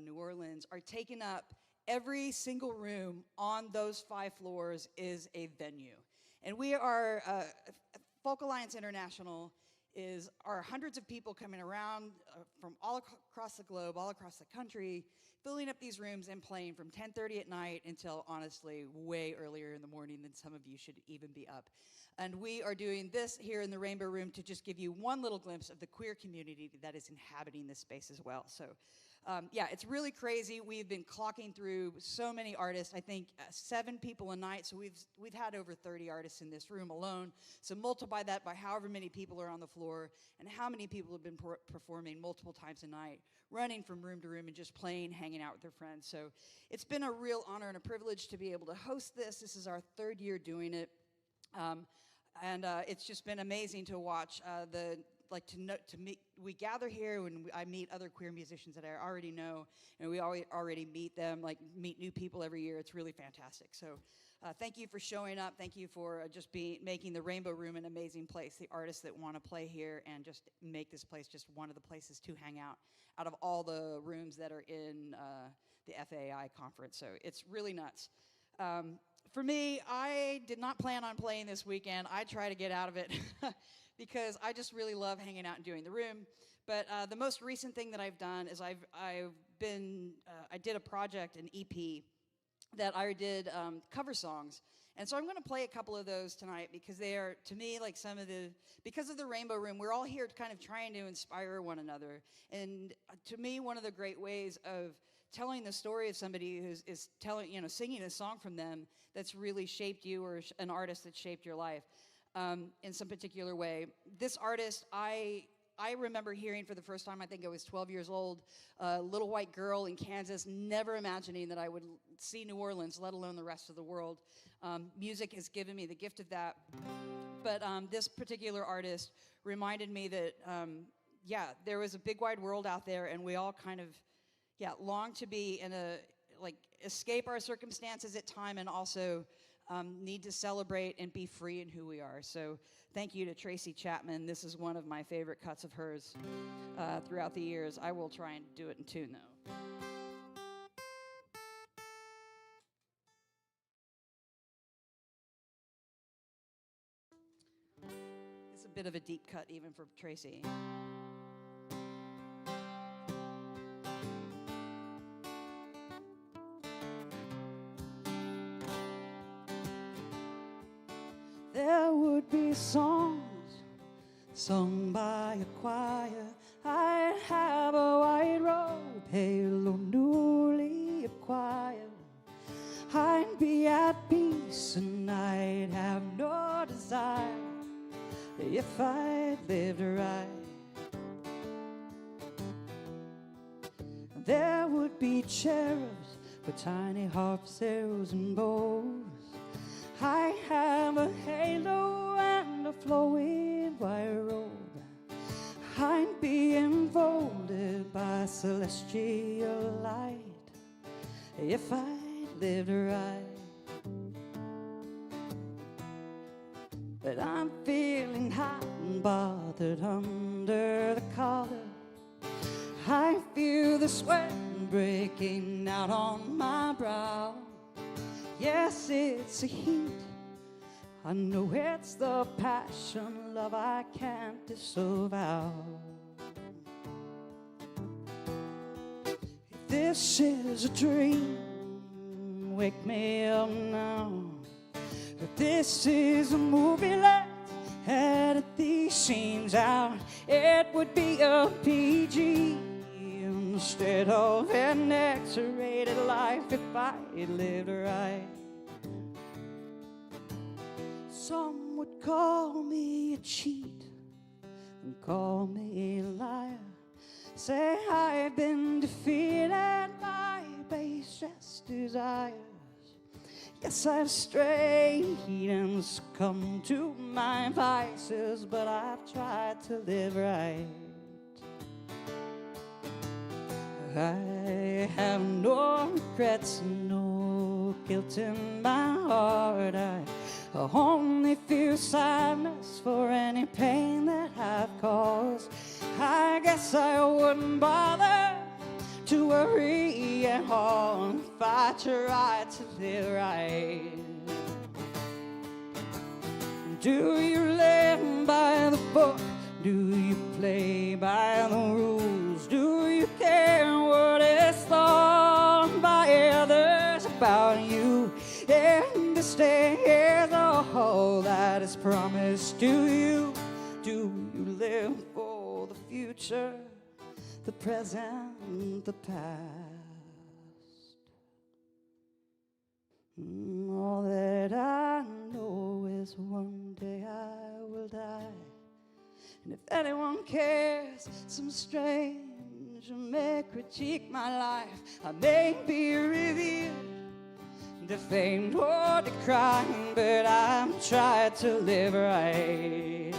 New Orleans are taken up. Every single room on those 5 floors is a venue. And we are, Folk Alliance International are hundreds of people coming around from all across the globe, all across the country, filling up these rooms and playing from 10:30 at night until, honestly, way earlier in the morning than some of you should even be up. And we are doing this here in the Rainbow Room to just give you one little glimpse of the queer community that is inhabiting this space as well. So, yeah, it's really crazy. We've been clocking through so many artists. I think 7 people a night. So we've had over 30 artists in this room alone. So multiply that by however many people are on the floor and how many people have been performing multiple times a night, running from room to room and just playing, hanging out with their friends. So it's been a real honor and a privilege to be able to host this. This is our 3rd year doing it. And it's just been amazing to watch we gather here when I meet other queer musicians that I already know, and we already meet them, meet new people every year. It's really fantastic. So thank you for showing up. Thank you for just making the Rainbow Room an amazing place, the artists that want to play here, and just make this place just one of the places to hang out of all the rooms that are in the FAI conference. So it's really nuts. For me, I did not plan on playing this weekend. I try to get out of it because I just really love hanging out and doing the room. But the most recent thing that I've done is I did a project, an EP, that I did cover songs. And so I'm going to play a couple of those tonight because they are, to me, like because of the Rainbow Room, we're all here kind of trying to inspire one another. And to me, one of the great ways of telling the story of somebody who's singing a song from them that's really shaped you, or an artist that shaped your life in some particular way. This artist, I remember hearing for the first time, I think I was 12 years old, a little white girl in Kansas, never imagining that I would see New Orleans, let alone the rest of the world. Music has given me the gift of that. But this particular artist reminded me that, there was a big wide world out there, and we all kind of, long to be escape our circumstances at time, and also need to celebrate and be free in who we are. So thank you to Tracy Chapman. This is one of my favorite cuts of hers throughout the years. I will try and do it in tune, though. It's a bit of a deep cut even for Tracy. There would be songs sung by a choir. I'd have a white robe, halo newly acquired. I'd be at peace and I'd have no desire if I'd lived right. There would be cherubs with tiny harps, arrows, and bows. I have a halo and a flowing white robe. I'd be enfolded by celestial light if I'd lived right. But I'm feeling hot and bothered under the collar. I feel the sweat breaking out on my brow. Yes, it's a heat. I know it's the passion, love I can't disavow. If this is a dream, wake me up now. If this is a movie, let's edit these scenes out. It would be a PG instead of an X-rated life if I lived right. Some would call me a cheat and call me a liar. Say I've been defeated by basest desires. Yes, I've strayed and succumbed to my vices, but I've tried to live right. I have no regrets, no guilt in my heart. I only feel sadness for any pain that I've caused. I guess I wouldn't bother to worry at all if I tried to live right. Do you live by the book? Do you play by the rules? Do you care what is thought by others about you? And this day is all that is promised to you. Do you live for the future, the present, the past? All that I know is one day I will die. And if anyone cares, some stranger may critique my life. I may be revealed, defamed or decrying, but I'm trying to live right.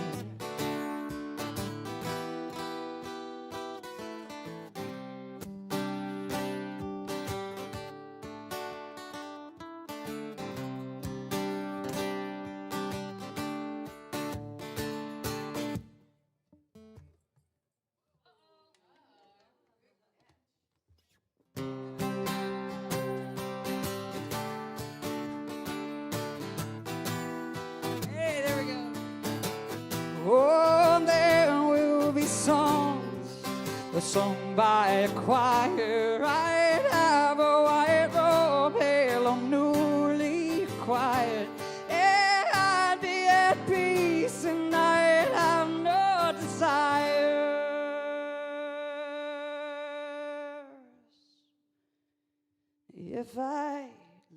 Oh, there will be songs sung by a choir. I'd have a white robe, pale and newly quiet, and I'd be at peace, and I'd have no desires if I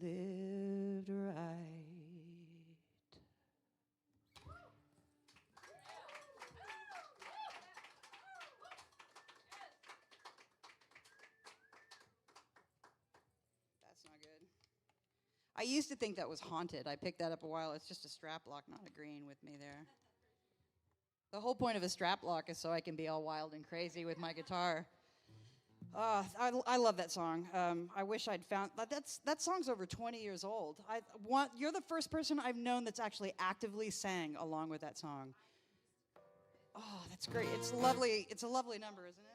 lived right. I used to think that was Haunted. I picked that up a while. It's just a strap lock, not a green with me there. The whole point of a strap lock is so I can be all wild and crazy with my guitar. I love that song. I wish I'd found that song's over 20 years old. You're the first person I've known that's actually actively sang along with that song. Oh, that's great. It's lovely. It's a lovely number, isn't it?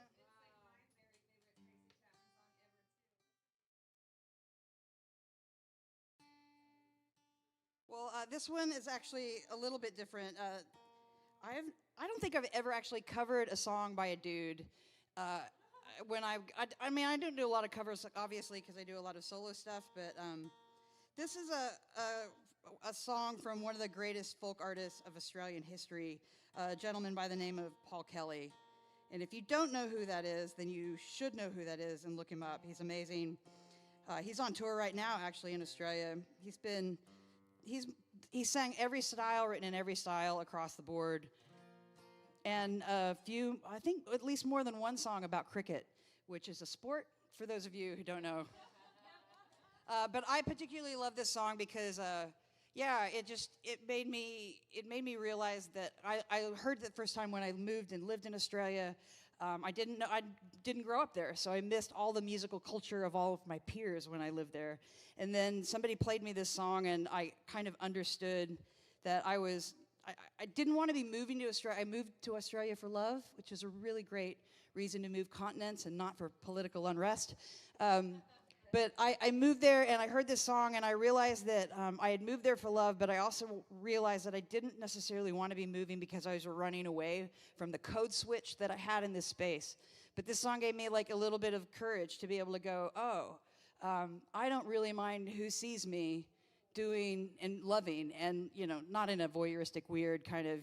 Well, this one is actually a little bit different. I don't think I've ever actually covered a song by a dude. I mean, I don't do a lot of covers, obviously, because I do a lot of solo stuff. But this is a song from one of the greatest folk artists of Australian history, a gentleman by the name of Paul Kelly. And if you don't know who that is, then you should know who that is and look him up. He's amazing. He's on tour right now, actually, in Australia. He's sang every style, written in every style across the board. And I think at least more than one song about cricket, which is a sport, for those of you who don't know. But I particularly love this song because, it made me realize that I heard it the first time when I moved and lived in Australia. I didn't grow up there, so I missed all the musical culture of all of my peers when I lived there. And then somebody played me this song, and I kind of understood that I didn't want to be moving to Australia. I moved to Australia for love, which is a really great reason to move continents and not for political unrest. But I moved there, and I heard this song, and I realized that I had moved there for love, but I also realized that I didn't necessarily want to be moving because I was running away from the code switch that I had in this space. But this song gave me like a little bit of courage to be able to go, I don't really mind who sees me doing and loving, and, not in a voyeuristic, weird kind of,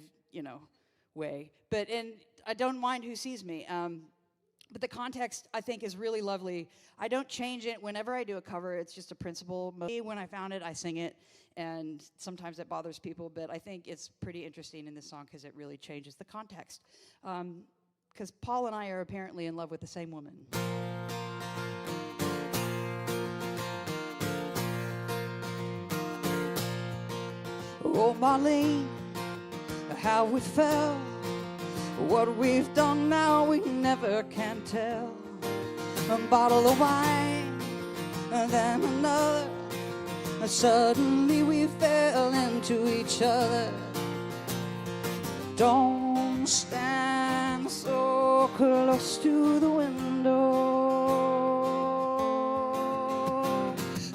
way, but I don't mind who sees me. But the context, I think, is really lovely. I don't change it whenever I do a cover. It's just a principle. When I found it, I sing it, and sometimes it bothers people, but I think it's pretty interesting in this song because it really changes the context. Because Paul and I are apparently in love with the same woman. Oh, Marlene, how we fell. What we've done now, we never can tell. A bottle of wine, and then another. Suddenly we fell into each other. Don't stand so close to the window.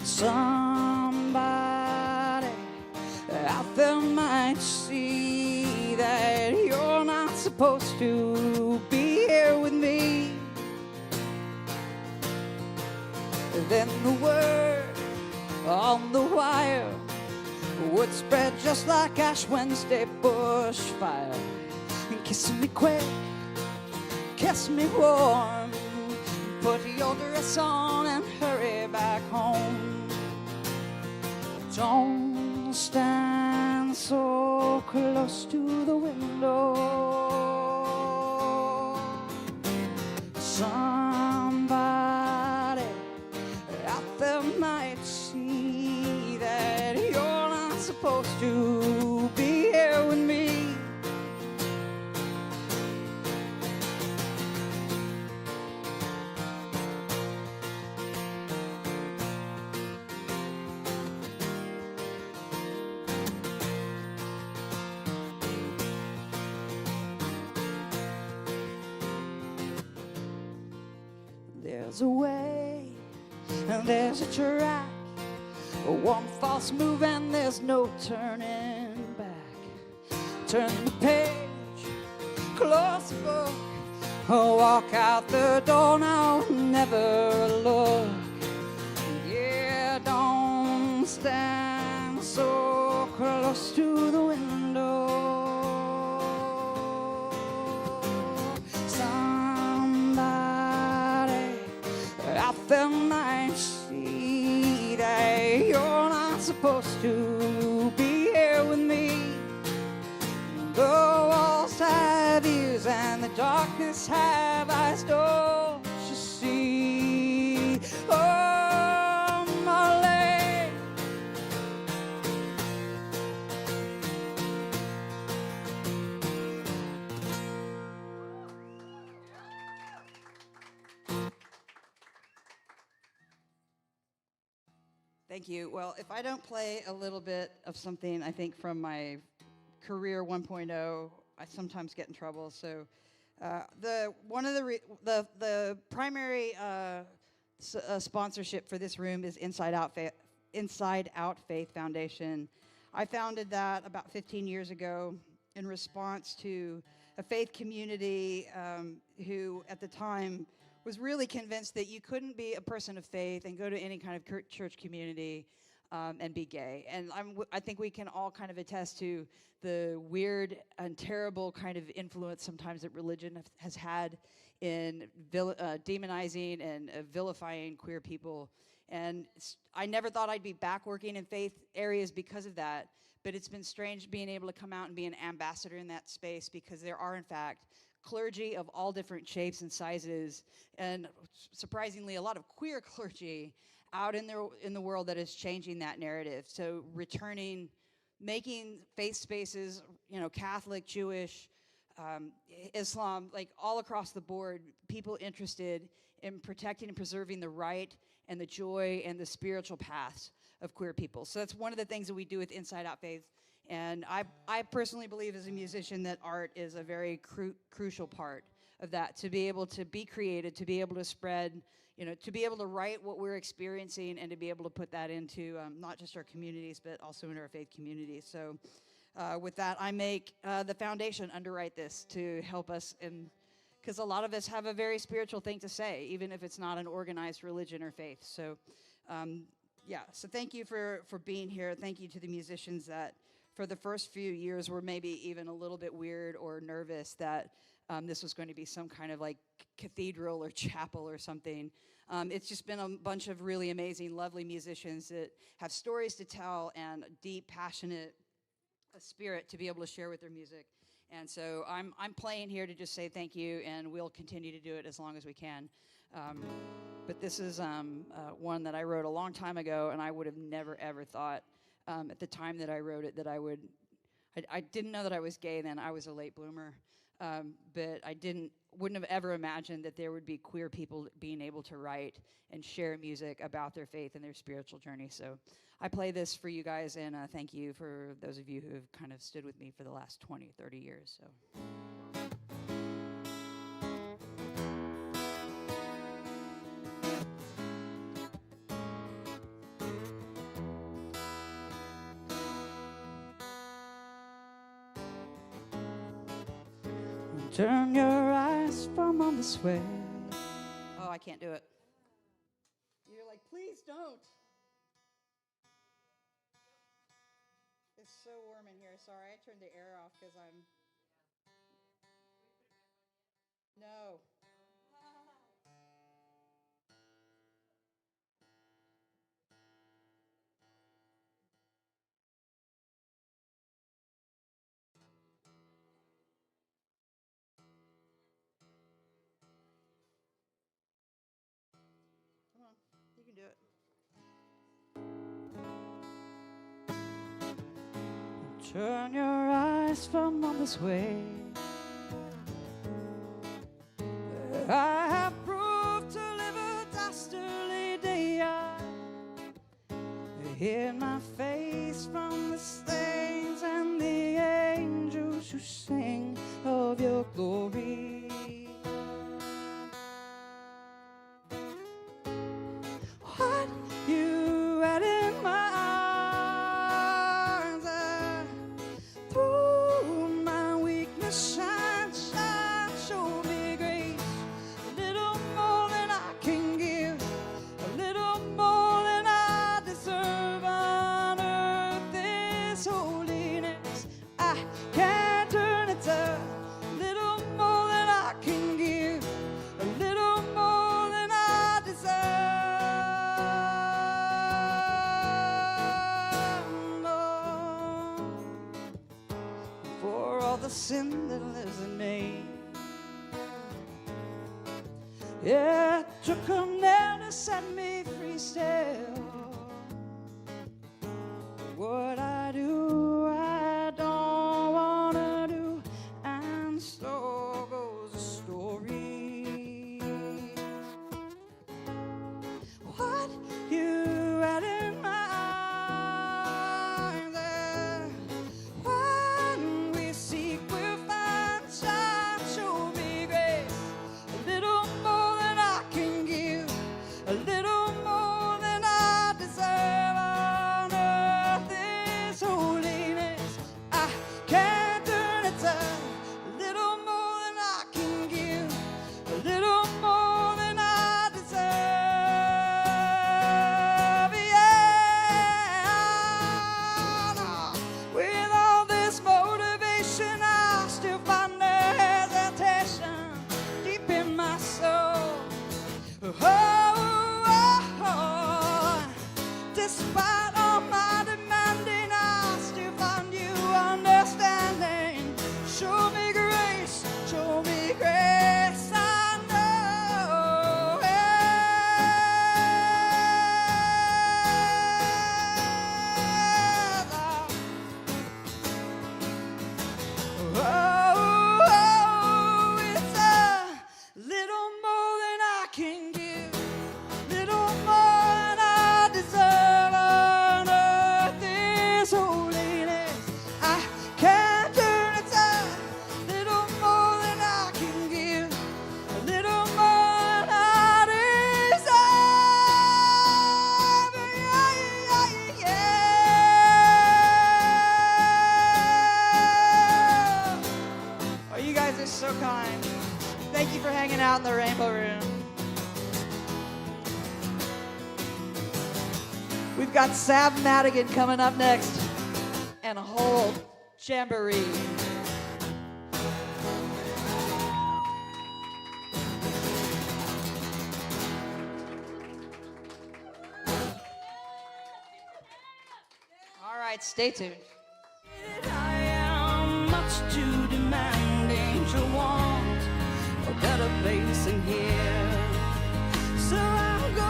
Somebody out there might see that you're not supposed supposed to be here with me. Then the word on the wire would spread just like Ash Wednesday bushfire. And kiss me quick, kiss me warm, put your dress on and hurry back home. Don't stand so close to the window. Somebody out there might see that you're not supposed to be here with me. There's a way and there's a track, one false move and there's no turning back. Turn the page, close the book, walk out the door now, never look. Yeah, don't stand so close to the window. Out there might see that you're not supposed to be here with me. The walls have ears and the darkness have eyes, don't you see? Oh, Molly. Thank you. Well, if I don't play a little bit of something, I think from my career 1.0, I sometimes get in trouble. So, the primary sponsorship for this room is Inside Out Faith Foundation. I founded that about 15 years ago in response to a faith community who, at the time, was really convinced that you couldn't be a person of faith and go to any kind of church community and be gay. And I think we can all kind of attest to the weird and terrible kind of influence sometimes that religion has had in demonizing and vilifying queer people. And I never thought I'd be back working in faith areas because of that, but it's been strange being able to come out and be an ambassador in that space, because there are, in fact, clergy of all different shapes and sizes, and surprisingly a lot of queer clergy out in the world that is changing that narrative. So making faith spaces, Catholic, Jewish, Islam, like all across the board, people interested in protecting and preserving the right and the joy and the spiritual paths of queer people. So that's one of the things that we do with Inside Out Faith. And I personally believe as a musician that art is a very crucial part of that, to be able to be creative, to be able to spread, to be able to write what we're experiencing and to be able to put that into not just our communities, but also in our faith communities. So with that, I make the foundation underwrite this to help us, because a lot of us have a very spiritual thing to say, even if it's not an organized religion or faith. So so thank you for being here. Thank you to the musicians that for the first few years were maybe even a little bit weird or nervous that this was going to be some kind of like cathedral or chapel or something. It's just been a bunch of really amazing, lovely musicians that have stories to tell and deep, passionate spirit to be able to share with their music. And so I'm playing here to just say thank you, and we'll continue to do it as long as we can. But this is one that I wrote a long time ago, and I would have never, ever thought at the time that I wrote it that I didn't know that I was gay then. I was a late bloomer. But I wouldn't have ever imagined that there would be queer people being able to write and share music about their faith and their spiritual journey. So I play this for you guys, and thank you for those of you who have kind of stood with me for the last 20, 30 years. So. Turn your eyes from on this way. Oh, I can't do it. You're like, please don't. It's so warm in here. Sorry, I turned the air off because I'm... No. Come on, you can do it. Turn your eyes from on this way. I have proved to live a dastardly day. I hid my face from the stains and the angels who sing of your glory. What you had in my arms, through my weakness shine, shine, show me grace. A little more than I can give, a little more than I deserve. On earth this holiness I can't turn it to. A little more than I can give, a little more than I deserve. For all the sin that lives in me. Yeah, it took a nail to set me free still. What I do, I don't wanna do, and so goes the story. What you had in my arms, when we seek, we'll find. Shine, show me grace. A little more than I can give, a little more than I deserve. On earth this holiness I can't turn it to. A little more than I can give, a little more than I deserve. Yeah, with all this motivation, I still find the hesitation deep in my soul. Despite all my demanding, I still find you understanding. Show me grace, show me grace. I know. It's a little more than I can give, little more than I deserve. On earth this holiness I can't turn it to. Little more than I can give, a little more than I deserve. Yeah. Oh, you guys are so kind. Thank you for hanging out in the Rainbow Room. We've got Sav Madigan coming up next, and a whole jamboree. All right, stay tuned. I am much too demanding to want a better place in here. So I'll go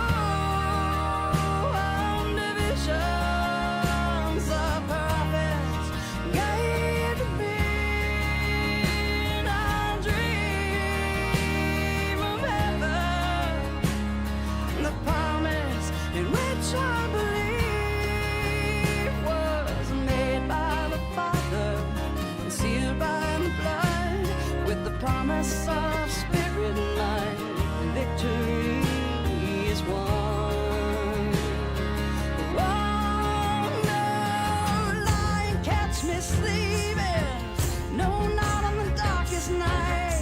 on divisions of purpose, guide me, and I'll dream of heaven, the promise in which I believe was made by the Father and sealed by the blood, with the promise of spirit and life. Victory is won. Oh, no, lying catch me sleeping. No, not on the darkest night.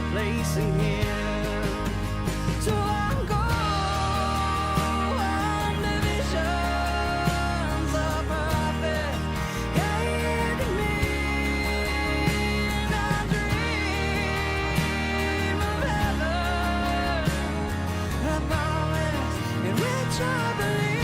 a place in here. So I'm going to visions of prophet guide me, and I dream of heaven, a promise in which I believe.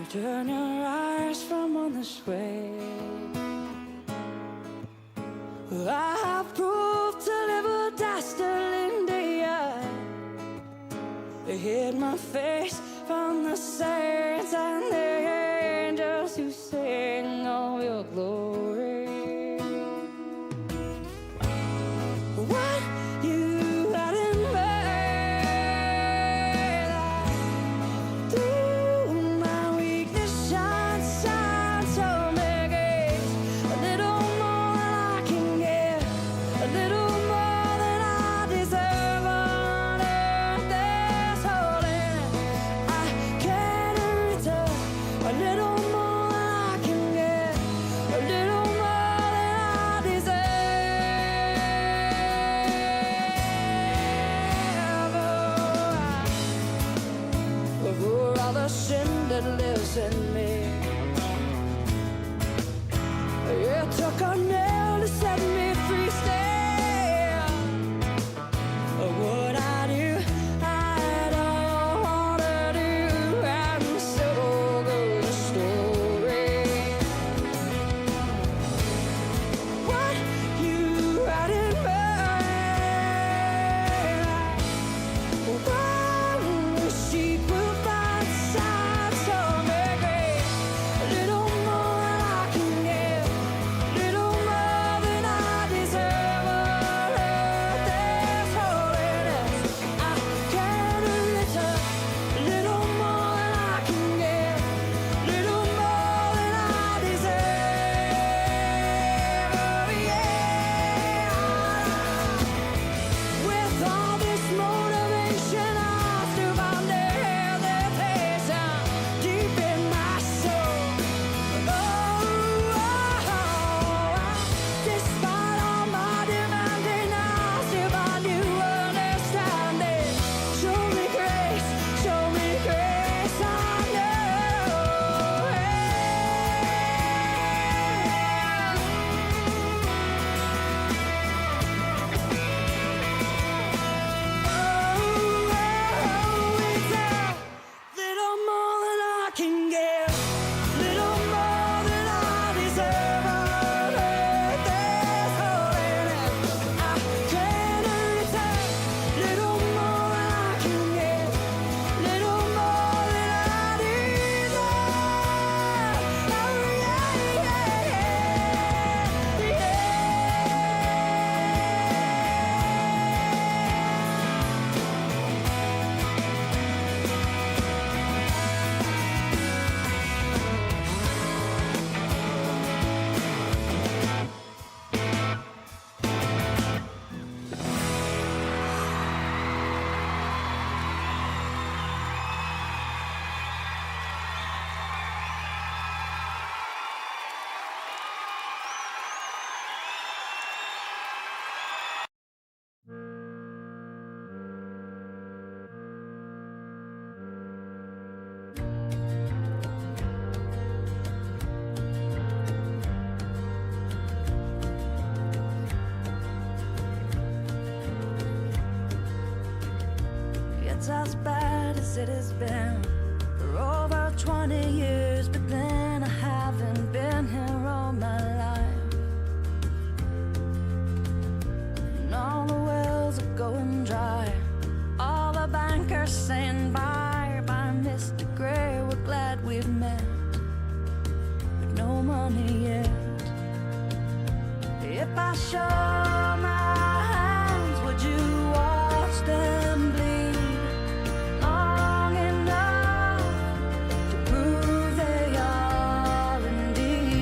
Turn your eyes from on this way. I have proved to live a dastardly day. I hid my face from the saints and the angels who sing of your glory. What you had in mind, through my weakness shine so many. A little more than I can give, a little more than I deserve on earth this holiness. I can't return. A little more than I can give, a little more than I deserve. For all the sin that lives in me, it took a nail to set me free. Still, what I do, I don't wanna do, and so goes the story. What you had in mind, one sheep will find signs so many. A little more than I can give, little more than I deserve. On earth there's holiness. I can't return. A little more than I can give, little more than I deserve. Oh yeah. With all this motivation, I still find hesitation deep in my soul. Despite all my demanding, I still find you understanding. Show me grace, I little more than I can give, little more than I deserve. On earth there's holiness. I can't return. Little more than I can give, little more than I deserve. Oh It's as bad as it has been for over 20 years, but then I haven't been here all my life. If I show my hands, would you watch them bleed long enough to prove they are indeed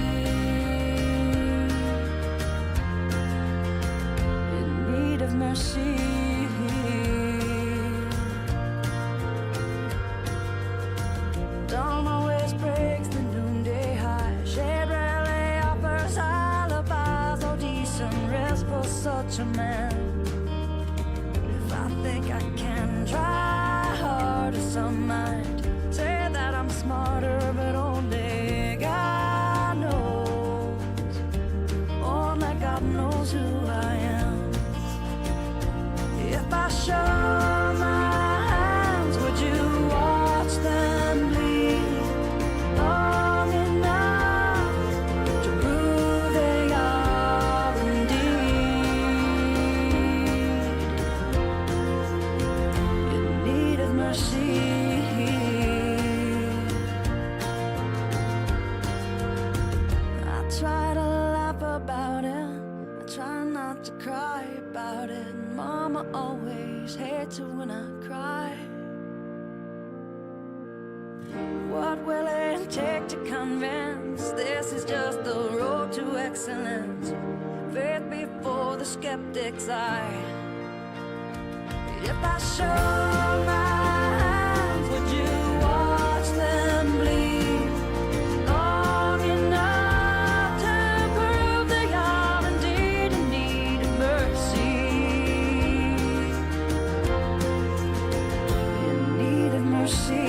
in need of mercy? Dawn always breaks the noonday high. Shade rarely offers alibis or decent rest for such a man. If I think I can try hard as some might say that I'm smarter, but only God knows. Only God knows who I am. If I show my hands, would you watch them bleed long enough to prove they are indeed in need of mercy? I try to laugh about it, I try not to cry about it. Mama always hates it when I cry. What will it take to convince this is just the road to excellence? Faith before the skeptic's eye. If I show my hands, would you watch them bleed long enough to prove they are indeed in need of mercy? In need of mercy.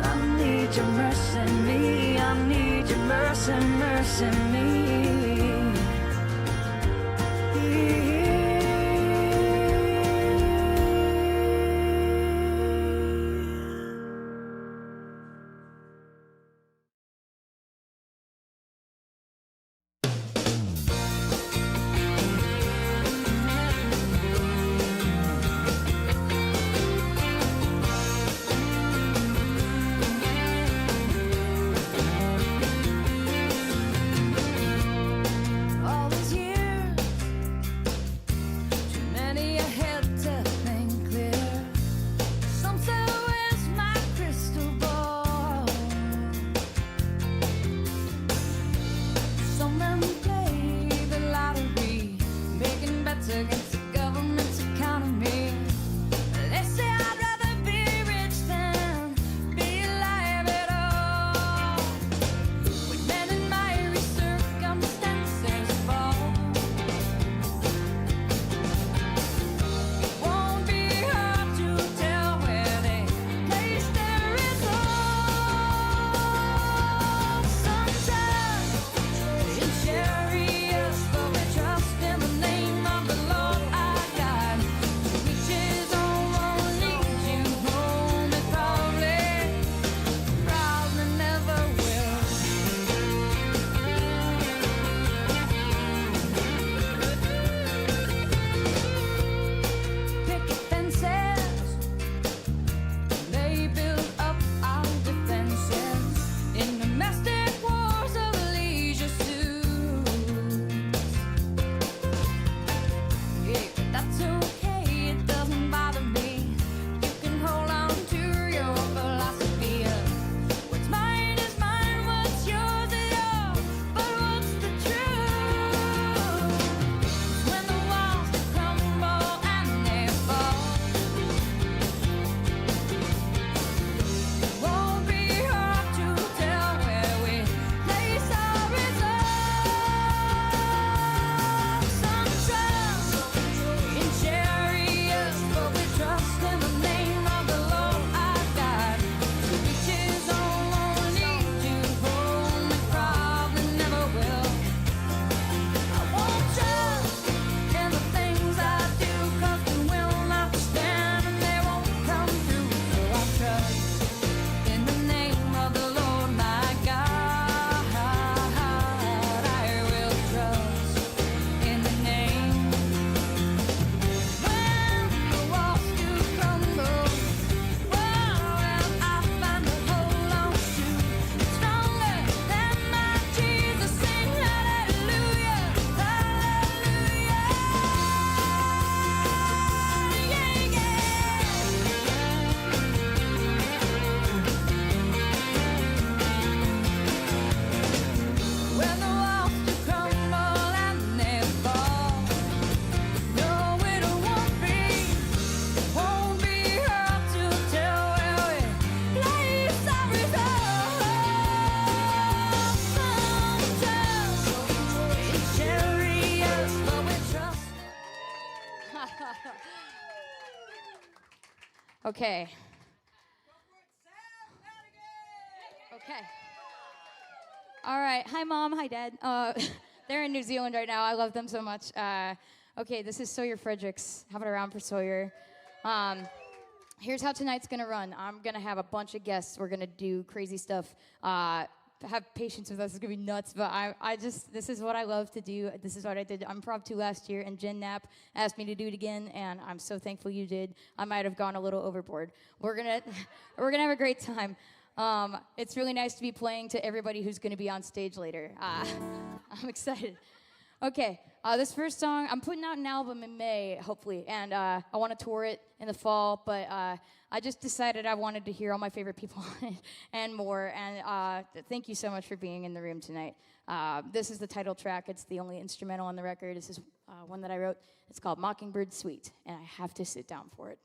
I need your mercy, me. I need your mercy, mercy, me. Okay. Okay. All right. Hi, Mom. Hi, Dad. They're in New Zealand right now. I love them so much. Okay, this is Sawyer Fredericks. Have it around for Sawyer. Here's how tonight's going to run. I'm going to have a bunch of guests. We're going to do crazy stuff. Have patience with us. It's going to be nuts. But this is what I love to do. This is what I did Improv 2 last year. And Jen Knapp asked me to do it again. And I'm so thankful you did. I might have gone a little overboard. We're going to have a great time. It's really nice to be playing to everybody who's going to be on stage later. I'm excited. Okay, this first song, I'm putting out an album in May, hopefully, and I want to tour it in the fall, but I just decided I wanted to hear all my favorite people on it and more, and thank you so much for being in the room tonight. This is the title track. It's the only instrumental on the record. This is one that I wrote. It's called Mockingbird Suite, and I have to sit down for it.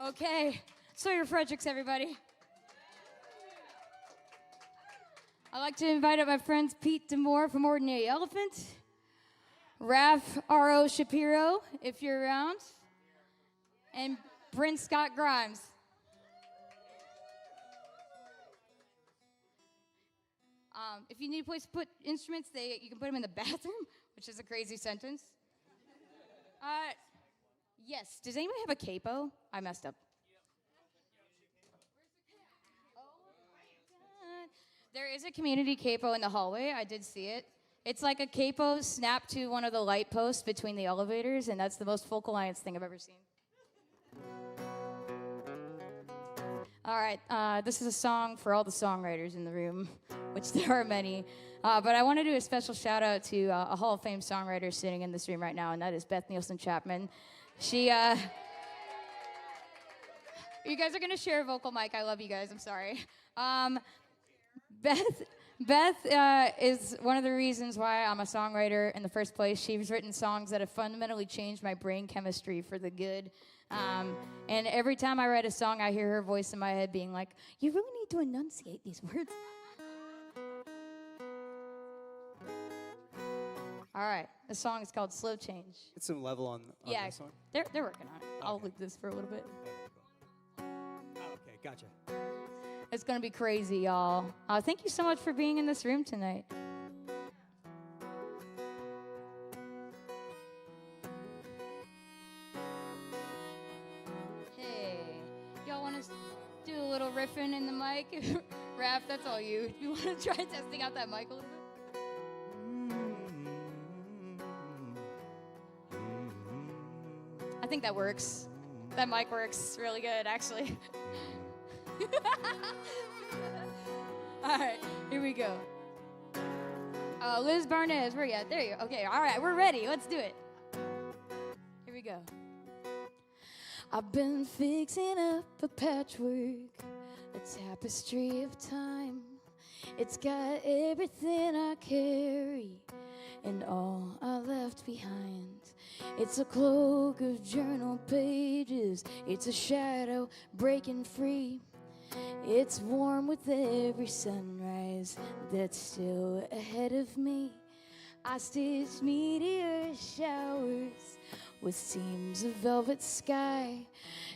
Okay, Sawyer Fredericks, everybody. I'd like to invite up my friends Pete Demore from Ordinary Elephant, Raph R.O. Shapiro, if you're around, and Brent Scott Grimes. If you need a place to put instruments, you can put them in the bathroom, which is a crazy sentence. Yes. Does anybody have a capo? I messed up. There is a community capo in the hallway. I did see it. It's like a capo snapped to one of the light posts between the elevators, and that's the most Folk Alliance thing I've ever seen. All right, this is a song for all the songwriters in the room, which there are many. But I want to do a special shout out to a Hall of Fame songwriter sitting in this room right now, and that is Beth Nielsen Chapman. She, you guys are going to share a vocal mic. I love you guys. I'm sorry. Beth is one of the reasons why I'm a songwriter in the first place. She's written songs that have fundamentally changed my brain chemistry for the good. And every time I write a song, I hear her voice in my head being like, you really need to enunciate these words. All right, the song is called Slow Change. Get some level on yeah, this one. They're working on it. Okay. I'll leave this for a little bit. Okay, gotcha. It's going to be crazy, y'all. Thank you so much for being in this room tonight. Hey, y'all want to do a little riffing in the mic? Raph, that's all you. You want to try testing out that mic a little bit? I think that works. That mic works really good, actually. All right, here we go. Liz Barnez, where you at? There you go. Okay, all right, we're ready. Let's do it. Here we go. I've been fixing up a patchwork, a tapestry of time. It's got everything I carry and all I left behind. It's a cloak of journal pages. It's a shadow breaking free. It's warm with every sunrise that's still ahead of me. I stitch meteor showers with seams of velvet sky.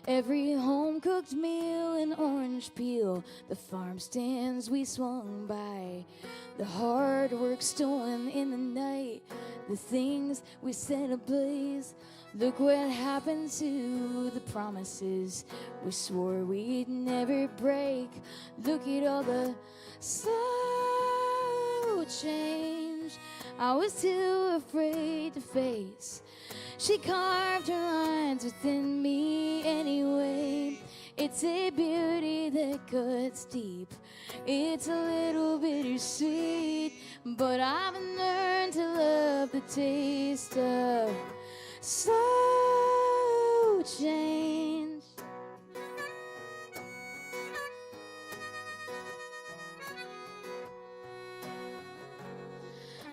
Every home-cooked meal in orange peel, the farm stands we swung by. The hard work stolen in the night, the things we set ablaze. Look what happened to the promises we swore we'd never break. Look at all the slow change I was too afraid to face. She carved her lines within me anyway. It's a beauty that cuts deep. It's a little bittersweet, but I've learned to love the taste of slow change.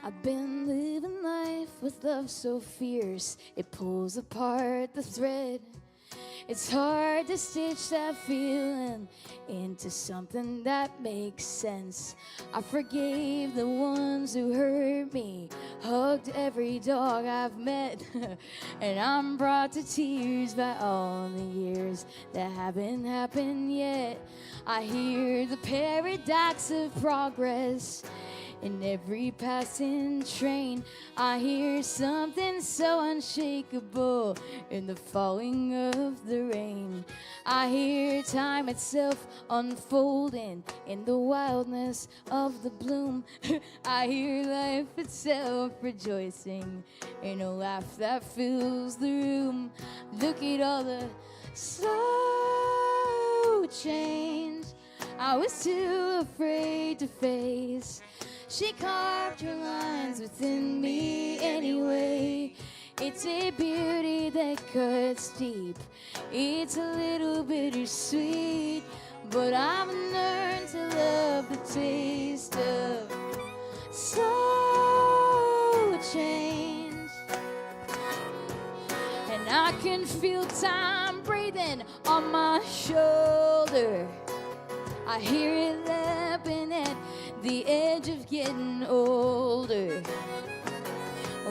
I've been living life with love so fierce, it pulls apart the thread. It's hard to stitch that feeling into something that makes sense. I forgave the ones who hurt me, hugged every dog I've met, and I'm brought to tears by all the years that haven't happened yet. I hear the paradox of progress in every passing train. I hear something so unshakable in the falling of the rain. I hear time itself unfolding in the wildness of the bloom. I hear life itself rejoicing in a laugh that fills the room. Look at all the slow change I was too afraid to face. She carved her lines within me anyway. It's a beauty that cuts deep. It's a little bittersweet, but I've learned to love the taste of slow change. And I can feel time breathing on my shoulder. I hear it lapping at the edge of getting older.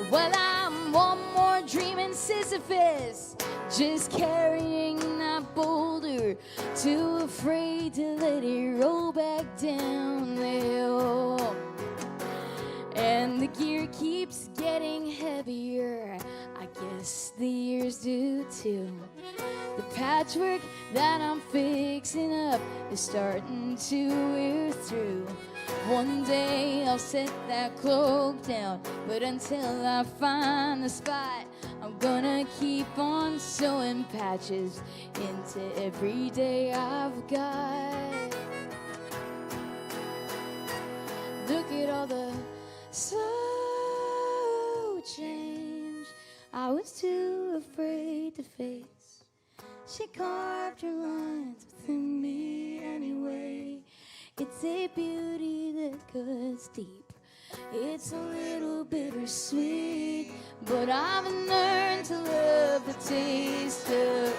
Well, I'm one more dreaming Sisyphus, just carrying that boulder, too afraid to let it roll back down the hill. gear keeps getting heavier. I guess the years do too. The patchwork that I'm fixing up is starting to wear through. One day I'll set that cloak down, but until I find the spot, I'm gonna keep on sewing patches into every day I've got. Look at all the slow change I was too afraid to face. She carved her lines within me anyway. It's a beauty that cuts deep. It's a little bittersweet, but I've learned to love the taste of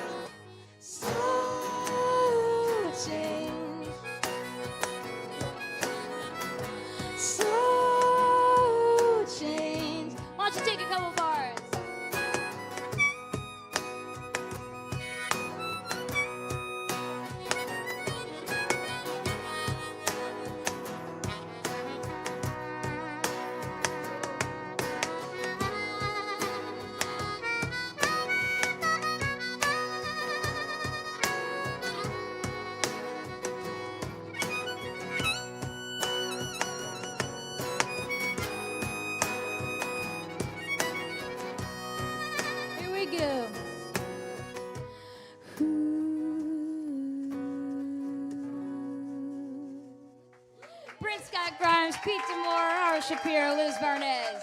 slow change. Slow change. Why don't you take a couple bars? Pete Moore, Ara Shapiro, Liz Barnez.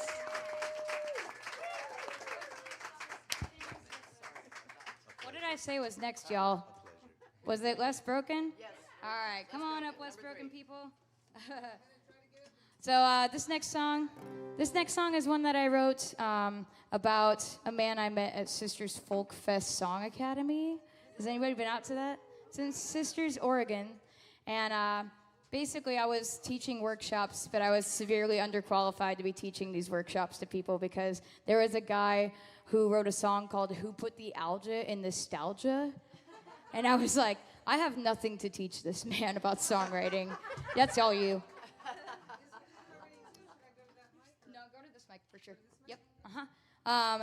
What did I say was next, y'all? Was it Less Broken? Yes. All right, come on up, Less Broken people. So this next song is one that I wrote about a man I met at Sisters Folk Fest Song Academy. Has anybody been out to that? It's in Sisters, Oregon, and basically, I was teaching workshops, but I was severely underqualified to be teaching these workshops to people because there was a guy who wrote a song called Who Put the Alga in Nostalgia? And I was like, I have nothing to teach this man about songwriting. That's all you. No, go to this mic for sure. Yep,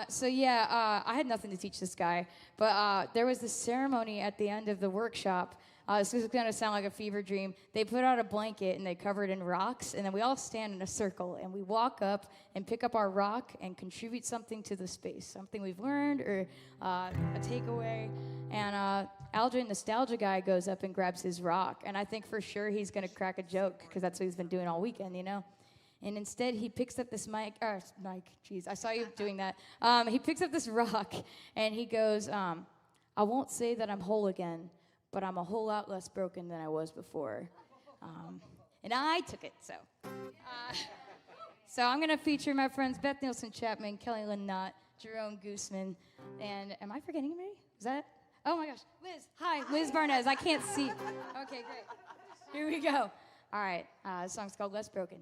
So yeah, I had nothing to teach this guy, but there was this ceremony at the end of the workshop. This is going to sound like a fever dream. They put out a blanket and they cover it in rocks, and then we all stand in a circle, and we walk up and pick up our rock and contribute something to the space, something we've learned or a takeaway. And Alga Nostalgia guy goes up and grabs his rock, and I think for sure he's going to crack a joke because that's what he's been doing all weekend, you know? And instead, he picks up this jeez, I saw you doing that. He picks up this rock, and he goes, I won't say that I'm whole again, but I'm a whole lot less broken than I was before. And I took it, so. So I'm going to feature my friends Beth Nielsen Chapman, Kelly Lynn Knott, Jerome Gooseman, and am I forgetting anybody? Is that it? Oh my gosh, Liz. Hi, Liz Barnez. I can't see. Okay, great. Here we go. All right, the song's called Less Broken.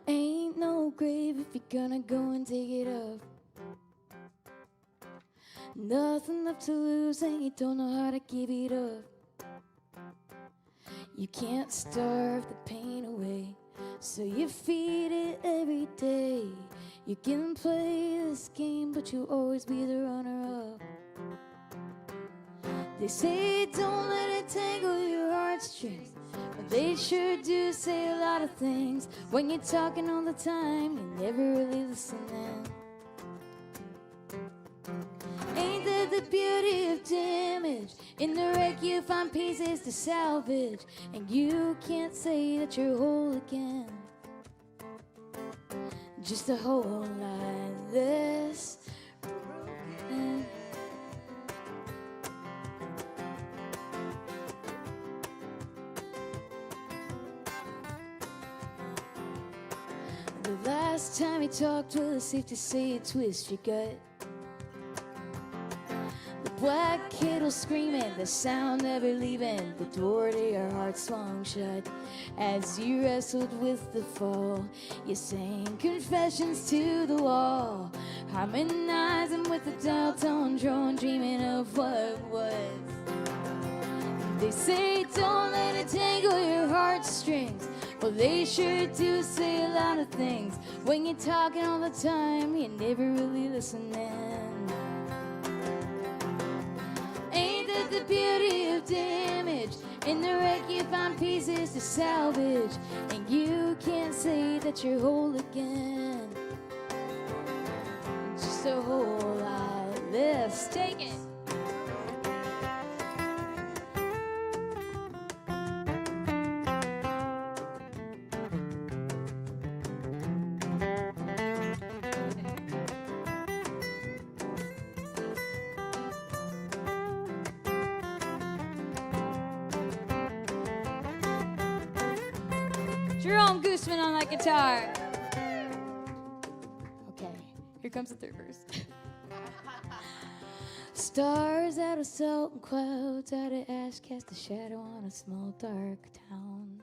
Ain't no grave if you're gonna go and dig it up. Nothing left to lose and you don't know how to give it up. You can't starve the pain away, so you feed it every day. You can play this game, but you'll always be the runner-up. They say don't let it tangle your heartstrings, but they sure do say a lot of things. When you're talking all the time, you're never really listening. Ain't that the beauty of damage? In the wreck you find pieces to salvage, and you can't say that you're whole again. Just a whole lot less broken. The last time you talked, well, it's safe to say it twists your gut. The black kettle screaming, the sound never leaving, the door to your heart swung shut. As you wrestled with the fall, you sang confessions to the wall. harmonizing with the dial-tone drone, dreaming of what was. They say don't let it tangle your heartstrings. Well, they sure do say a lot of things. When you're talking all the time, you're never really listening. Ain't that the beauty of damage? In the wreck you find pieces to salvage, and you can't say that you're whole again. Just a whole lot less. Take it. Jerome Gooseman on that guitar. Okay, here comes the third verse. Stars out of salt and clouds out of ash cast a shadow on a small dark town.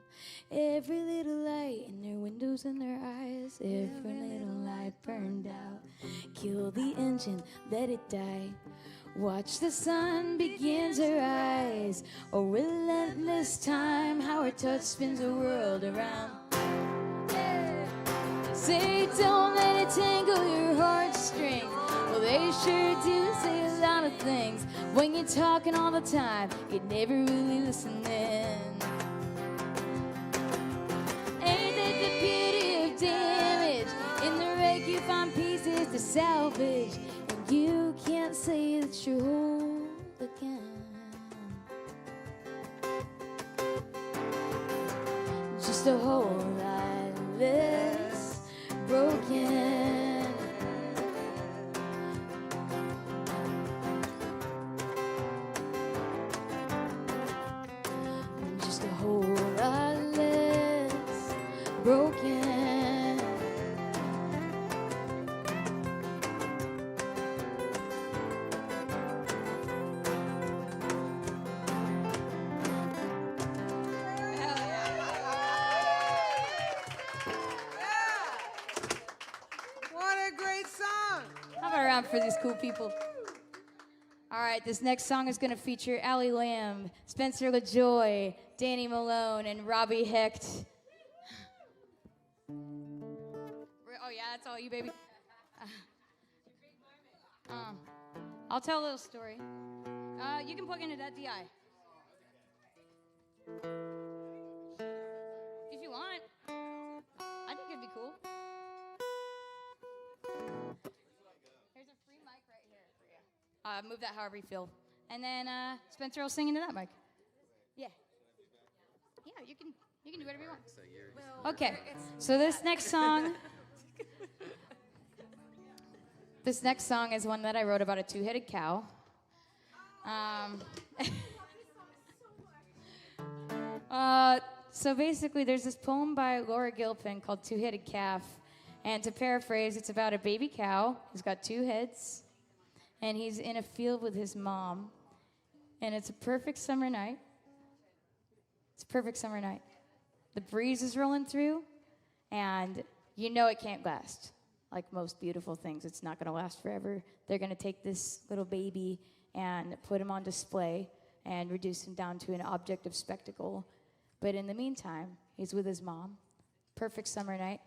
Every little light in their windows and their eyes, every little light burned out. Kill the engine, let it die. Watch the sun begin to rise. A relentless time, how our touch spins the world around. Yeah. Say don't let it tangle your heartstrings. Well, they sure do say a lot of things. When you're talking all the time, you're never really listening. Ain't that the beauty of damage? In the wreck you find pieces to salvage, and you can't say that you're whole again. Just a whole lot less broken. Just a whole lot less broken. For these cool people. All right, this next song is going to feature Allie Lamb, Spencer LaJoy, Danny Malone, and Robbie Hecht. Oh yeah, that's all you, baby. I'll tell a little story. You can plug into that DI. If you want. I think it'd be cool. Move that however you feel. And then Spencer will sing into that mic. Yeah. Yeah, you can do whatever you want. Okay, so this next song is one that I wrote about a two-headed cow. So basically there's this poem by Laura Gilpin called Two-Headed Calf. And to paraphrase, it's about a baby cow who's got two heads. And he's in a field with his mom. And it's a perfect summer night. It's a perfect summer night. The breeze is rolling through, and you know it can't last. Like most beautiful things, it's not going to last forever. They're going to take this little baby and put him on display and reduce him down to an object of spectacle. But in the meantime, he's with his mom. Perfect summer night.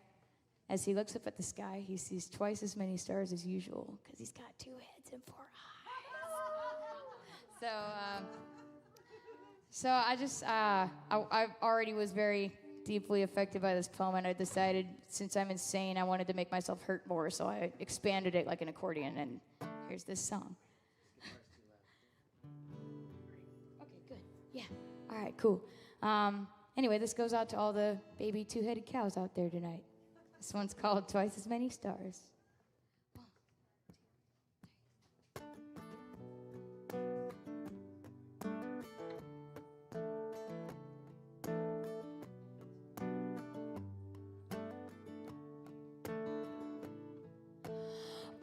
As he looks up at the sky, he sees twice as many stars as usual because he's got two heads and four eyes. So I already was very deeply affected by this poem, and I decided, since I'm insane, I wanted to make myself hurt more, so I expanded it like an accordion, and here's this song. Okay, good. Yeah. All right, cool. Anyway, this goes out to all the baby two-headed cows out there tonight. This one's called Twice as Many Stars.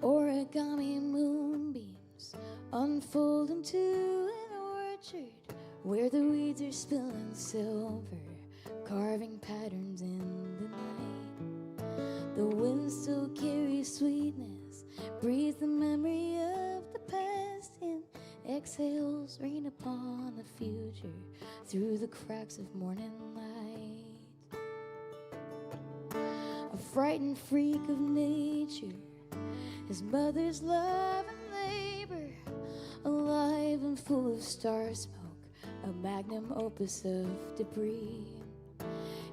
Origami moonbeams unfold into an orchard where the weeds are spilling silver, carving patterns in the night. The wind still carries sweetness, breeze bells ring upon the future through the cracks of morning light. A frightened freak of nature, his mother's love and labor, alive and full of star smoke, a magnum opus of debris.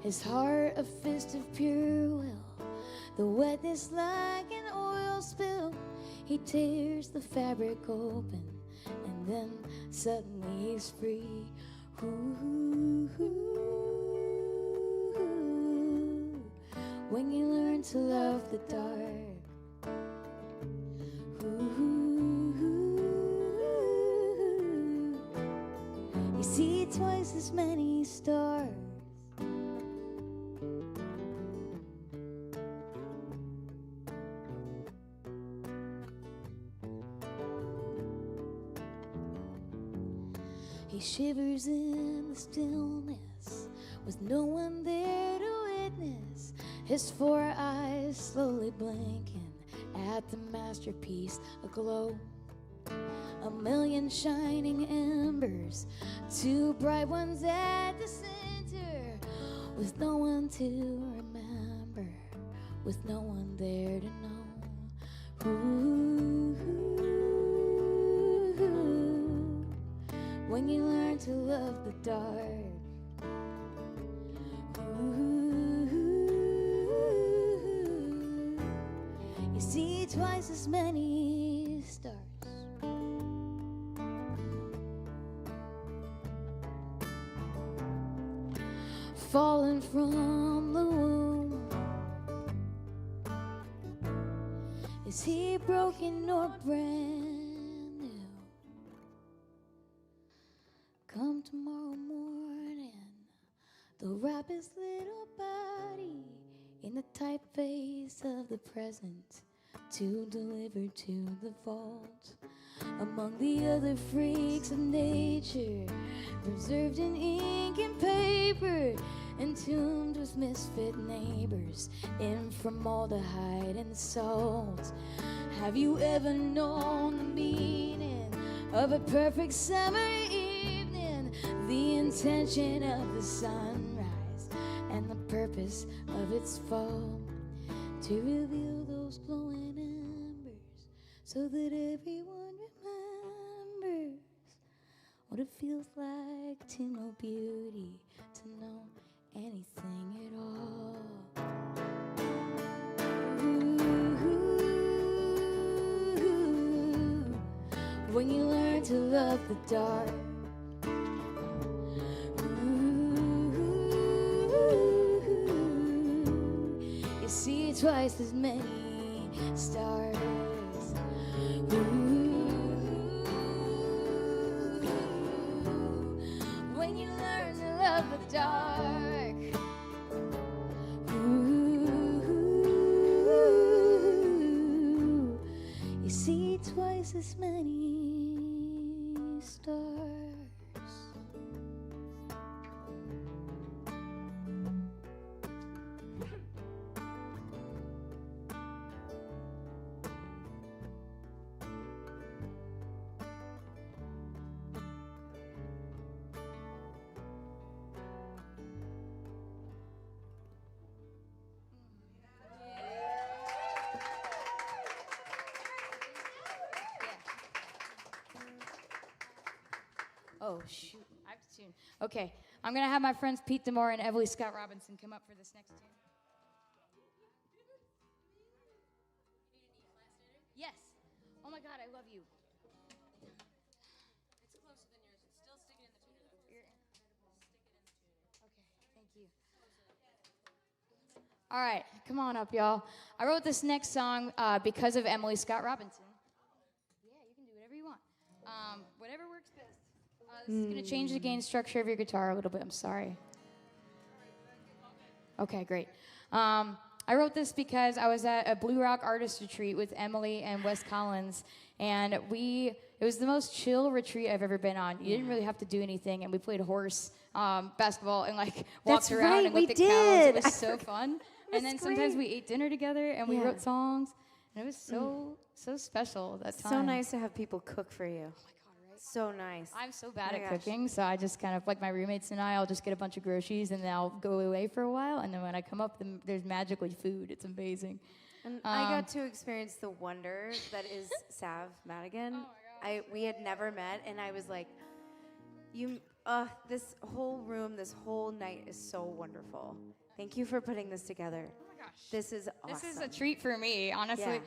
His heart a fist of pure will, the wetness like an oil spill. He tears the fabric open, and then suddenly he's free. Ooh, when you learn to love the dark. Ooh, you see twice as many stars. He shivers in the stillness with no one there to witness, his 4 eyes slowly blinking at the masterpiece aglow. A million shining embers, 2 bright ones at the center, with no one to remember, with no one there to know. Ooh, when you learn to love the dark. Ooh, you see twice as many stars. Fallen from the womb, is he broken or brand new? Come tomorrow morning, they'll wrap his little body in the typeface of the present to deliver to the vault. Among the other freaks of nature, preserved in ink and paper, entombed with misfit neighbors, in formaldehyde and salt. Have you ever known the meaning of a perfect summer evening, the intention of the sunrise and the purpose of its fall, to reveal those glowing embers so that everyone remembers what it feels like to know beauty, to know anything at all. Ooh, when you learn to love the dark. Ooh, you see twice as many stars. Ooh, when you learn to love the dark. Ooh, you see twice as many stars. Oh, shoot. I have to tune. Okay, I'm going to have my friends Pete Demore and Emily Scott Robinson come up for this next tune. Yes. Oh, my God, I love you. It's closer than yours. It's still sticking in the tuner, though. You're incredible. Stick it in the tuner. Okay, thank you. All right, come on up, y'all. I wrote this next song because of Emily Scott Robinson. Yeah, you can do whatever you want. Whatever works best. This is going to change the gain structure of your guitar a little bit. I'm sorry. Okay, great. I wrote this because I was at a Blue Rock artist retreat with Emily and Wes Collins, and it was the most chill retreat I've ever been on. You didn't really have to do anything, and we played horse basketball and walked around and looked at cows. It was so fun. And then sometimes we ate dinner together and we wrote songs, and it was so special that time. So nice to have people cook for you. So nice. I'm so bad Oh at my gosh. cooking, so I just kind of, like my roommates and I'll just get a bunch of groceries and then I'll go away for a while, and then when I come up, there's magically food. It's amazing. And I got to experience the wonder that is Sav Madigan. We had never met, and I was like, this whole room, this whole night is so wonderful. Thank you for putting this together. Oh my gosh. This is awesome. This is a treat for me, honestly.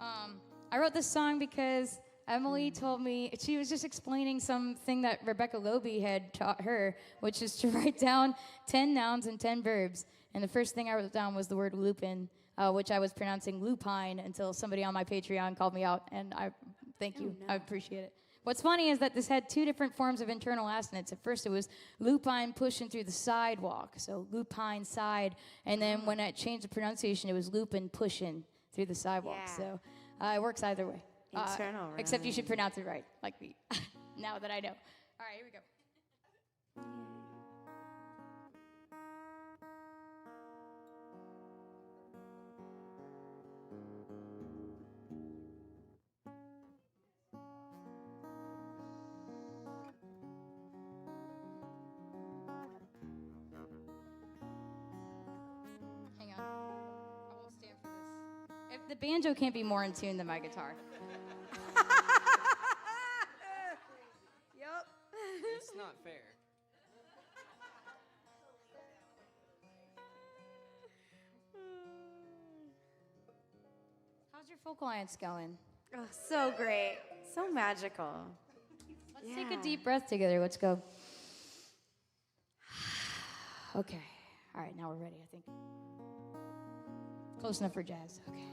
I wrote this song because Emily told me, she was just explaining something that Rebecca Loby had taught her, which is to write down 10 nouns and 10 verbs. And the first thing I wrote down was the word lupin, which I was pronouncing lupine until somebody on my Patreon called me out, and I thank you. I appreciate it. What's funny is that this had two different forms of internal assonance. At first it was lupine pushing through the sidewalk, so lupine side, and then when I changed the pronunciation, it was lupin pushing through the sidewalk. Yeah. So it works either way. Internal, Except you should pronounce it right, like me, now that I know. All right, here we go. Hang on. I won't stand for this. If the banjo can't be more in tune than my guitar. Yep. It's not fair. How's your focal lines going? Oh, so great. So magical. Let's take a deep breath together. Let's go. Okay. All right, now we're ready, I think. Close enough for jazz. Okay.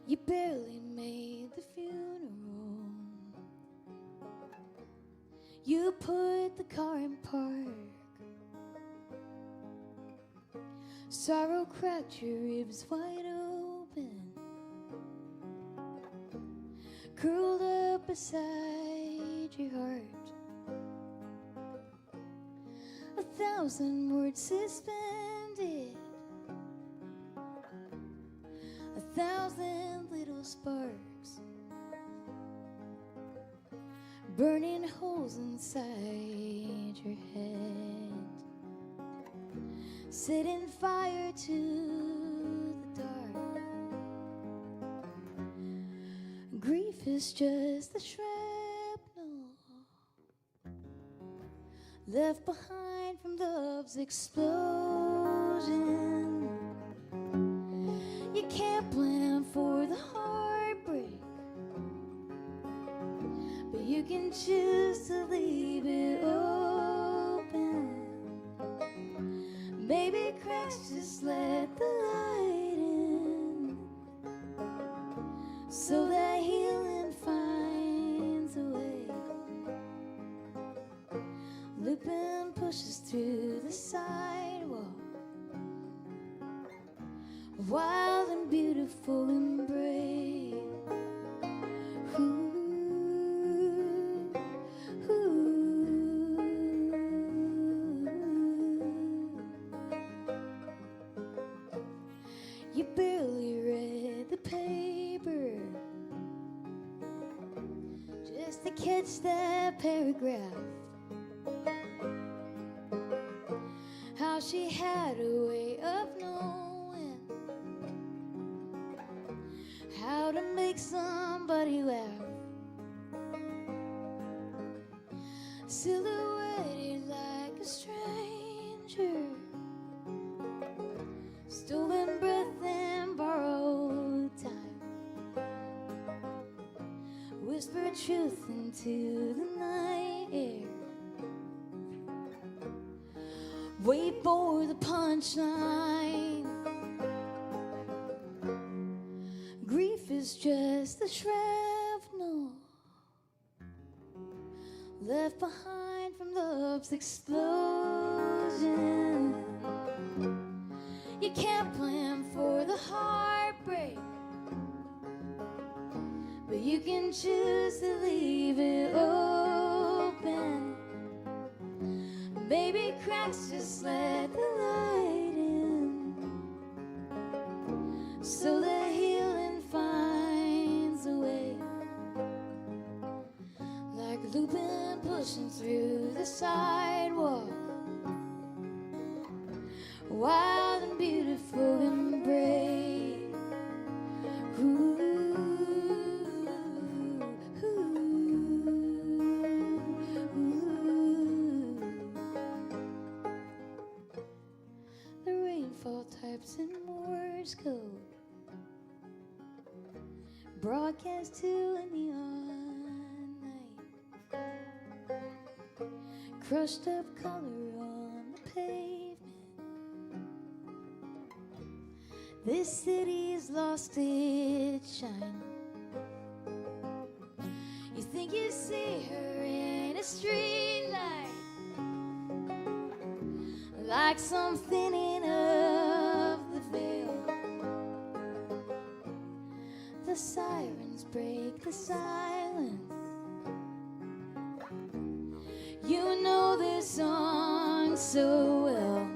You barely made the funeral. You put the car in park. Sorrow cracked your ribs wide open. Curled up beside your heart. 1,000 words suspended. 1,000 little sparks. Burning holes inside your head. Setting fire to the dark. Grief is just the shrapnel left behind from love's explosion. You can't plan for the heartbreak, but you can choose to leave it open. Baby, cracks, just let the light in, so that healing finds a way. Lupin pushes through the sidewalk. Wild and beautiful and brave. You barely read the paper just to catch that paragraph. How she had a way of knowing how to make somebody laugh. Silhouetted like a stranger, stolen breath and borrowed time. Whispered truth into the night air. Wait for the punchline. Grief is just the shrapnel left behind from love's explosion. You can't plan for the heartbreak, but you can choose to leave it open. Baby, cracks, just let the light in, so the healing finds a way. Like Lupin pushing through the sidewalk, wild and beautiful and brave. Ooh, ooh, ooh. The rainfall types in Morse code, broadcast to a neon night, crushed up color on the pavement. This city's lost its shine. You think you see her in a street light, like some thinning of the veil. The sirens break the silence. You know this song so well.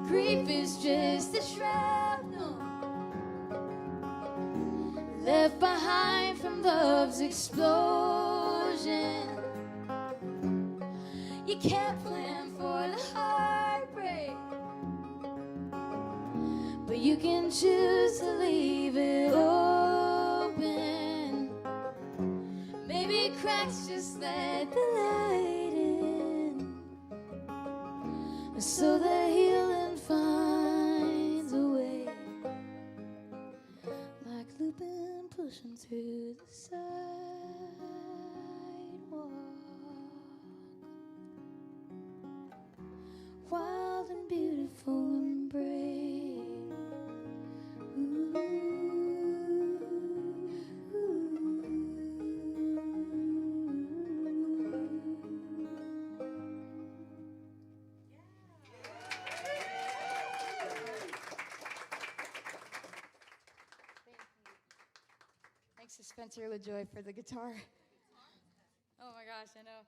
Grief is just a shrapnel left behind from love's explosion. You can't plan for the heartbreak, but you can choose to leave it open. Maybe cracks just let the light in, so the healing finds a way. Like Lupin pushing through the sidewalk, wild and beautiful and brave. Ooh, ooh. Thanks to Spencer LaJoy for the guitar. Oh my gosh, I know.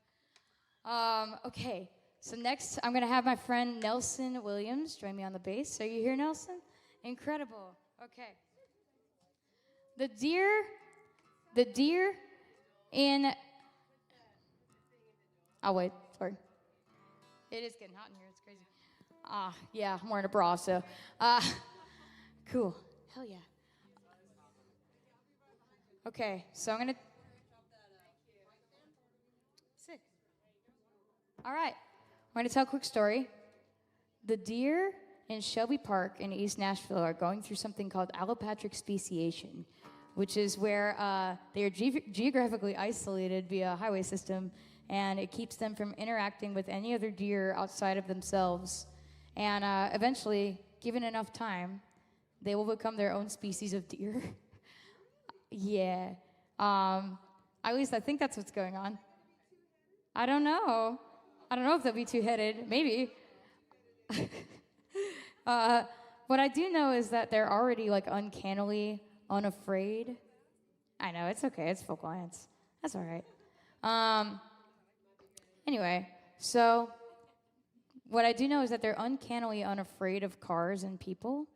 Okay, so next I'm gonna have my friend Nelson Williams join me on the bass. Are you here, Nelson? Incredible. Okay. The deer in. I'll wait. Sorry. It is getting hot in here. It's crazy. Yeah, I'm wearing a bra, so. Cool. Hell yeah. Okay, so I'm gonna. Sick. All right, I'm gonna tell a quick story. The deer in Shelby Park in East Nashville are going through something called allopatric speciation, which is where they are geographically isolated via a highway system, and it keeps them from interacting with any other deer outside of themselves. And eventually, given enough time, they will become their own species of deer. Yeah. At least I think that's what's going on. I don't know. I don't know if they'll be two-headed. Maybe. What I do know is that they're already like uncannily unafraid. I know, it's okay. It's folk lines. That's all right. Anyway, so what I do know is that they're uncannily unafraid of cars and people.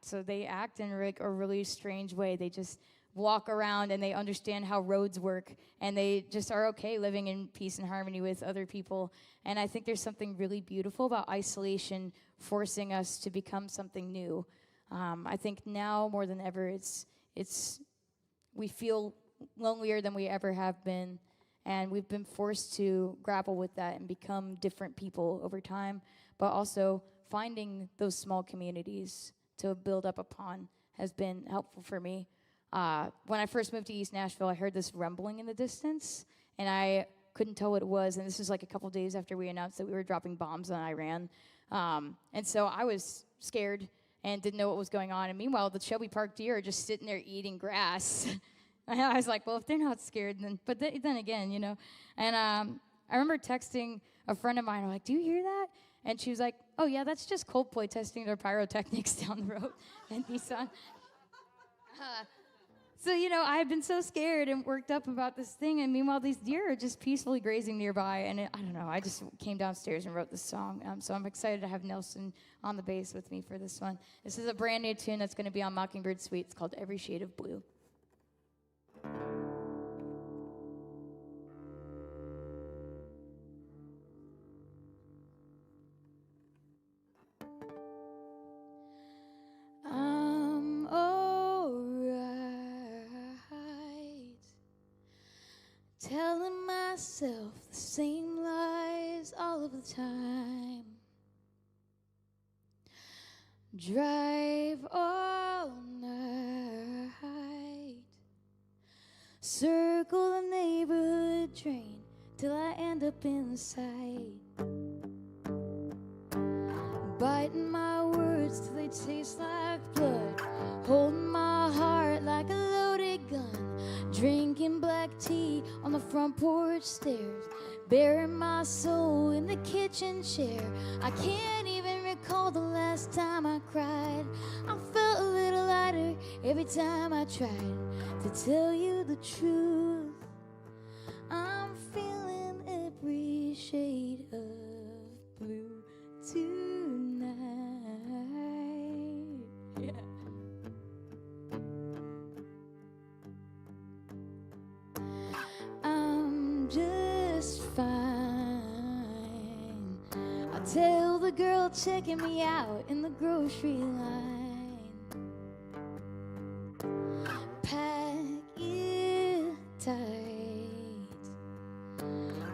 So they act in like a really strange way. They just walk around and they understand how roads work, and they just are okay living in peace and harmony with other people. And I think there's something really beautiful about isolation forcing us to become something new. I think now more than ever, we feel lonelier than we ever have been, and we've been forced to grapple with that and become different people over time, but also finding those small communities to build up upon has been helpful for me. When I first moved to East Nashville, I heard this rumbling in the distance, and I couldn't tell what it was, and this was like a couple days after we announced that we were dropping bombs on Iran. And so I was scared and didn't know what was going on, and meanwhile, the Shelby Park deer are just sitting there eating grass. And I was like, well, if they're not scared, then, but then again, you know. And I remember texting a friend of mine, I'm like, do you hear that? And she was like, oh, yeah, that's just Coldplay testing their pyrotechnics down the road in Nissan. So, I've been so scared and worked up about this thing, and meanwhile, these deer are just peacefully grazing nearby, and I don't know, I just came downstairs and wrote this song, so I'm excited to have Nelson on the bass with me for this one. This is a brand new tune that's going to be on Mockingbird Suite. It's called Every Shade of Blue. I'm alright, telling myself the same lies all of the time. Drive all night, circle the neighborhood train till I end up inside, biting my words till they taste like blood, holding my heart like a loaded gun, drinking black tea on the front porch stairs, burying my soul in the kitchen chair. I can't even recall the last time I cried. I felt a little lighter every time I tried to tell you the truth. I'm feeling every shade of blue tonight. Yeah. I'm just fine. I tell the girl checking me out in the grocery line, pack it tight,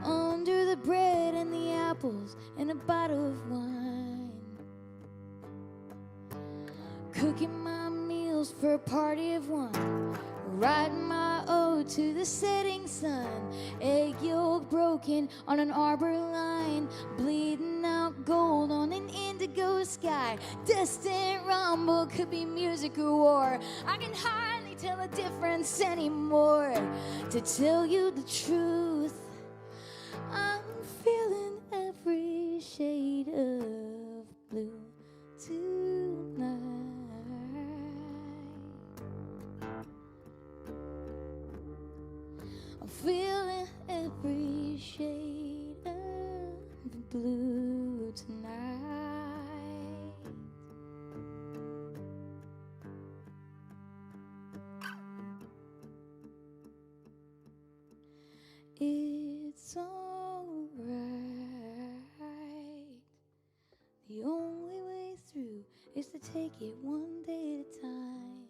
under the bread and the apples and a bottle of wine, cooking my meals for a party of one, writing my ode to the setting sun, egg yolk broken on an arbor line, bleeding out gold on an indigo sky, distant rumble could be music or war. I can hardly tell the difference anymore. To tell you the truth, I'm feeling every shade of blue tonight. I'm feeling every shade of blue tonight. It's alright. The only way through is to take it one day at a time.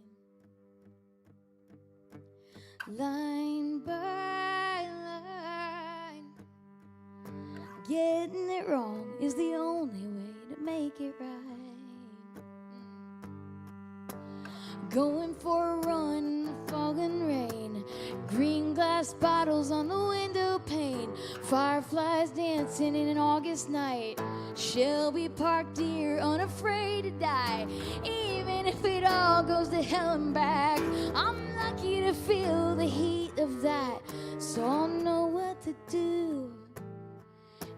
Line by line, getting it wrong is the only way to make it right. Going for a run in the fog and rain, green glass bottles on the window pane, fireflies dancing in an August night, Shelby Park deer unafraid to die. Even if it all goes to hell and back, I'm lucky to feel the heat of that, so I'll know what to do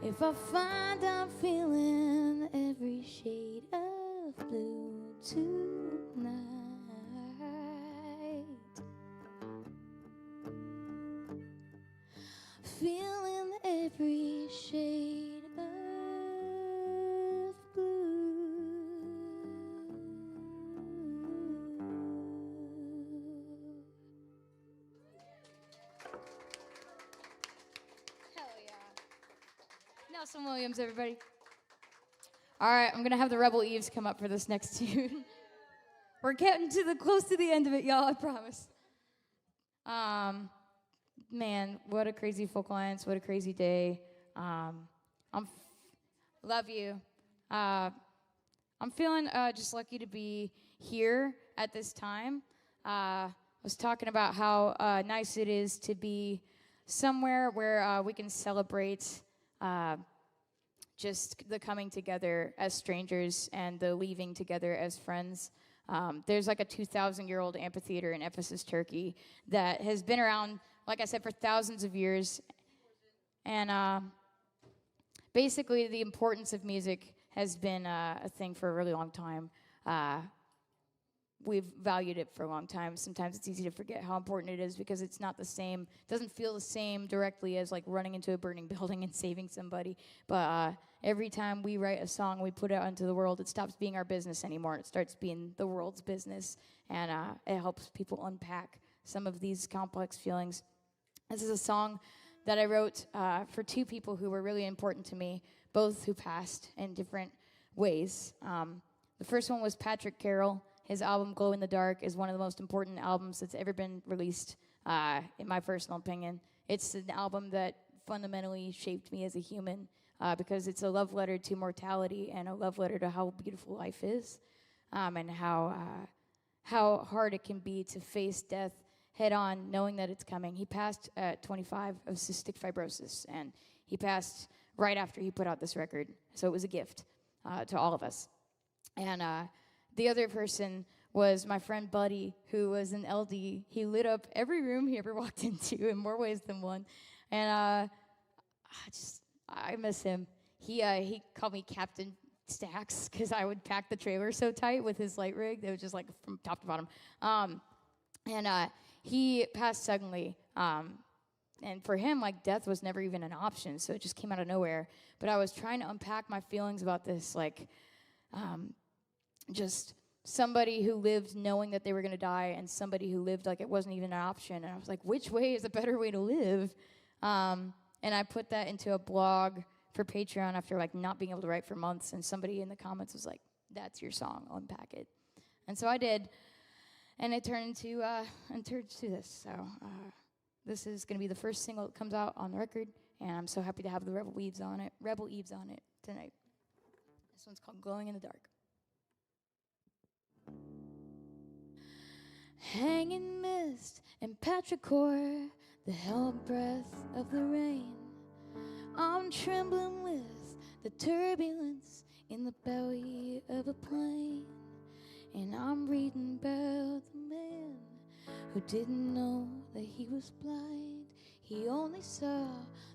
if I find I'm feeling every shade of blue tonight. Feeling every shade of blue. Hell yeah. Nelson Williams, everybody. All right, I'm gonna have the Rebel Eves come up for this next tune. We're getting close to the end of it, y'all, I promise. Man, what a crazy folk alliance, what a crazy day. Love you. I'm feeling just lucky to be here at this time. I was talking about how nice it is to be somewhere where we can celebrate just the coming together as strangers and the leaving together as friends. There's like a 2,000-year-old amphitheater in Ephesus, Turkey, that has been around, like I said, for thousands of years. And basically, the importance of music has been a thing for a really long time. we've valued it for a long time. Sometimes it's easy to forget how important it is because it's not the same, doesn't feel the same directly as like running into a burning building and saving somebody. But every time we write a song, we put it out into the world, it stops being our business anymore. It starts being the world's business, and it helps people unpack some of these complex feelings. This is a song that I wrote for two people who were really important to me, both who passed in different ways. The first one was Patrick Carroll. His album, Glow in the Dark, is one of the most important albums that's ever been released, in my personal opinion. It's an album that fundamentally shaped me as a human because it's a love letter to mortality and a love letter to how beautiful life is, and how hard it can be to face death head on, knowing that it's coming. He passed at 25 of cystic fibrosis, and he passed right after he put out this record. So it was a gift to all of us. And the other person was my friend Buddy, who was an LD. He lit up every room he ever walked into in more ways than one. And I miss him. He called me Captain Stacks because I would pack the trailer so tight with his light rig. It was just like from top to bottom. And he passed suddenly. And for him, like, death was never even an option, so it just came out of nowhere. But I was trying to unpack my feelings about this, like, just somebody who lived knowing that they were going to die and somebody who lived like it wasn't even an option. And I was like, which way is a better way to live? And I put that into a blog for Patreon after, like, not being able to write for months. And somebody in the comments was like, that's your song, unpack it. And so I did. And it turned into this. So this is going to be the first single that comes out on the record. And I'm so happy to have the Rebel Eves on it tonight. This one's called Glowing in the Dark. Hanging mist and petrichor, the hell breath of the rain. I'm trembling with the turbulence in the belly of a plane. And I'm reading about the man who didn't know that he was blind. He only saw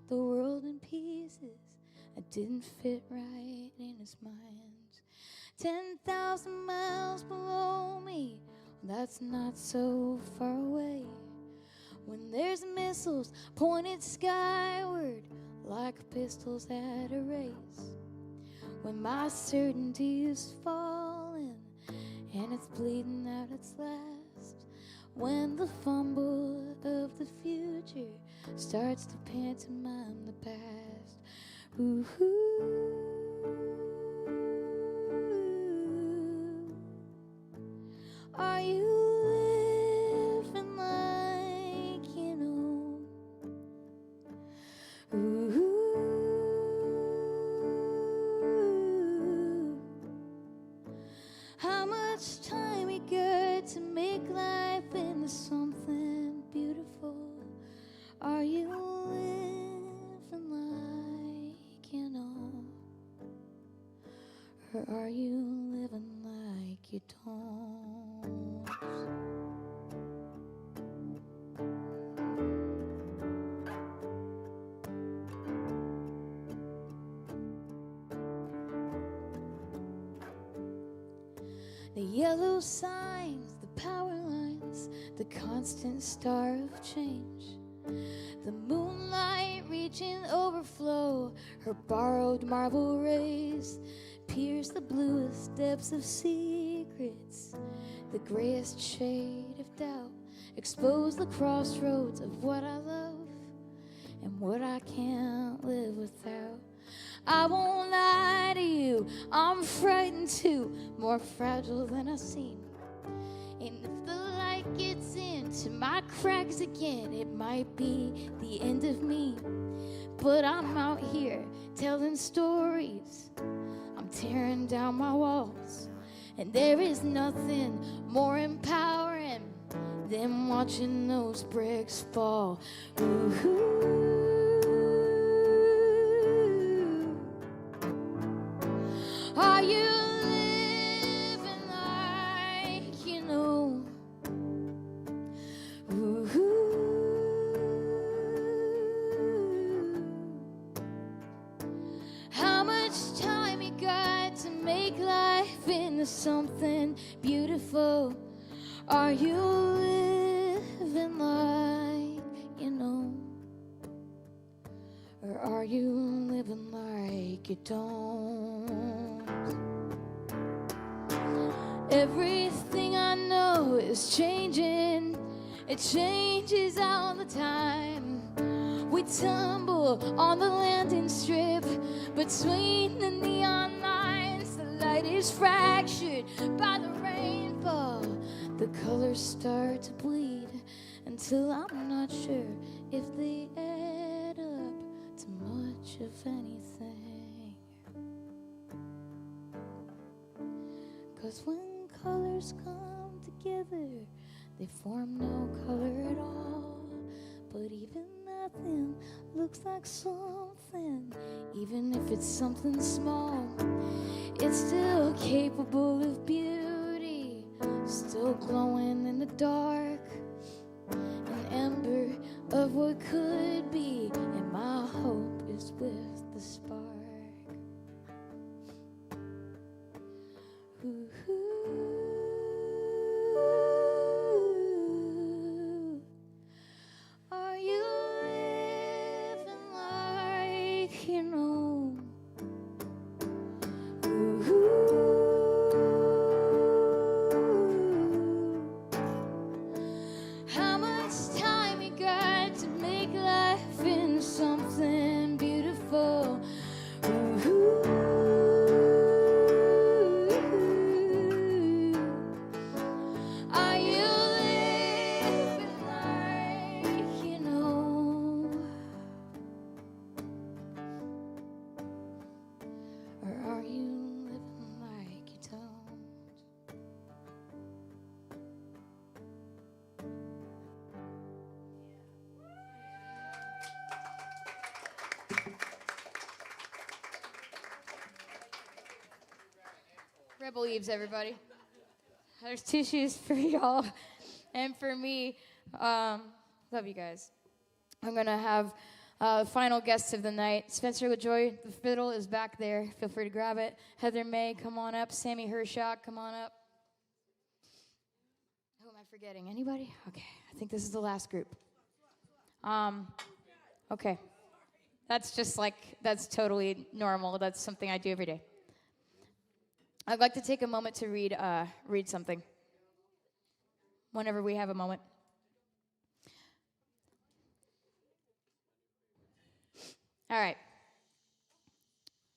the world in pieces that didn't fit right in his mind. 10,000 miles below me, that's not so far away. When there's missiles pointed skyward like pistols at a race. When my certainty is falling and it's bleeding out its last. When the fumble of the future starts to pantomime the past. Ooh-hoo. Are you living like you know? Ooh. How much time you got to make life into something beautiful? Are you living like you know? Or are you living like you don't? The yellow signs, the power lines, the constant star of change. The moonlight reaching overflow, her borrowed marble rays pierce the bluest depths of secrets. The grayest shade of doubt expose the crossroads of what I love and what I can't live without. I won't lie to you, I'm frightened too, more fragile than I seem. And if the light gets into my cracks again, it might be the end of me. But I'm out here telling stories, I'm tearing down my walls. And there is nothing more empowering than watching those bricks fall. Ooh. Are you living like you know? Ooh. How much time you got to make life into something beautiful? Are you living like you know? Or are you living like you don't? Everything I know is changing. It changes all the time. We tumble on the landing strip between the neon lines. The light is fractured by the rainfall. The colors start to bleed until I'm not sure if they add up to much of anything. 'Cause when colors come together, they form no color at all. But even nothing looks like something, even if it's something small. It's still capable of beauty, still glowing in the dark. An ember of what could be, and my hope is with the spark. Ooh. Are you living like you know? Ooh. How much time you got to make life into something beautiful? Ooh. Are you living like you know? Or are you living like you don't? Rebel Eves, everybody. There's tissues for y'all and for me. Love you guys. I'm going to have final guests of the night. Spencer LaJoy, the fiddle, is back there. Feel free to grab it. Heather May, come on up. Sammy Hershock, come on up. Who am I forgetting? Anybody? Okay, I think this is the last group. Okay. That's totally normal. That's something I do every day. I'd like to take a moment to read something. Whenever we have a moment. All right.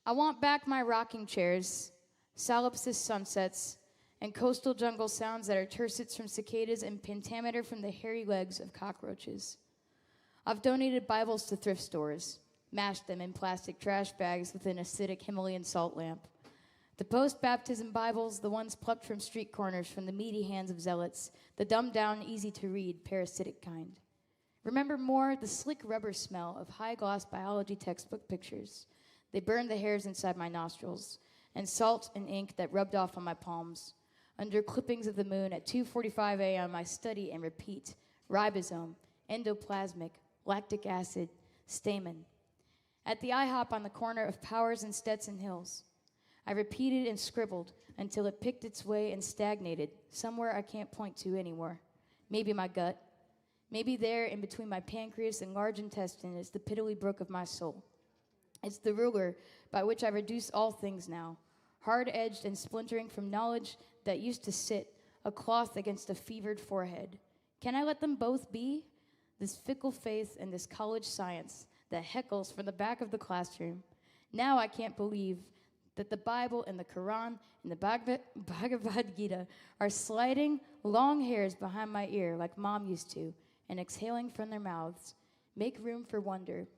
I want back my rocking chairs, solipsist sunsets, and coastal jungle sounds that are tursets from cicadas and pentameter from the hairy legs of cockroaches. I've donated Bibles to thrift stores, mashed them in plastic trash bags with an acidic Himalayan salt lamp. The post-baptism Bibles, the ones plucked from street corners from the meaty hands of zealots, the dumbed-down, easy-to-read, parasitic kind. Remember more the slick rubber smell of high-gloss biology textbook pictures. They burned the hairs inside my nostrils, and salt and ink that rubbed off on my palms. Under clippings of the moon at 2:45 a.m., I study and repeat ribosome, endoplasmic, lactic acid, stamen. At the IHOP on the corner of Powers and Stetson Hills, I repeated and scribbled until it picked its way and stagnated somewhere I can't point to anymore. Maybe my gut. Maybe there, in between my pancreas and large intestine, is the piddly brook of my soul. It's the ruler by which I reduce all things now, hard-edged and splintering from knowledge that used to sit, a cloth against a fevered forehead. Can I let them both be? This fickle faith and this college science that heckles from the back of the classroom. Now I can't believe that the Bible and the Quran and the Bhagavad Gita are sliding long hairs behind my ear like Mom used to, and exhaling from their mouths. Make room for wonder.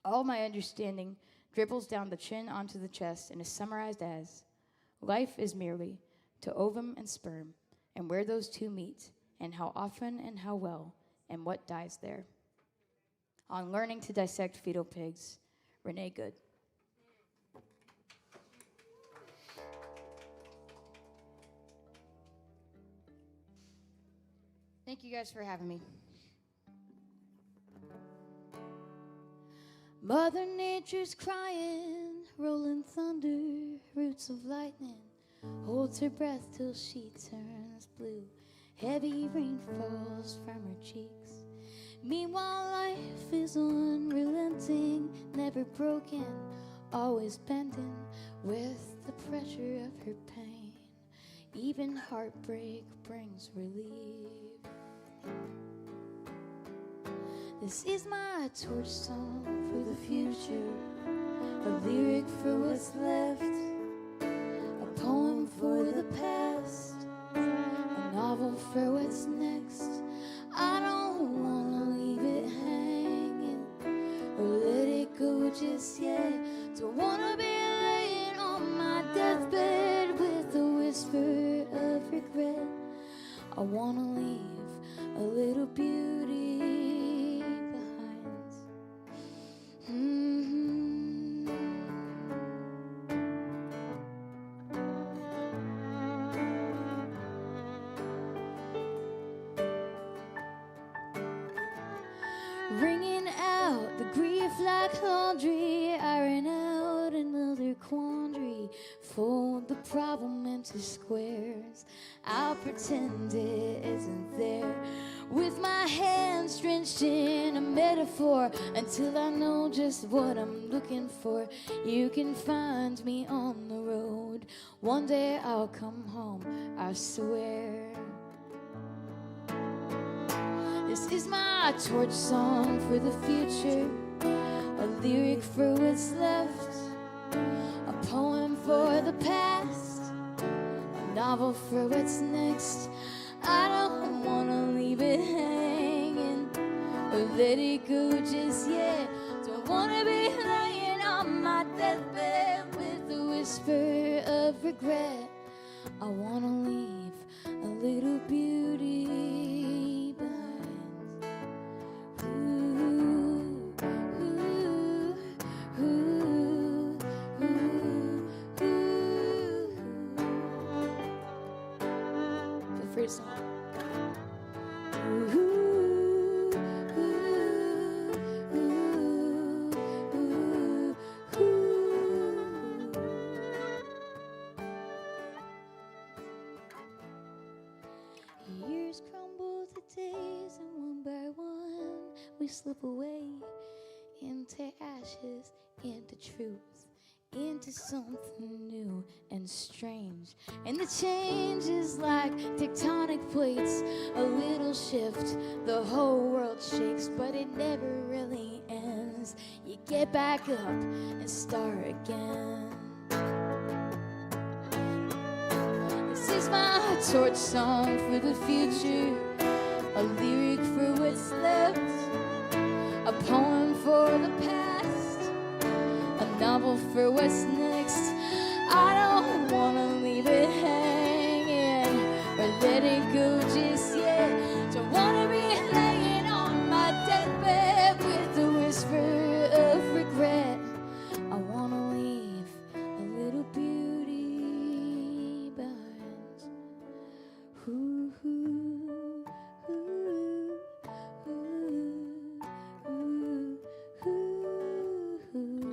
All my understanding dribbles down the chin onto the chest and is summarized as, life is merely to ovum and sperm, and where those two meet, and how often and how well, and what dies there. On learning to dissect fetal pigs, Renee Good. Thank you guys for having me. Mother Nature's crying, rolling thunder, roots of lightning, holds her breath till she turns blue. Heavy rain falls from her cheeks. Meanwhile, life is unrelenting, never broken, always bending with the pressure of her pain. Even heartbreak brings relief. This is my torch song for the future, a lyric for what's left, a poem for the past, a novel for what's next. I don't wanna leave it hanging or let it go just yet. Don't wanna be laying on my deathbed with a whisper of regret. I wanna leave a little beauty behind. Wringing out the grief like laundry, iron out another quandary. Fold the problem into squares, I'll pretend it isn't there. With my hands drenched in a metaphor, until I know just what I'm looking for. You can find me on the road, one day I'll come home, I swear. This is my torch song for the future, a lyric for what's left, a poem for the past, a novel for what's next. I don't wanna leave it hanging or let it go just yet. Don't wanna be laying on my deathbed with a whisper of regret. I wanna leave a little beauty behind. Ooh, ooh, ooh, ooh, ooh. The first song. Ooh, ooh, ooh, ooh, ooh. Years crumble to days, and one by one we slip away into ashes, into truth, into something new and strange. And the change is like tectonic plates, a little shift, the whole world shakes, but it never really ends. You get back up and start again. This is my torch song for the future, a lyric for what's left, a poem for the past, a novel for what's next. I don't wanna leave it hanging or let it go just yet. Don't wanna be laying on my deathbed with a whisper of regret. I wanna leave a little beauty behind. Ooh, ooh, ooh, ooh, ooh, ooh, ooh.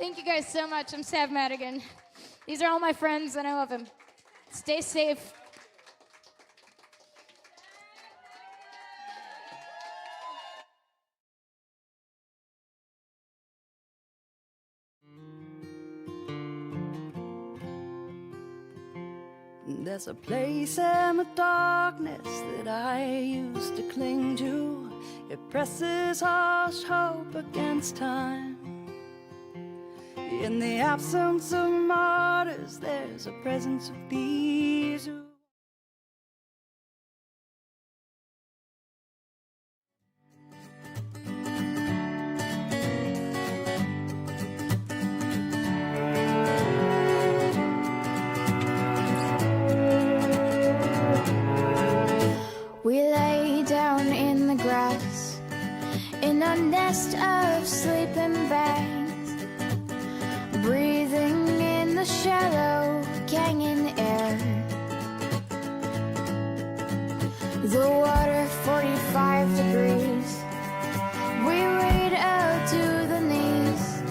Thank you guys so much. I'm Sav Madigan. These are all my friends, and I love them. Stay safe. There's a place in the darkness that I used to cling to. It presses harsh hope against time. In the absence of martyrs, there's a presence of these who We lay down in the grass in a nest of sleeping bags, breathing in the shallow canyon air. The water 45 degrees. We wade out to the knees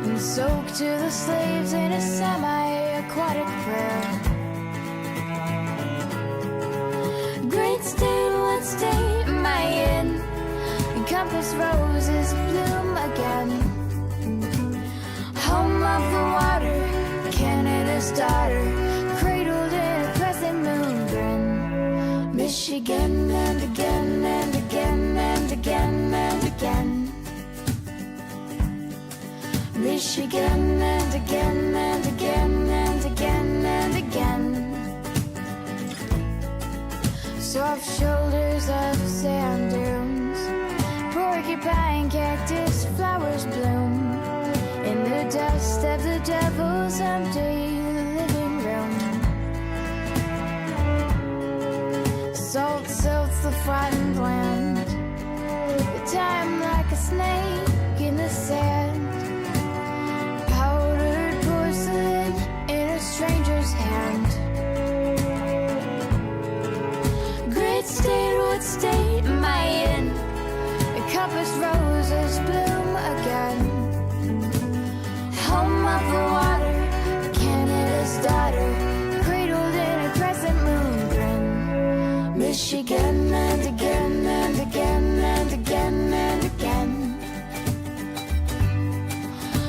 and soak to the sleeves in a semi-aquatic prayer. Great state, what state am I in? Compass roses bloom again. Home of the water, Canada's daughter, cradled in a crescent moon grin. Michigan and again and again and again and again. Michigan and again and again and again and again. Soft shoulders of sand dunes, porcupine cactus flowers bloom in the dust of the devil's empty living room. Salt silts the flattened land, the time like a snake in the sand. Powdered porcelain in a stranger's hand. State, what state am I in? The compass roses bloom again. Home of the water, Canada's daughter, cradled in a crescent moon grin. Michigan and again and again and again and again.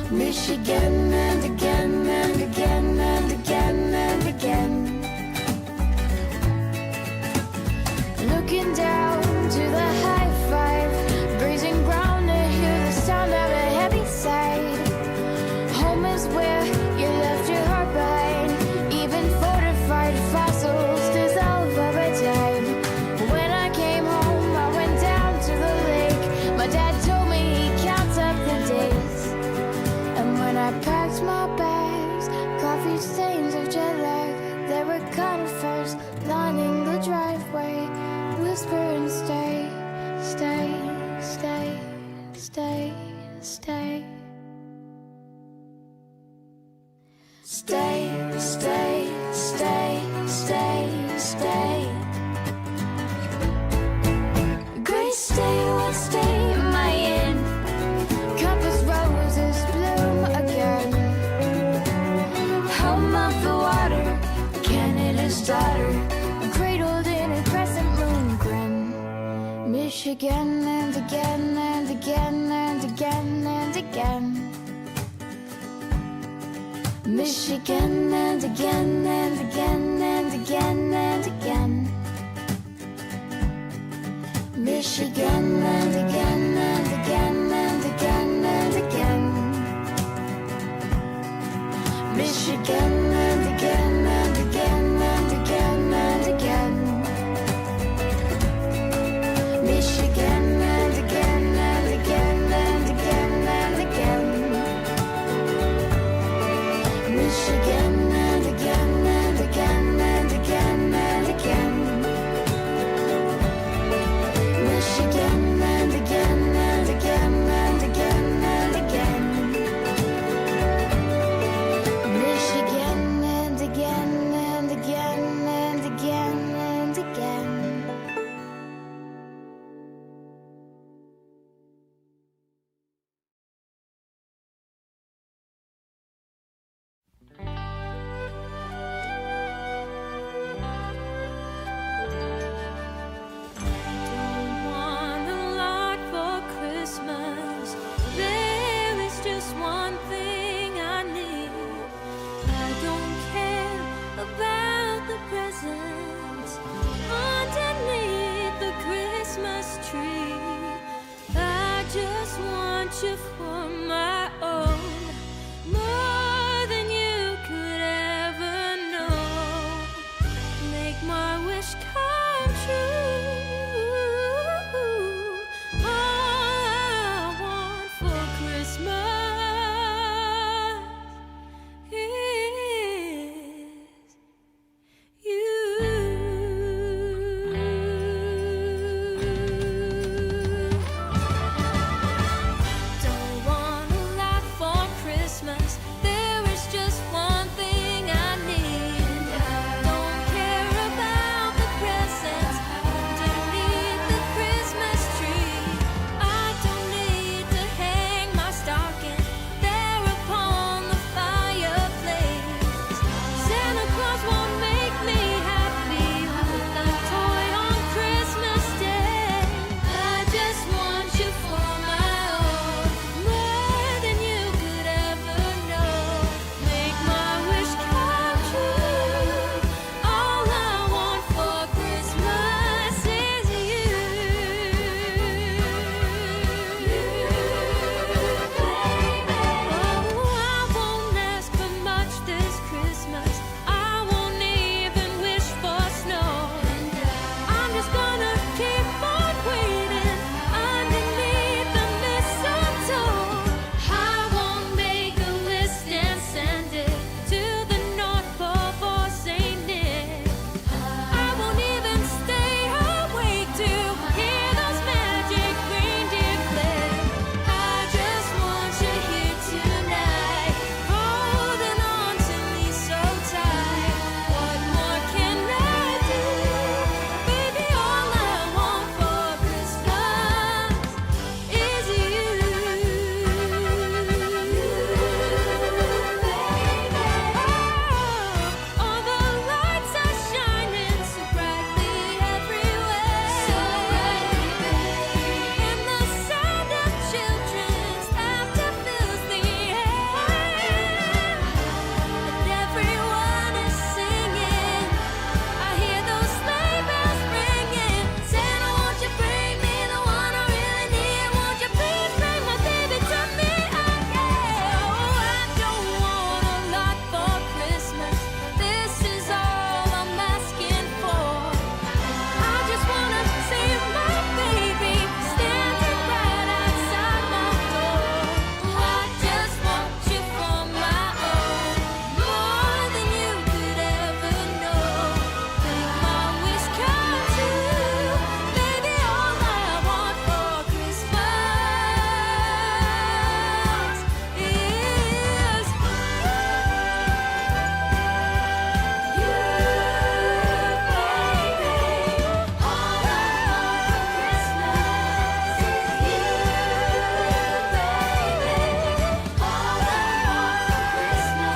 Michigan and again and again and again and again. Looking down to the high five, grazing ground to hear the sound of a heavy sigh. Home is where you left your heart behind. Even fortified fossils dissolve over time. When I came home, I went down to the lake. My dad told me he counts up the days. And when I packed my bags, coffee stains of jet lag, there were conifers lining the driveway. Whisper and stay, stay, stay, stay, stay. Stay, stay, stay, stay, stay. Great state, what state am I in? Compass roses bloom again. Home of the water, Canada's daughter, cradled in a crescent moon grin. Michigan and again and again and again and again. Michigan and again and again and again and again. Michigan and again and again and again and again. Michigan and again and again and again and again. Michigan and again and again and again and again. Michigan and again and again and again and again. Michigan and again. I just want you for my own, more than you could ever know. Make my wish come true. All I want for Christmas is you. Don't want a lot for Christmas. There is just one thing I need. Don't care about the presents underneath the Christmas tree. I don't need to hang my stocking there upon the fireplace. Santa Claus won't make me happy with a toy on Christmas Day. I just want you for my own, more than you could ever know. Make my wish come true. All I want for Christmas is you. Oh, I won't ask for much this Christmas. I won't even wish for snow. I'm just gonna keep on waiting underneath the mistletoe. I won't make a list and send it to the North Pole for Saint Nick. I won't even stay awake to hear those magic reindeer click. I just want you here tonight, holding on to me so tight. What more can I do? Baby, all I want for Christmas is you. All the lights are shining so brightly everywhere. And the sound of children's laughter fills the air. And everyone is singing. I hear those sleigh bells ringing. Santa, won't you bring me the one I really need? Won't you please bring my baby to me again? Oh, I don't want a lot for Christmas. This is all I'm asking for. I just wanna see my baby standing right outside my door. I just want you for my own, more than you could ever know. Make my wish come true. Baby, all I want for Christmas is you, baby. All I want for Christmas is you, baby. All I want for Christmas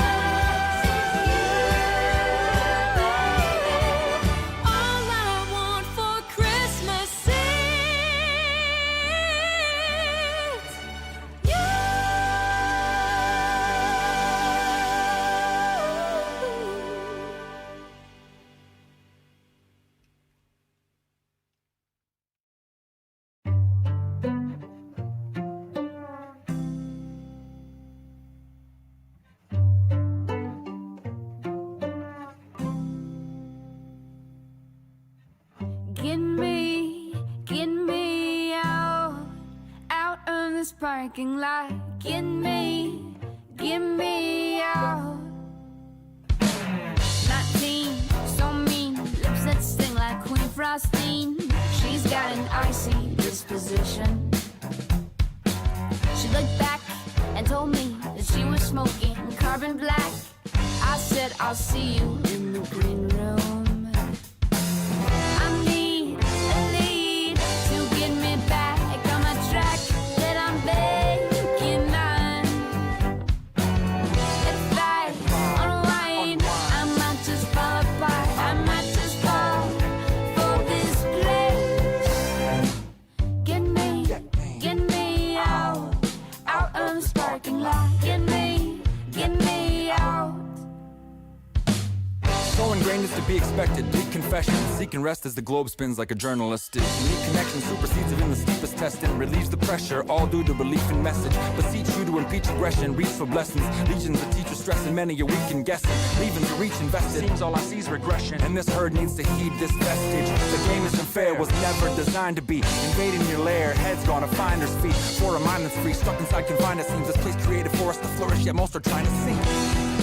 is you, baby. All I want for Christmas is Get me out of this parking lot. Get me out. 19, so mean, lips that sting like Queen Frostine. She's got an icy disposition. She looked back and told me that she was smoking carbon black. I said, I'll see you in the green room. I need a lead to get me back on my track that I'm baking on. If I unwind, I might just fall apart. I might just fall for this place. Get me out of this parking lot. Get me out. So ingrained is the be expected. Big confession, seeking rest as the globe spins like a journalist is. Unique connection supersedes even the steepest testing. Relieves the pressure, all due to belief in message. Beseech you to impeach aggression, reach for blessings. Legions of teachers stressing, many a week in guessing. Leaving to reach invested. Seems all I see is regression, and this herd needs to heed this vestige. The game isn't fair, was never designed to be. Invading your lair, heads gone to finder's feet. For a mind that's free, stuck inside confined, it seems this place created for us to flourish, yet most are trying to sink.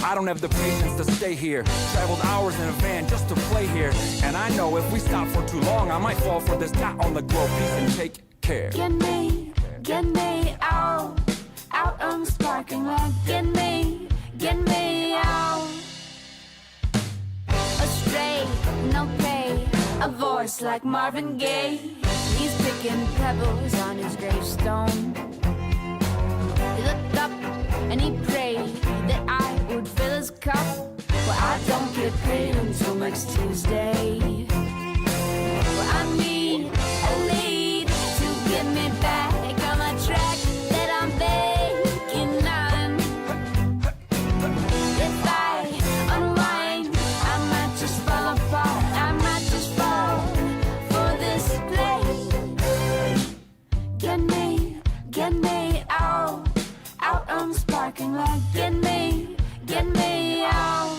I don't have the patience to stay here. Traveled hours in a van just to play here. And I know if we stop for too long, I might fall for this dot on the globe. Peace and take care. Get me out on the sparking light. Get me out. Astray, no pay, a voice like Marvin Gaye. He's picking pebbles on his gravestone. He looked up and he prayed that I would fill his cup. Well, I don't get paid until next Tuesday. Well, I need a lead to get me back on the track that I'm baking on. If I unwind, I might just fall apart. I might just fall for this play. Get me out on the sparking light. Get me out.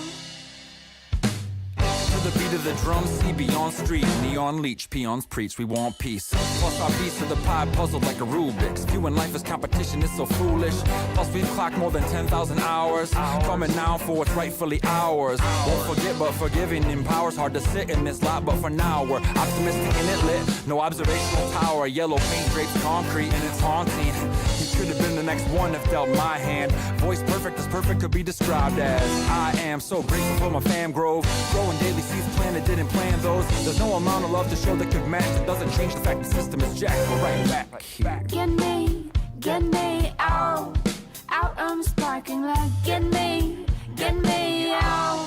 To the beat of the drum, see beyond street. Neon leech, peons preach, we want peace. Plus our piece of the pie puzzled like a Rubik's. Viewing life as competition is so foolish. Plus we've clocked more than 10,000 hours. Coming now for what's rightfully ours. Won't forget but forgiving empowers. Hard to sit in this lot, but for now we're optimistic and it lit. No observational tower, yellow paint drapes concrete and it's haunting. You could have been the next one if dealt my hand. Voice perfect as perfect could be described as. I am so grateful for my fam grove. Growing daily seeds planted, didn't plan those. There's no amount of love to show that could match. It doesn't change the fact the system is jacked. We're right back here. Get me out on the sparking light. Get me out.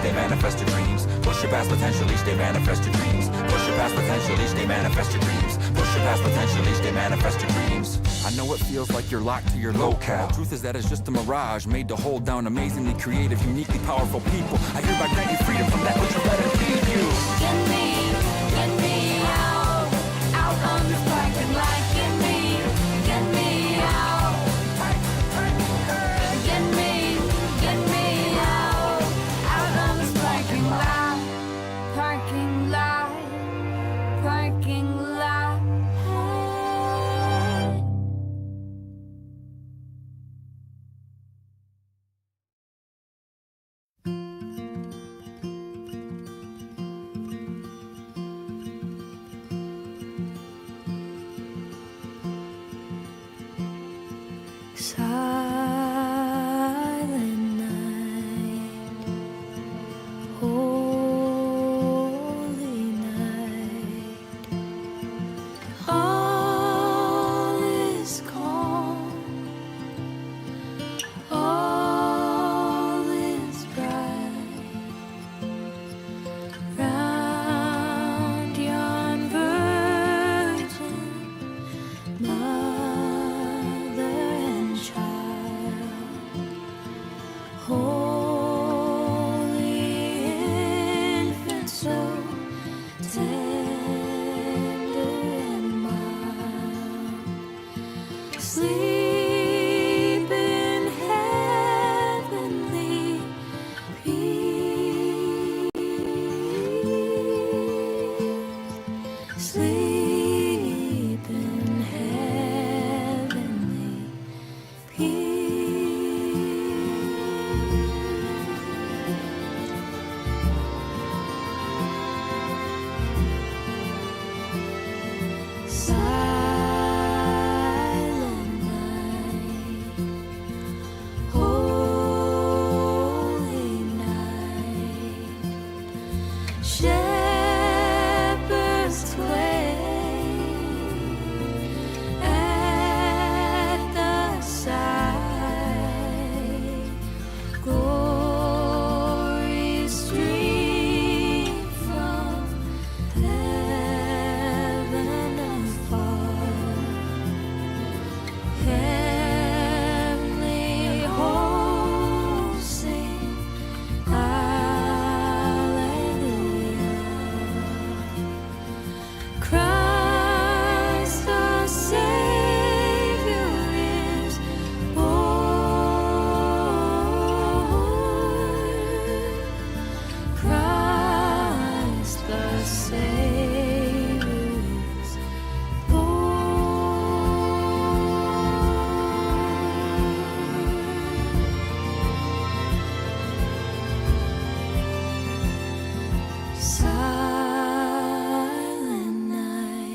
They manifest your dreams. Push your past potential, each day manifest your dreams. Push your past potential, each day manifest your dreams. Push your past potential, each day manifest your dreams. I know it feels like you're locked to your locale. Truth is that it's just a mirage made to hold down amazingly creative, uniquely powerful people. I hereby grant you freedom from that which will let it feed you. Get me out on the sparking light. Get me out. Get me out on the sparking light. Parking lot. Share